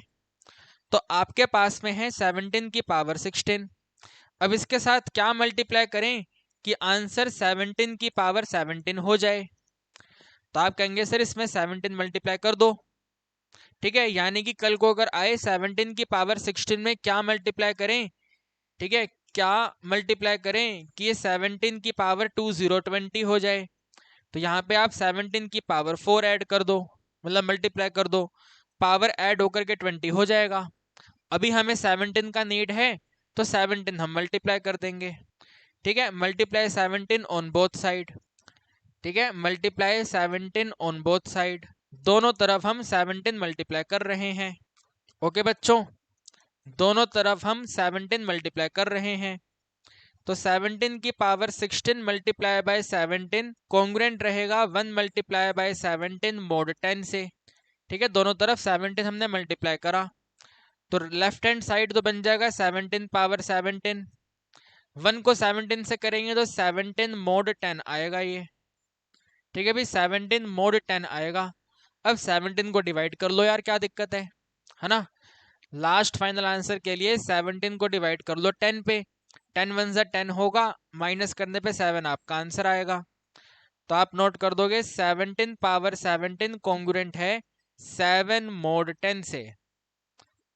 तो आपके पास में है 17 की पावर 16। अब इसके साथ क्या मल्टीप्लाई करें कि आंसर 17 की पावर 17 हो जाए, तो आप कहेंगे सर इसमें 17 मल्टीप्लाई कर दो। ठीक है, यानी कि कल को अगर आए 17 की पावर 16 में क्या मल्टीप्लाई करें, ठीक है, क्या मल्टीप्लाई करें कि ये 17 की पावर 2020 हो जाए, तो यहाँ पे आप 17 की पावर 4 ऐड कर दो, मतलब मल्टीप्लाई कर दो, पावर ऐड होकर के 20 हो जाएगा। अभी हमें 17 का नीड है तो 17 हम मल्टीप्लाई कर देंगे। ठीक है, मल्टीप्लाई 17 ऑन बोथ साइड। ठीक है, मल्टीप्लाई 17 ऑन बोथ साइड, दोनों तरफ हम 17 मल्टीप्लाई कर रहे हैं। ओके बच्चों, दोनों तरफ हम 17 मल्टीप्लाई कर रहे हैं, तो 17 की पावर 16 मल्टीप्लाई बाय 17 कॉन्ग्रुएंट रहेगा 1 मल्टीप्लाई बाय 17 mod 10 से। ठीक है, दोनों तरफ 17 हमने मल्टीप्लाई करा, तो लेफ्ट हैंड साइड तो बन जाएगा 17 पावर 17, 1 को 17 से करेंगे तो 17 mod 10 आएगा ये। ठीक है भाई, 17 mod 10 आएगा। अब 17 को डिवाइड कर लो यार, क्या दिक्कत है ना। लास्ट फाइनल आंसर के लिए 17 को डिवाइड कर लो 10 पे, 10 1 जा 10 होगा, माइनस करने पे 7 आपका आंसर आएगा। तो आप नोट कर दोगे 17 पावर 17 कॉन्ग्रुएंट है 7 mod 10 से।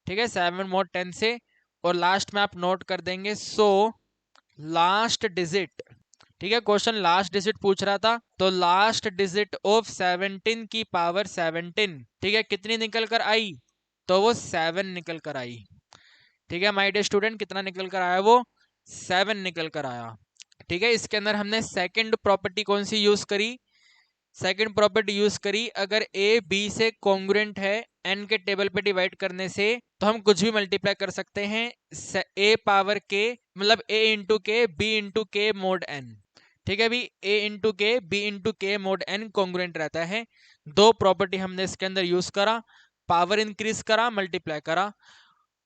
ठीक है, 7 mod 10 से, और लास्ट में आप नोट कर देंगे सो लास्ट डिजिट। ठीक है, क्वेश्चन लास्ट डिजिट पूछ रहा था, तो लास्ट डिजिट ऑफ 17 की पावर 17, ठीक है, कितनी निकल कर आई, तो वो 7 निकल कर आई। ठीक है माय डियर स्टूडेंट, कितना निकल कर आया, वो 7 निकल कर आया। ठीक है, इसके अंदर हमने सेकंड प्रॉपर्टी कौन सी यूज करी, सेकंड प्रॉपर्टी यूज करी, अगर ए बी से कॉन्ग्रुएंट है एन के टेबल पे डिवाइड करने से, तो हम कुछ भी मल्टीप्लाई कर सकते हैं, ए पावर के मतलब ए इंटू के बी इंटू के मोड एन। ठीक है भी, ए इंटू के बी इंटू के मोड एन कॉन्ग्रुएंट रहता है। दो प्रॉपर्टी हमने इसके अंदर यूज करा, पावर इंक्रीज करा, मल्टीप्लाई करा,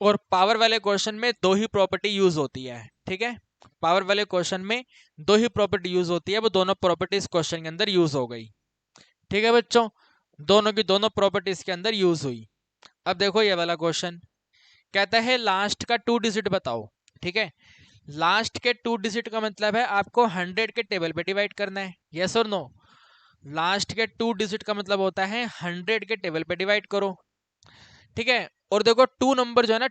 और पावर वाले क्वेश्चन में दो ही प्रॉपर्टी यूज होती है। ठीक है, पावर वाले क्वेश्चन में दो ही प्रॉपर्टी यूज होती है, वो दोनों प्रॉपर्टी इस क्वेश्चन के अंदर यूज हो गई। ठीक है बच्चों, दोनों की दोनों प्रॉपर्टीज के अंदर यूज हुई। अब देखो ये वाला क्वेश्चन कहता है लास्ट का 2 डिजिट बताओ। ठीक है, लास्ट के 2 डिजिट का मतलब है आपको 100 के टेबल पे डिवाइड करना है, यस और नो। लास्ट के 2 डिजिट का मतलब होता है 100 के टेबल पे डिवाइड करो। ठीक है, और देखो 2 नंबर जो है ना,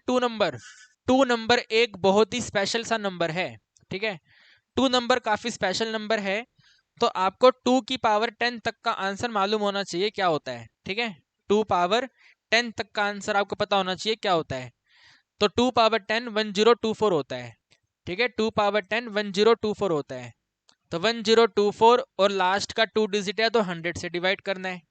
2 नंबर एक बहुत ही स्पेशल सा नंबर है। ठीक है, 2 नंबर काफी स्पेशल नंबर है, तो आपको 2 की पावर 10 तक का आंसर मालूम होना चाहिए क्या होता है। ठीक है, 2 पावर 10 तक का आंसर आपको पता होना चाहिए क्या होता है, तो 2 पावर 10 1024 होता है। ठीक है, 2 पावर 10 1024 होता है, तो 1024 और लास्ट का 2 डिजिट है तो 100 से डिवाइड करना है।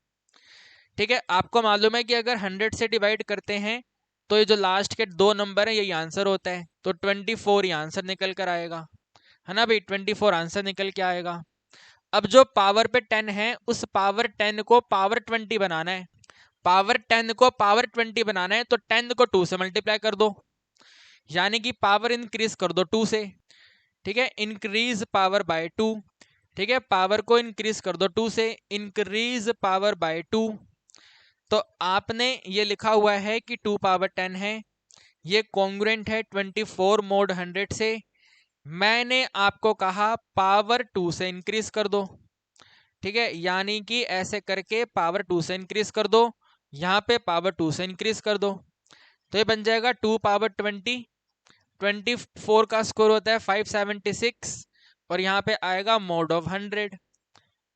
ठीक है, आपको मालूम है कि अगर 100 से डिवाइड करते हैं तो ये जो लास्ट के 2 नंबर है यही आंसर होता है, तो 24 ही आंसर निकल कर आएगा, है ना भाई, 24 आंसर निकल के आएगा। अब जो पावर पे 10 है उस पावर 10 को पावर 20 बनाना है, पावर 10 को पावर 20 बनाना है, तो 10 को 2 से मल्टीप्लाई कर दो, यानी कि पावर इंक्रीज कर दो 2 से। ठीक है, इंक्रीज पावर बाय 2। ठीक है, पावर को इंक्रीज कर दो 2 से, इंक्रीज पावर बाय 2। तो आपने ये लिखा हुआ है कि 2 पावर 10 है, ये कॉन्ग्रुएंट है 24 mod 100 से। मैंने आपको कहा पावर 2 से इंक्रीज कर दो। ठीक है, यानी कि ऐसे करके पावर 2 से इंक्रीज कर दो, यहाँ पे पावर 2 से इंक्रीज कर दो, तो ये बन जाएगा 2 पावर 20। 24 का स्कोर होता है 576, और यहाँ पे आएगा मोड ऑफ 100।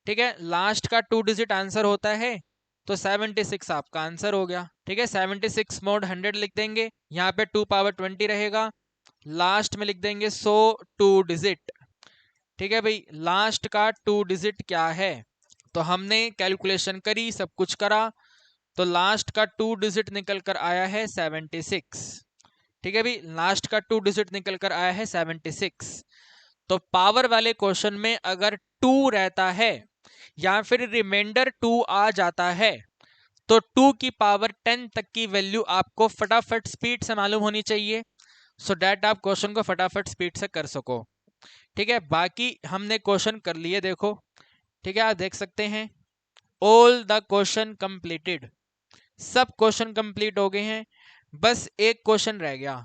ठीक है, लास्ट का 2 डिजिट आंसर होता है, तो 76 आपका आंसर हो गया। ठीक है, 76 मोड 100 लिख देंगे, यहाँ पे 2 पावर 20 रहेगा, लास्ट में लिख देंगे 100 2 डिजिट। ठीक है भाई, लास्ट का 2 डिजिट क्या है, तो हमने कैलकुलेशन करी, सब कुछ करा, तो लास्ट का 2 डिजिट निकल कर आया है 76। ठीक है भाई, लास्ट का 2 डिजिट निकल कर आया है 76। तो पावर वाले क्वेश्चन में अगर 2 रहता है या फिर रिमाइंडर 2 आ जाता है, तो 2 की पावर 10 तक की वैल्यू आपको फटाफट स्पीड से मालूम होनी चाहिए, सो डैट आप क्वेश्चन को फटाफट स्पीड से कर सको। ठीक है, बाकी हमने क्वेश्चन कर लिए, देखो ठीक है, आप देख सकते हैं ऑल द क्वेश्चन कंप्लीटेड, सब क्वेश्चन कंप्लीट हो गए हैं, बस एक क्वेश्चन रह गया।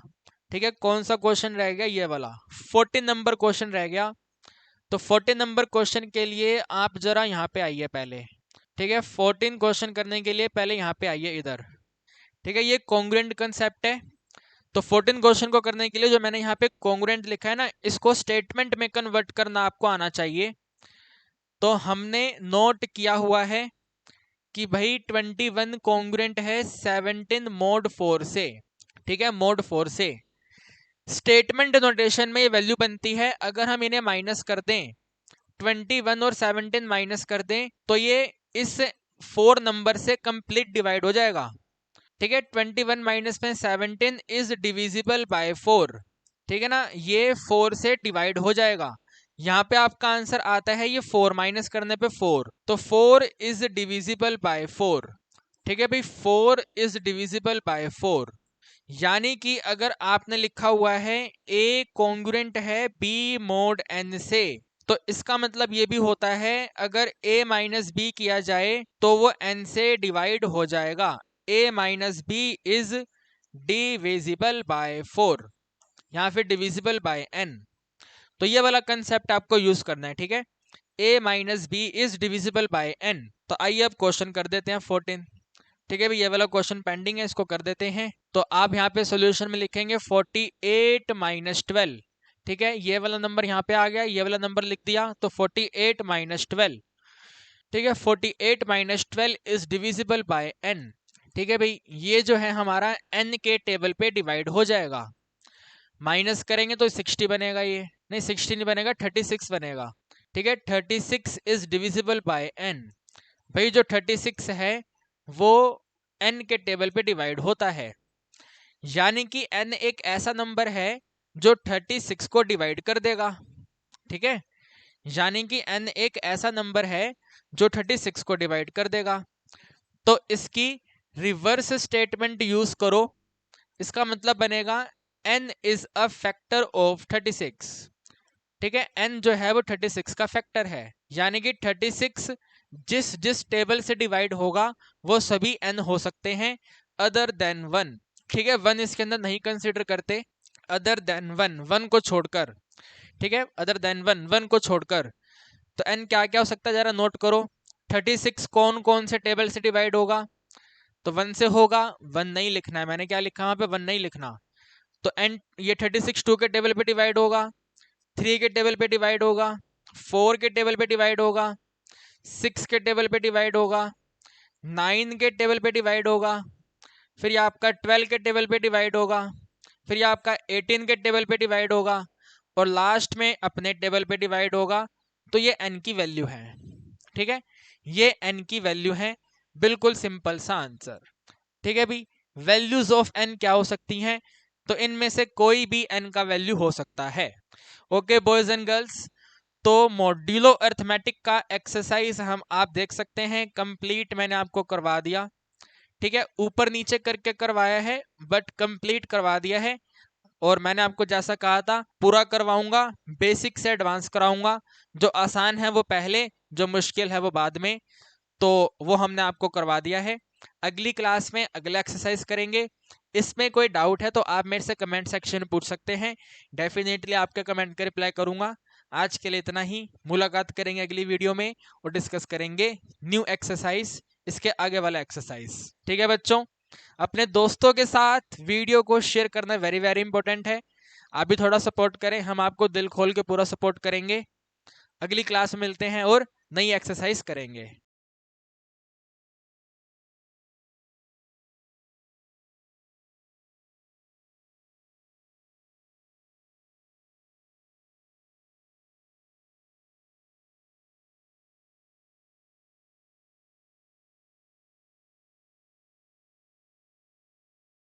ठीक है, कौन सा क्वेश्चन रह गया, ये वाला 14 नंबर क्वेश्चन रह गया। तो 14 नंबर क्वेश्चन के लिए आप जरा यहाँ पे आइए पहले। ठीक है, 14 क्वेश्चन करने के लिए पहले यहाँ पे आइए इधर। ठीक है, ये कॉन्ग्रुएंट कंसेप्ट है। तो 14 क्वेश्चन को करने के लिए जो मैंने यहाँ पे कॉन्ग्रुएंट लिखा है ना, इसको स्टेटमेंट में कन्वर्ट करना आपको आना चाहिए। तो हमने नोट किया हुआ है कि भाई 21 कॉन्ग्रुएंट है 17 मोड 4 से। ठीक है, मोड 4 से स्टेटमेंट नोटेशन में ये वैल्यू बनती है। अगर हम इन्हें माइनस कर दें, 21 और 17 माइनस कर दें, तो ये इस 4 नंबर से कंप्लीट डिवाइड हो जाएगा। ठीक है, 21 माइनस में 17 इज डिविजिबल बाय 4। ठीक है ना, ये 4 से डिवाइड हो जाएगा। यहाँ पे आपका आंसर आता है ये 4 माइनस करने पे 4, तो 4 इज डिविजिबल बाय 4। ठीक है भाई, 4 इज डिविजिबल बाय 4, यानी कि अगर आपने लिखा हुआ है ए कॉन्ग्रुएंट है बी मोड एन से, तो इसका मतलब ये भी होता है अगर a माइनस बी किया जाए तो वो n से डिवाइड हो जाएगा। a minus b is divisible by 4, यहाँ फिर डिविजिबल बाय n। तो ये वाला कंसेप्ट आपको यूज करना है। ठीक है, a minus b is divisible by n। तो आइए अब क्वेश्चन कर देते हैं 14। ठीक है भाई, ये वाला क्वेश्चन पेंडिंग है, इसको कर देते हैं। तो आप यहाँ पे सॉल्यूशन में लिखेंगे 48 माइनस 12। ठीक है, ये वाला नंबर यहाँ पे आ गया, ये वाला नंबर लिख दिया, तो 48 माइनस 12। ठीक है, 48 minus 12 is divisible by n। ठीक है भाई, ये जो है हमारा n के टेबल पे डिवाइड हो जाएगा। माइनस करेंगे तो 60 बनेगा, ये नहीं 60 नहीं बनेगा, 36 बनेगा। ठीक है, 36 इज डिविजिबल बाय n। भाई जो 36 है वो n के टेबल पे डिवाइड होता है, यानी कि n एक ऐसा नंबर है जो 36 को डिवाइड कर देगा। ठीक है, यानी कि n एक ऐसा नंबर है जो 36 को डिवाइड कर देगा। तो इसकी रिवर्स स्टेटमेंट यूज करो, इसका मतलब बनेगा n is a factor of 36। ठीक है, n जो है वो 36 का फैक्टर है, यानी कि 36 जिस जिस टेबल से डिवाइड होगा वो सभी n हो सकते हैं अदर देन 1। ठीक है, 1 इसके अंदर नहीं कंसिडर करते, अदर देन 1, 1 को छोड़कर। ठीक है, अदर देन 1, 1 को छोड़कर। तो n क्या क्या हो सकता है जरा नोट करो। 36 कौन कौन से टेबल से डिवाइड होगा, तो 1 से होगा, 1 नहीं लिखना है, मैंने क्या लिखा वहां पे 1 नहीं लिखना। तो n ये 36 2 के टेबल पे डिवाइड होगा, 3 के टेबल पे डिवाइड होगा, 4 के टेबल पे डिवाइड होगा, 6 के टेबल पे डिवाइड होगा, 9 के टेबल पे डिवाइड होगा, फिर ये आपका 12 के टेबल पे डिवाइड होगा, फिर ये आपका 18 के टेबल पे डिवाइड होगा, और लास्ट में अपने टेबल पे डिवाइड होगा। तो ये n की वैल्यू है। ठीक है, ये n की वैल्यू है, बिल्कुल सिंपल सा आंसर। ठीक है भाई, वैल्यूज ऑफ n क्या हो सकती हैं, तो इनमें से कोई भी n का वैल्यू हो सकता है। ओके बॉयज एंड गर्ल्स, तो मॉड्यूलो अर्थमेटिक का एक्सरसाइज हम आप देख सकते हैं कंप्लीट मैंने आपको करवा दिया। ठीक है, ऊपर नीचे करके करवाया है बट कंप्लीट करवा दिया है, और मैंने आपको जैसा कहा था पूरा करवाऊंगा, बेसिक से एडवांस कराऊंगा। जो आसान है वो पहले, जो मुश्किल है वो बाद में, तो वो हमने आपको करवा दिया है। अगली क्लास में अगला एक्सरसाइज करेंगे। इसमें कोई डाउट है तो आप मेरे से कमेंट सेक्शन में पूछ सकते हैं, डेफिनेटली आपके कमेंट का रिप्लाई करूंगा। आज के लिए इतना ही, मुलाकात करेंगे अगली वीडियो में और डिस्कस करेंगे न्यू एक्सरसाइज, इसके आगे वाला एक्सरसाइज। ठीक है बच्चों, अपने दोस्तों के साथ वीडियो को शेयर करना वेरी वेरी इंपॉर्टेंट है। आप भी थोड़ा सपोर्ट करें, हम आपको दिल खोल के पूरा सपोर्ट करेंगे। अगली क्लास में मिलते हैं और नई एक्सरसाइज करेंगे।